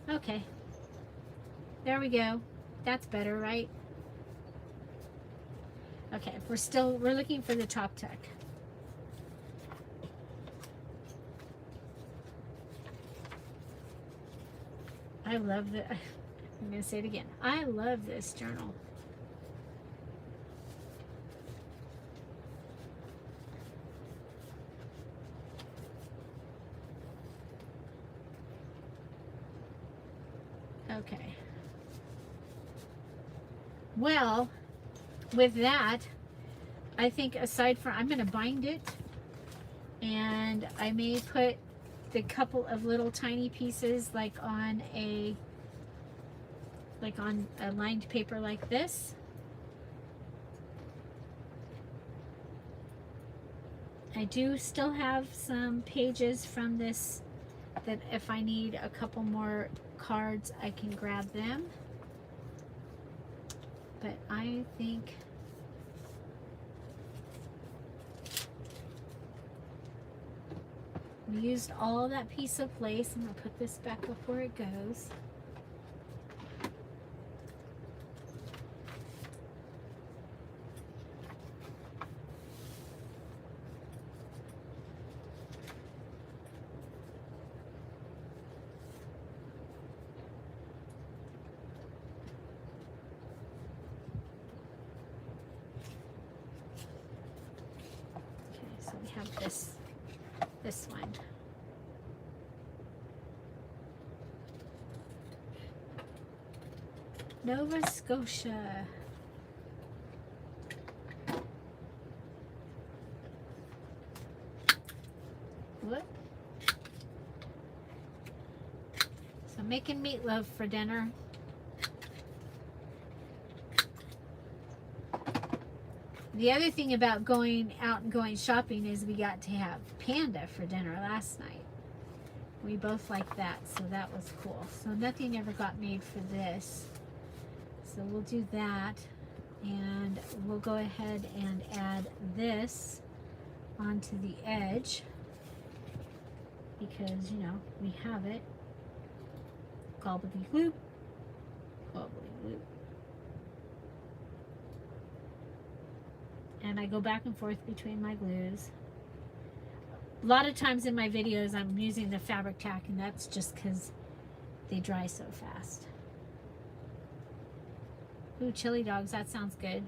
Okay. There we go. That's better, right? Okay, we're looking for the top tuck. I love the, I'm going to say it again. I love this journal. Okay. Well, with that, I think aside from, I'm going to bind it, and I may put the couple of little tiny pieces like on a lined paper like this. I do still have some pages from this that if I need a couple more cards, I can grab them. But I think we used all that piece of lace. I'm going to put this back up where it goes. Have this one. Nova Scotia. What? So making meatloaf for dinner. The other thing about going out and going shopping is we got to have panda for dinner last night. We both liked that, so that was cool. So nothing ever got made for this. So we'll do that, and we'll go ahead and add this onto the edge because, you know, we have it. Gobbledygook, gobbledygook. And I go back and forth between my glues. A lot of times in my videos I'm using the fabric tack, and that's just because they dry so fast. Ooh, chili dogs, that sounds good.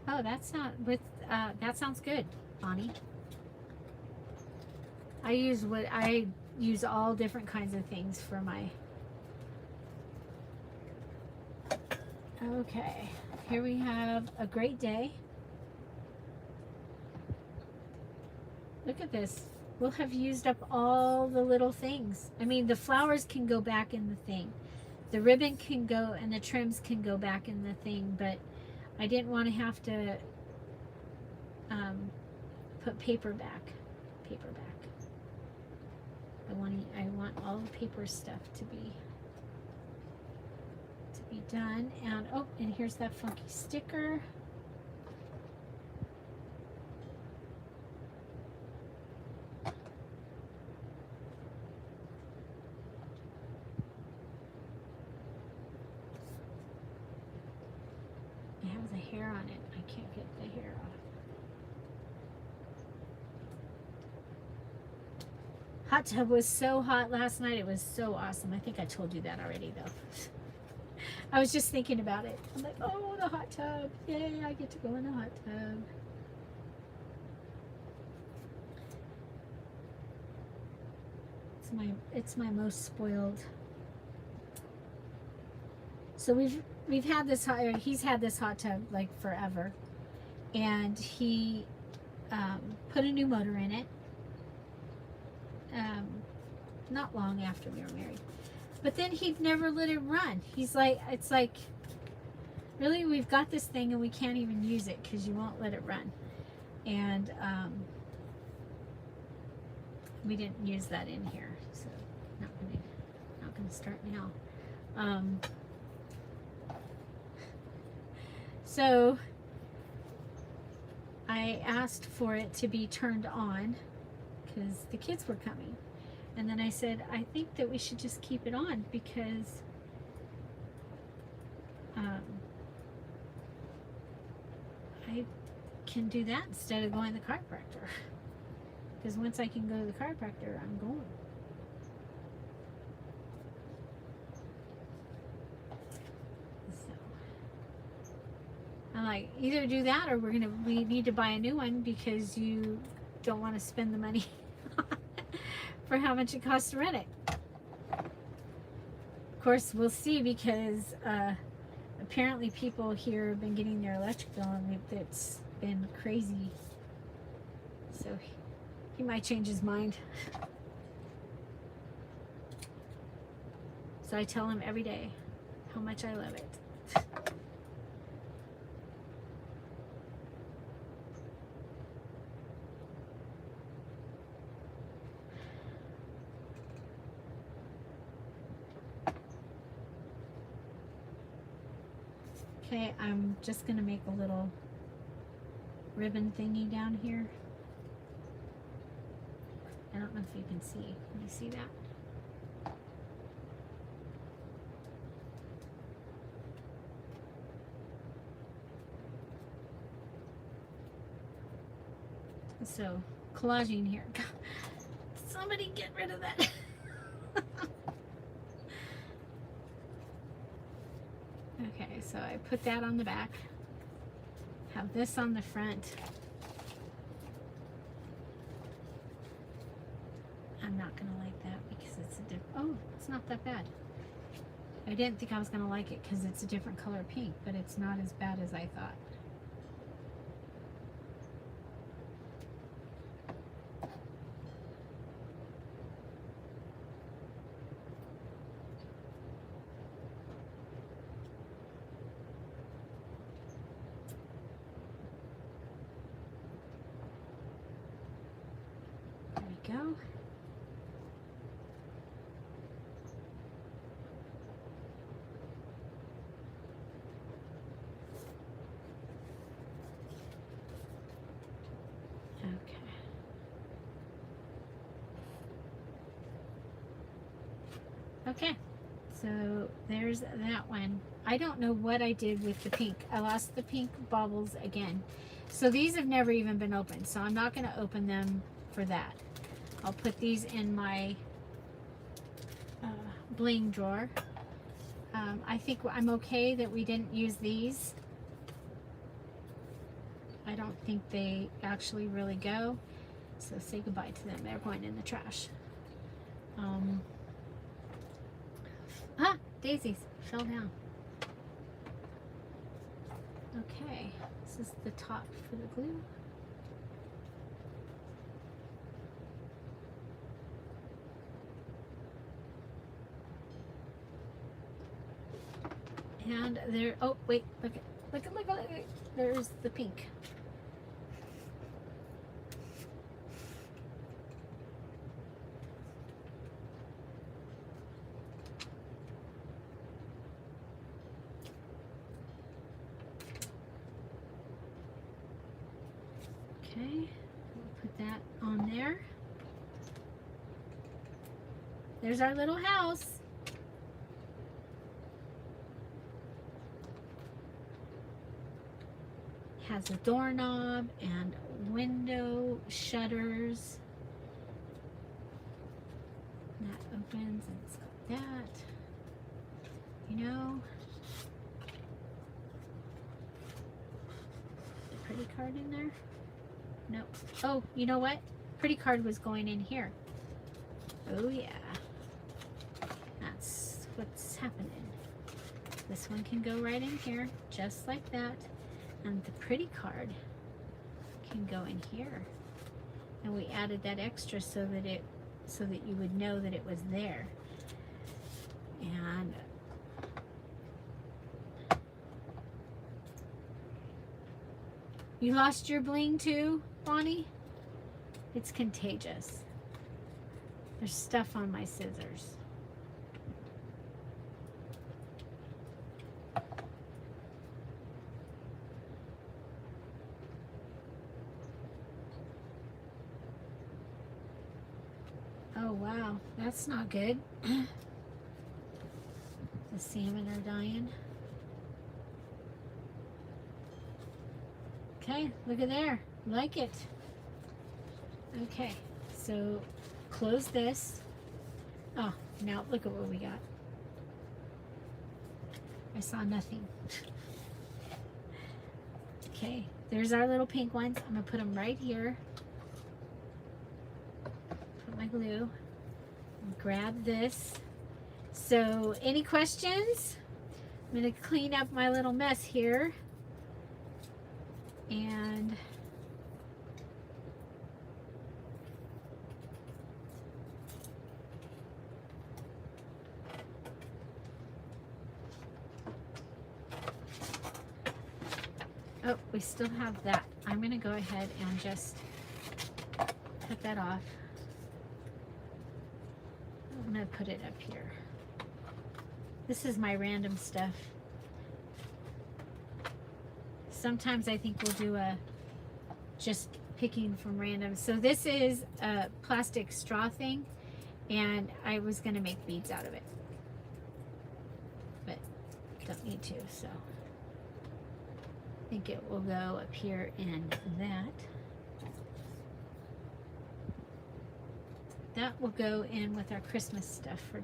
Oh, that's not with That sounds good, Bonnie. I use all different kinds of things for my. Okay, here we have a great day. Look at this. We'll have used up all the little things. I mean, the flowers can go back in the thing. The ribbon can go and the trims can go back in the thing, but I didn't want to have to put paper back. I want all the paper stuff to be done. And oh, and here's that funky sticker. It has a hair on it. I can't get the hair off. Hot tub was so hot last night. It was so awesome. I think I told you that already, though. I was just thinking about it. I'm like, oh, the hot tub. Yay, I get to go in the hot tub. It's my most spoiled. So we've had this he's had this hot tub like forever, and he put a new motor in it not long after we were married, but then he'd never let it run. He's like, it's like, really, we've got this thing and we can't even use it because you won't let it run. And we didn't use that in here, so not gonna start now. So I asked for it to be turned on because the kids were coming. And then I said, I think that we should just keep it on because I can do that instead of going to the chiropractor. Because once I can go to the chiropractor, I'm going. So I'm like, either do that or we need to buy a new one because you don't want to spend the money for how much it costs to rent it. Of course, we'll see because apparently people here have been getting their electric bill and it's been crazy. So he might change his mind. So I tell him every day how much I love it. Okay, I'm just going to make a little ribbon thingy down here. I don't know if you can see. Can you see that? So, collaging here. Somebody get rid of that. Okay, so I put that on the back. Have this on the front. I'm not gonna like that because it's a different. Oh, it's not that bad. I didn't think I was gonna like it because it's a different color pink, but it's not as bad as I thought. Go. Okay. Okay. So there's that one. I don't know what I did with the pink. I lost the pink baubles again. So these have never even been opened. So I'm not going to open them for that. I'll put these in my bling drawer. I think I'm okay that we didn't use these. I don't think they actually really go. So say goodbye to them. They're going in the trash. Daisies fell down. Okay, this is the top for the glue. And there, oh wait, look at, there's the pink. Okay, we'll put that on there. There's our little house. Has a doorknob and window shutters. That opens and it's got that. You know, the pretty card in there? Nope. Oh, you know what? Pretty card was going in here. Oh yeah. That's what's happening. This one can go right in here, just like that. And the pretty card can go in here. And we added that extra so that you would know that it was there. And you lost your bling too, Bonnie? It's contagious. There's stuff on my scissors. Oh wow, that's not good. The salmon are dying. Okay, look at there. Like it. Okay, so close this. Oh, now look at what we got. I saw nothing. Okay, there's our little pink ones. I'm gonna put them right here. Put my glue. Grab this. So, any questions? I'm gonna clean up my little mess here. And oh, we still have that. I'm going to go ahead and just cut that off. I'm going to put it up here. This is my random stuff. Sometimes I think we'll do a just picking from random. So this is a plastic straw thing, and I was going to make beads out of it, but don't need to, so I think it will go up here in that. That will go in with our Christmas stuff for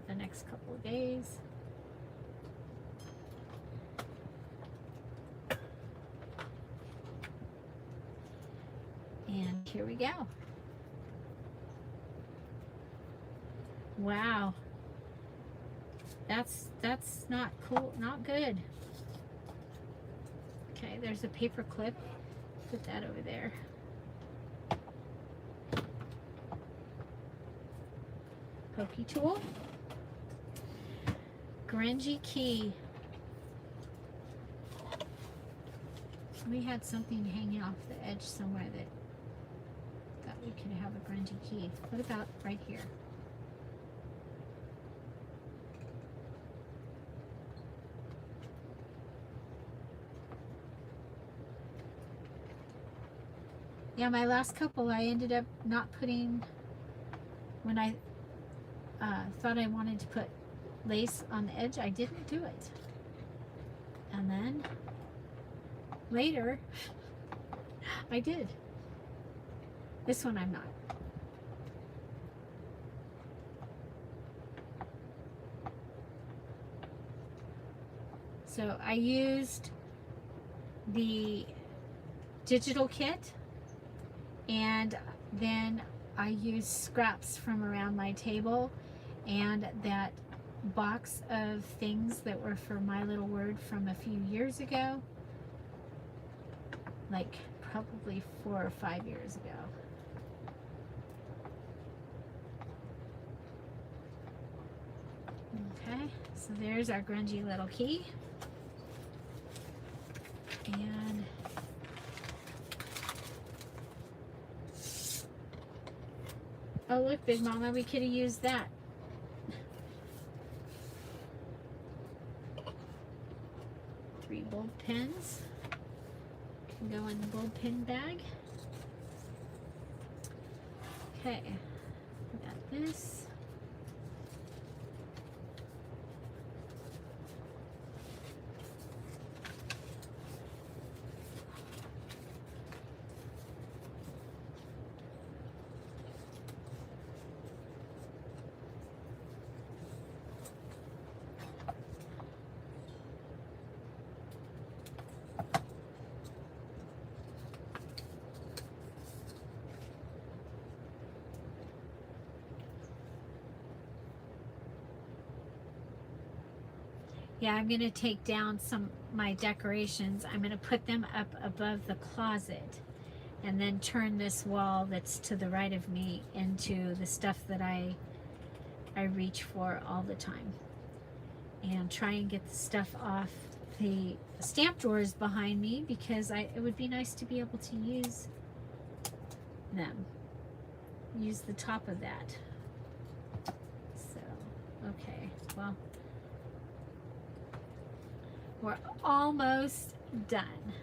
the next couple of days. And here we go. Wow. That's not cool, not good. Okay, there's a paper clip. Put that over there. Pokey tool. Grungy key. We had something hanging off the edge somewhere that we could have a grungy key. What about right here? Yeah, my last couple I ended up not putting, when I thought I wanted to put lace on the edge, I didn't do it. And then later I did. This one I'm not. So I used the digital kit, and then I use scraps from around my table and that box of things that were for My Little Word from a few years ago, like probably 4 or 5 years ago. Okay, so there's our grungy little key. And oh look, Big Mama, we could have used that. Three bulb pins can go in the bulb pin bag. Okay, we got this. Yeah, I'm going to take down some my decorations. I'm going to put them up above the closet and then turn this wall that's to the right of me into the stuff that I reach for all the time. And try and get the stuff off the stamp drawers behind me, because it would be nice to be able to use them. Use the top of that. So, okay, well, we're almost done.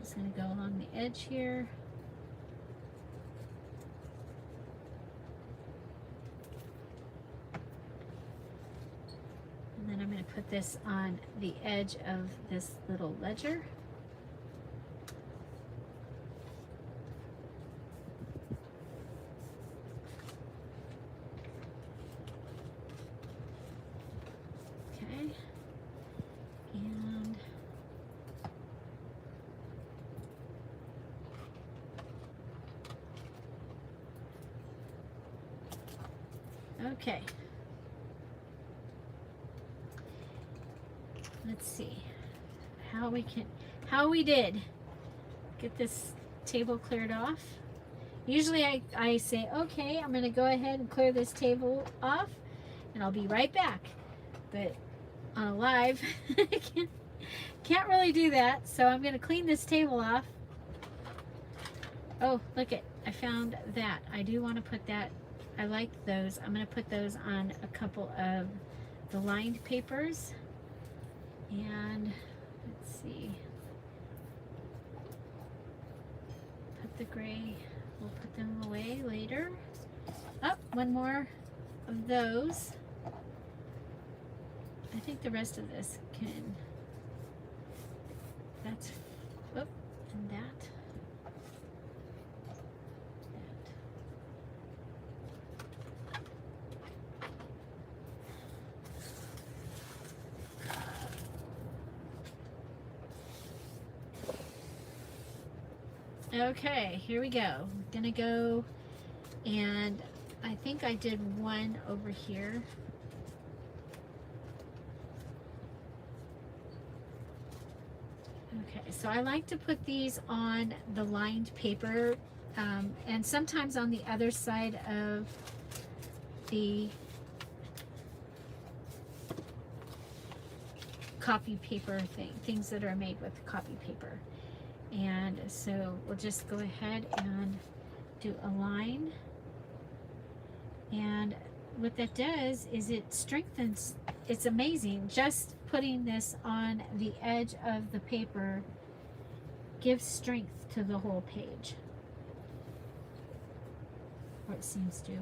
Just gonna go along the edge here. And then I'm gonna put this on the edge of this little ledger. Okay, let's see how we did get this table cleared off. Usually I say, okay, I'm gonna go ahead and clear this table off and I'll be right back, but on a live I can't really do that, so I'm gonna clean this table off. Oh, look it, I found that. I do want to put that. I like those. I'm going to put those on a couple of the lined papers. And let's see. Put the gray. We'll put them away later. Oh, one more of those. I think the rest of this can. That's. Oh, and that. Okay, here we go. I'm gonna go, and I think I did one over here. Okay, so I like to put these on the lined paper, and sometimes on the other side of the copy paper things that are made with copy paper. And so we'll just go ahead and do a line, and what that does is it strengthens. It's amazing, just putting this on the edge of the paper gives strength to the whole page, or it seems to.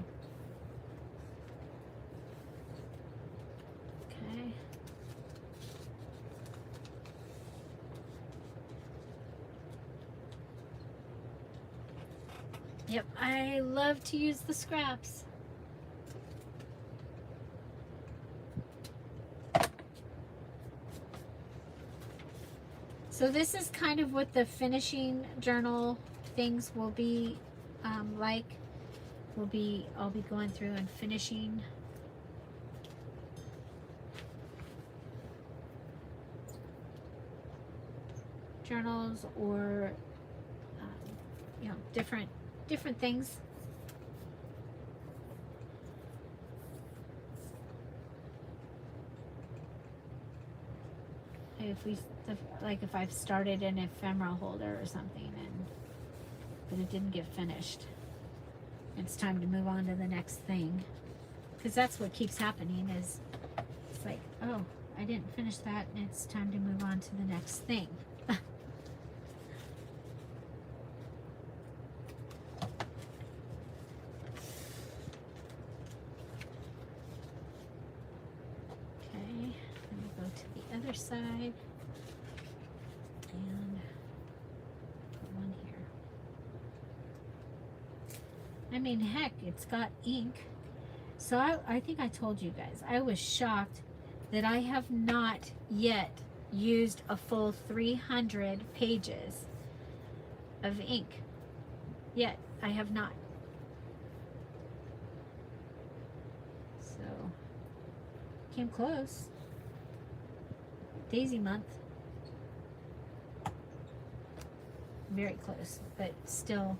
Okay. Yep, I love to use the scraps. So this is kind of what the finishing journal things will be like. I'll be going through and finishing journals, or you know, different things. If I've started an ephemera holder or something but it didn't get finished, it's time to move on to the next thing, because that's what keeps happening. Is it's like, oh, I didn't finish that, and it's time to move on to the next thing. Okay, let me go to the other side and put one here. I mean, heck, it's got ink. So I think I told you guys, I was shocked that I have not yet used a full 300 pages of ink. Yet, I have not. So, came close. Daisy month. Very close, but still.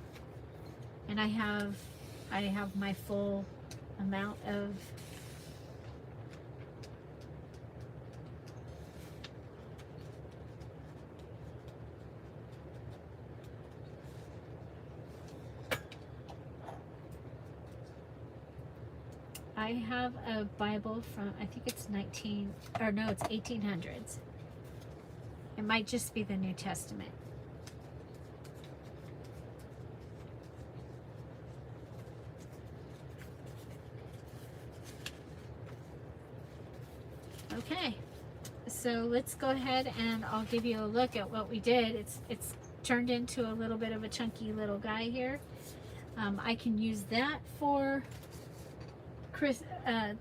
And I have my full amount of I have a Bible from, I think it's 1800s. It might just be the New Testament. Okay, so let's go ahead and I'll give you a look at what we did. It's turned into a little bit of a chunky little guy here. I can use that for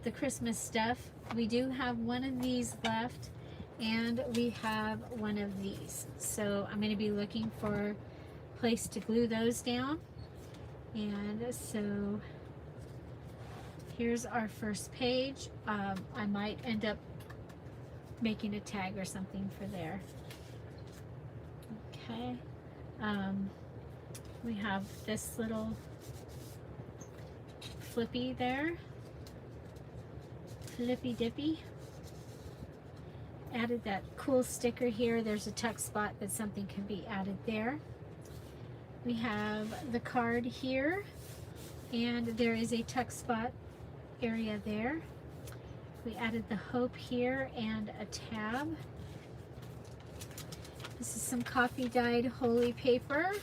the Christmas stuff. We do have one of these left, and we have one of these. So I'm going to be looking for a place to glue those down. And so here's our first page. I might end up making a tag or something for there. Okay. We have this little flippy there. Flippy dippy. Added that cool sticker here. There's a tuck spot that something can be added there. We have the card here, and there is a tuck spot area there. We added the hope here and a tab. This is some coffee dyed holy paper.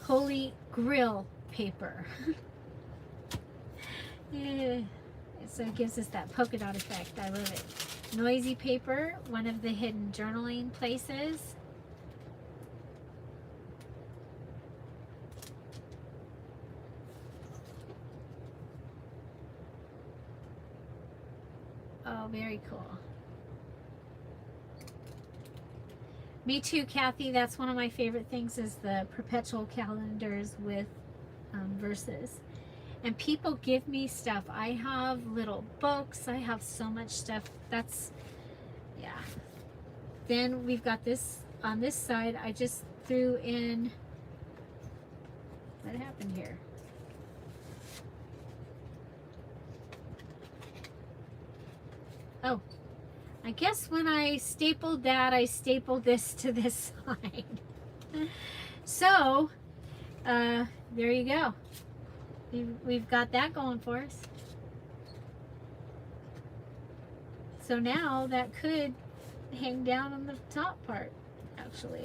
Holy grill paper. Yeah. So it gives us that polka dot effect. I love it. Noisy paper, one of the hidden journaling places. Oh, very cool. Me too, Kathy. That's one of my favorite things, is the perpetual calendars with verses. And people give me stuff. I have little books. I have so much stuff. That's, yeah. Then we've got this on this side. I just threw in, what happened here? Oh, I guess when I stapled that, I stapled this to this side. So, there you go. We've got that going for us. So now that could hang down on the top part, actually.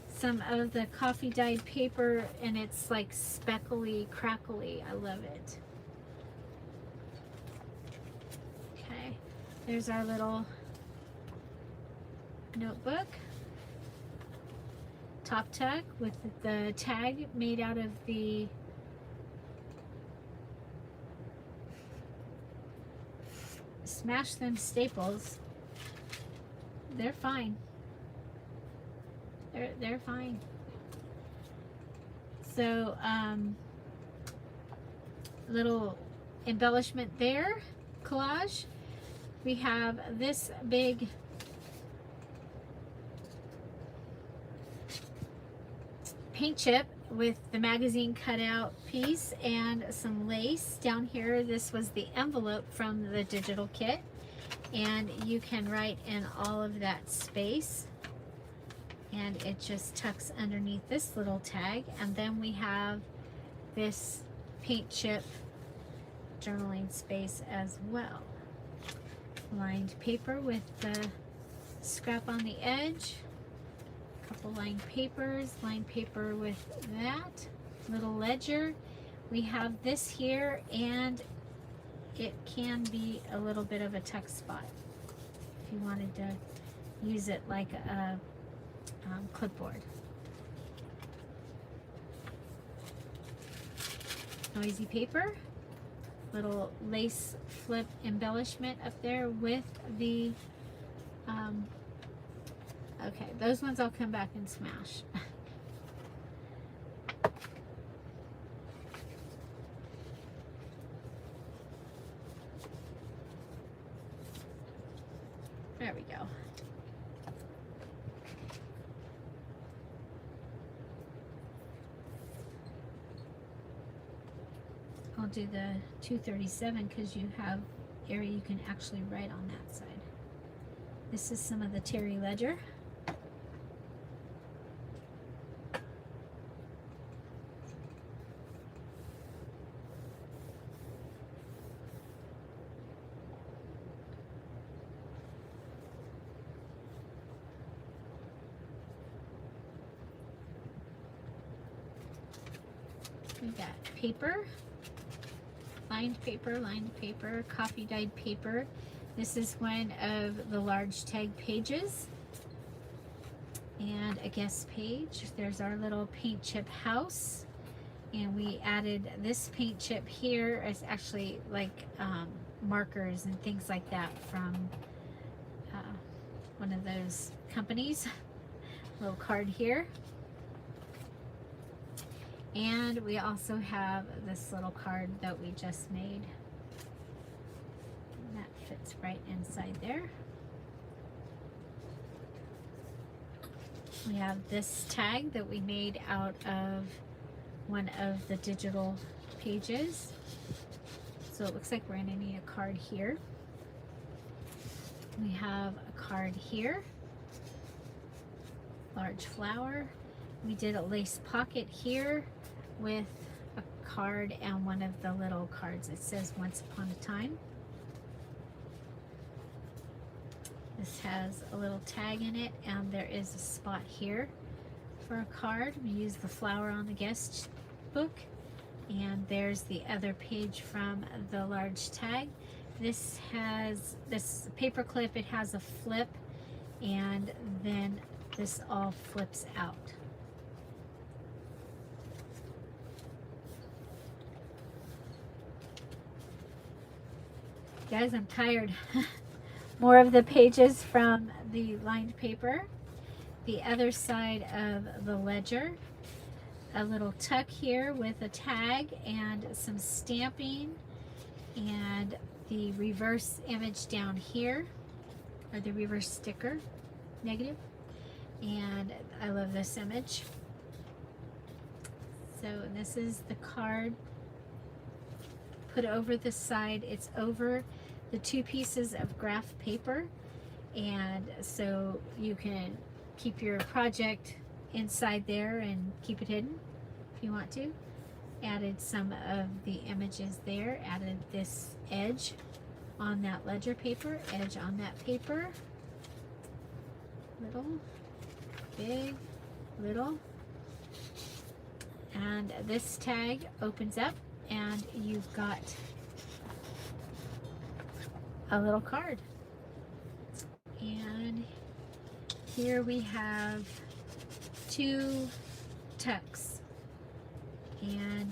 Some of the coffee dyed paper, and it's like speckly, crackly. I love it. Okay, there's our little notebook. Top tuck with the tag made out of the Smash Them staples. they're fine. They're fine. So little embellishment there, collage. We have this big paint chip with the magazine cutout piece and some lace down here. This was the envelope from the digital kit, and you can write in all of that space, and it just tucks underneath this little tag. And then we have this paint chip journaling space as well. Lined paper with the scrap on the edge. Couple lined papers, lined paper with that little ledger. We have this here, and it can be a little bit of a tuck spot if you wanted to use it like a clipboard. Noisy paper, little lace flip embellishment up there with the okay, those ones I'll come back and smash. There we go. I'll do the 237 because you have area you can actually write on that side. This is some of the Terry ledger. We got paper, lined paper, coffee dyed paper. This is one of the large tag pages and a guest page. There's our little paint chip house, and we added this paint chip here as actually like markers and things like that from one of those companies. Little card here. And we also have this little card that we just made. And that fits right inside there. We have this tag that we made out of one of the digital pages. So it looks like we're going to need a card here. We have a card here. Large flower. We did a lace pocket here with a card and one of the little cards. It says Once Upon a Time. This has a little tag in it, and there is a spot here for a card. We use the flower on the guest book, and there's the other page from the large tag. This has this paper clip. It has a flip, and then this all flips out. Guys, I'm tired. More of the pages from the lined paper. The other side of the ledger. A little tuck here with a tag and some stamping. And the reverse image down here. Or the reverse sticker. Negative. And I love this image. So this is the card. Put over the side. It's over the two pieces of graph paper, and so you can keep your project inside there and keep it hidden if you want to. Added some of the images there. Added this edge on that ledger paper, edge on that paper. Little, big, little. And this tag opens up, and you've got a little card. And here we have two tucks, and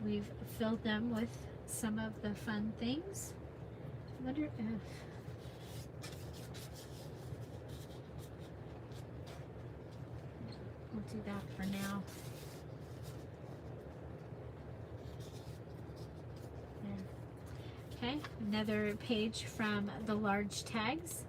we've filled them with some of the fun things. I wonder if do that for now. There. Okay, another page from the large tags.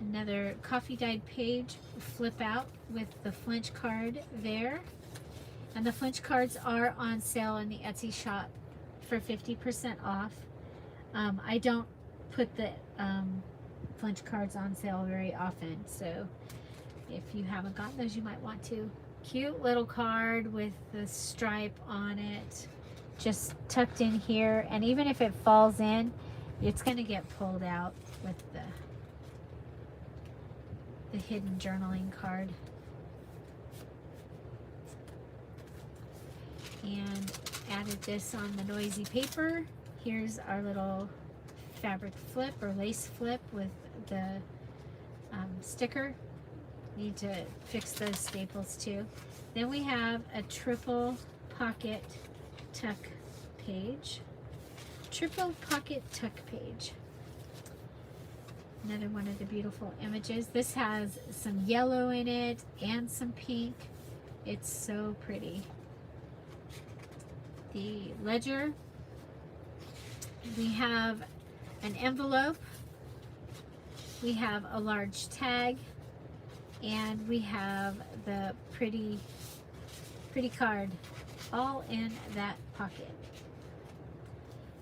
Another coffee dyed page flip out with the flinch card there. And the flinch cards are on sale in the Etsy shop for 50% off. I don't put the flinch cards on sale very often, so if you haven't gotten those, you might want to. Cute little card with the stripe on it, just tucked in here, and even if it falls in, it's going to get pulled out with the hidden journaling card. And added this on the noisy paper. Here's our little fabric flip or lace flip with the sticker. Need to fix those staples too. Then we have a triple pocket tuck page. Triple pocket tuck page. Another one of the beautiful images. This has some yellow in it and some pink. It's so pretty. The ledger. We have an envelope. We have a large tag. And we have the pretty card all in that pocket.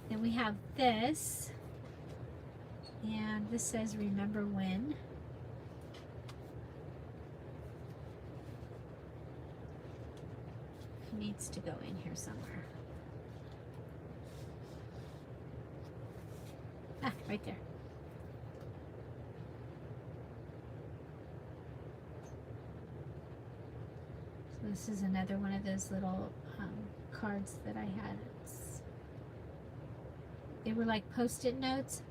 Then we have this. And this says remember when. It needs to go in here somewhere. Ah, right there. So this is another one of those little cards that I had. They were like Post-it notes,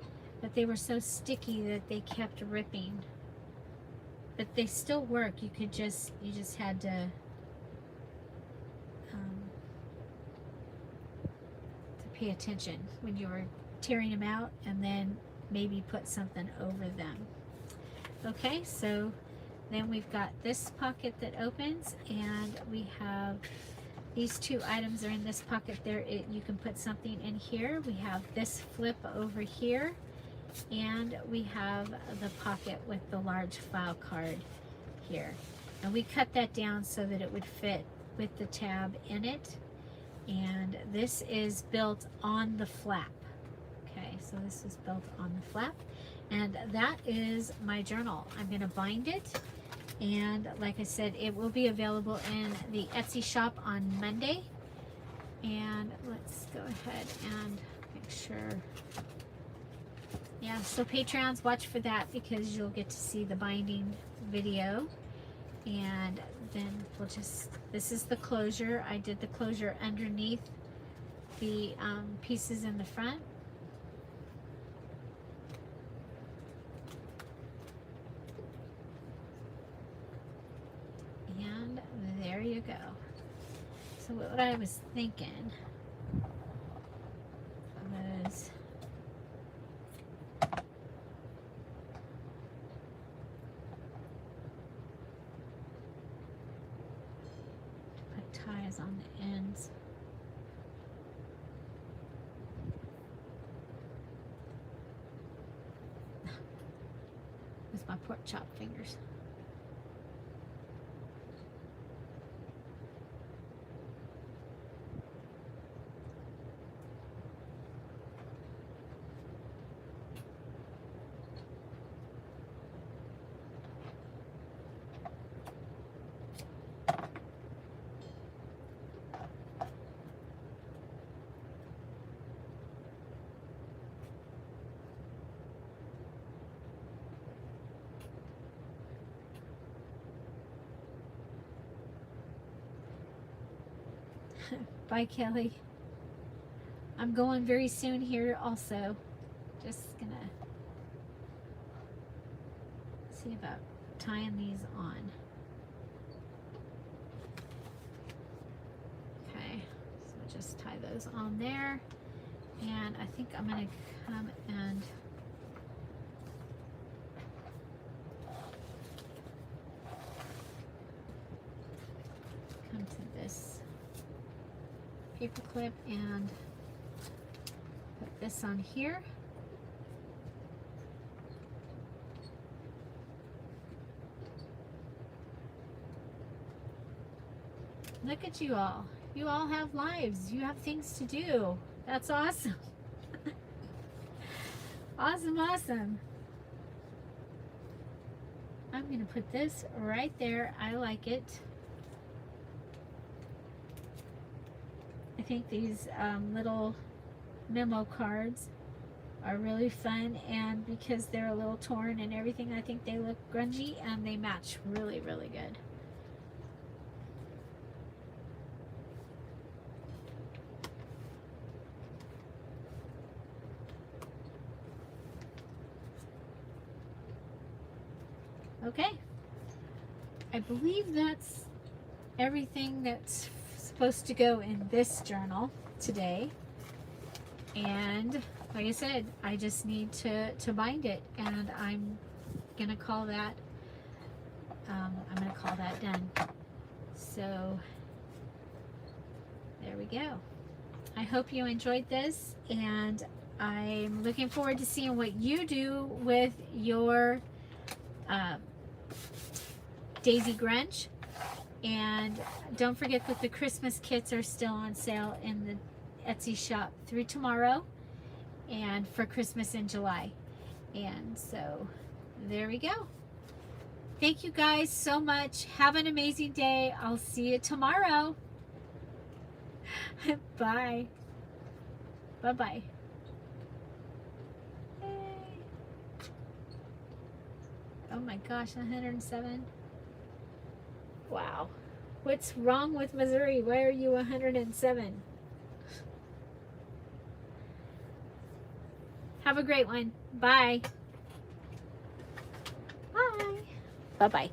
but they were so sticky that they kept ripping. But they still work. You just had to pay attention when you were tearing them out, and then maybe put something over them. Okay, so then we've got this pocket that opens, and we have these two items are in this pocket there. You can put something in here. We have this flip over here, and we have the pocket with the large file card here. And we cut that down so that it would fit with the tab in it. And this is built on the flap. Okay, so this is built on the flap. And that is my journal. I'm going to bind it. And like I said, it will be available in the Etsy shop on Monday. And let's go ahead and make sure. Yeah, so Patreons, watch for that because you'll get to see the binding video. And then we'll just, this is the closure. I did the closure underneath the pieces in the front. And there you go. So what I was thinking was ties on the ends. With my pork chop fingers. Bye, Kelly. I'm going very soon here also. Just gonna see about tying these on. Okay, so just tie those on there. And I think I'm gonna come and paper clip and put this on here. Look at you all. You all have lives. You have things to do. That's awesome. Awesome, awesome. I'm going to put this right there. I like it. I think these little memo cards are really fun, and because they're a little torn and everything, I think they look grungy and they match really, really good. Okay, I believe that's everything that's supposed to go in this journal today. And like I said, I just need to bind it, and I'm gonna call that done. So there we go. I hope you enjoyed this, and I'm looking forward to seeing what you do with your Daisy Grunge. And don't forget that the Christmas kits are still on sale in the Etsy shop through tomorrow and for Christmas in July. And so there we go. Thank you guys so much. Have an amazing day. I'll see you tomorrow. Bye. Bye-bye. Oh my gosh, 107. Wow. What's wrong with Missouri? Why are you 107? Have a great one. Bye. Bye. Bye-bye.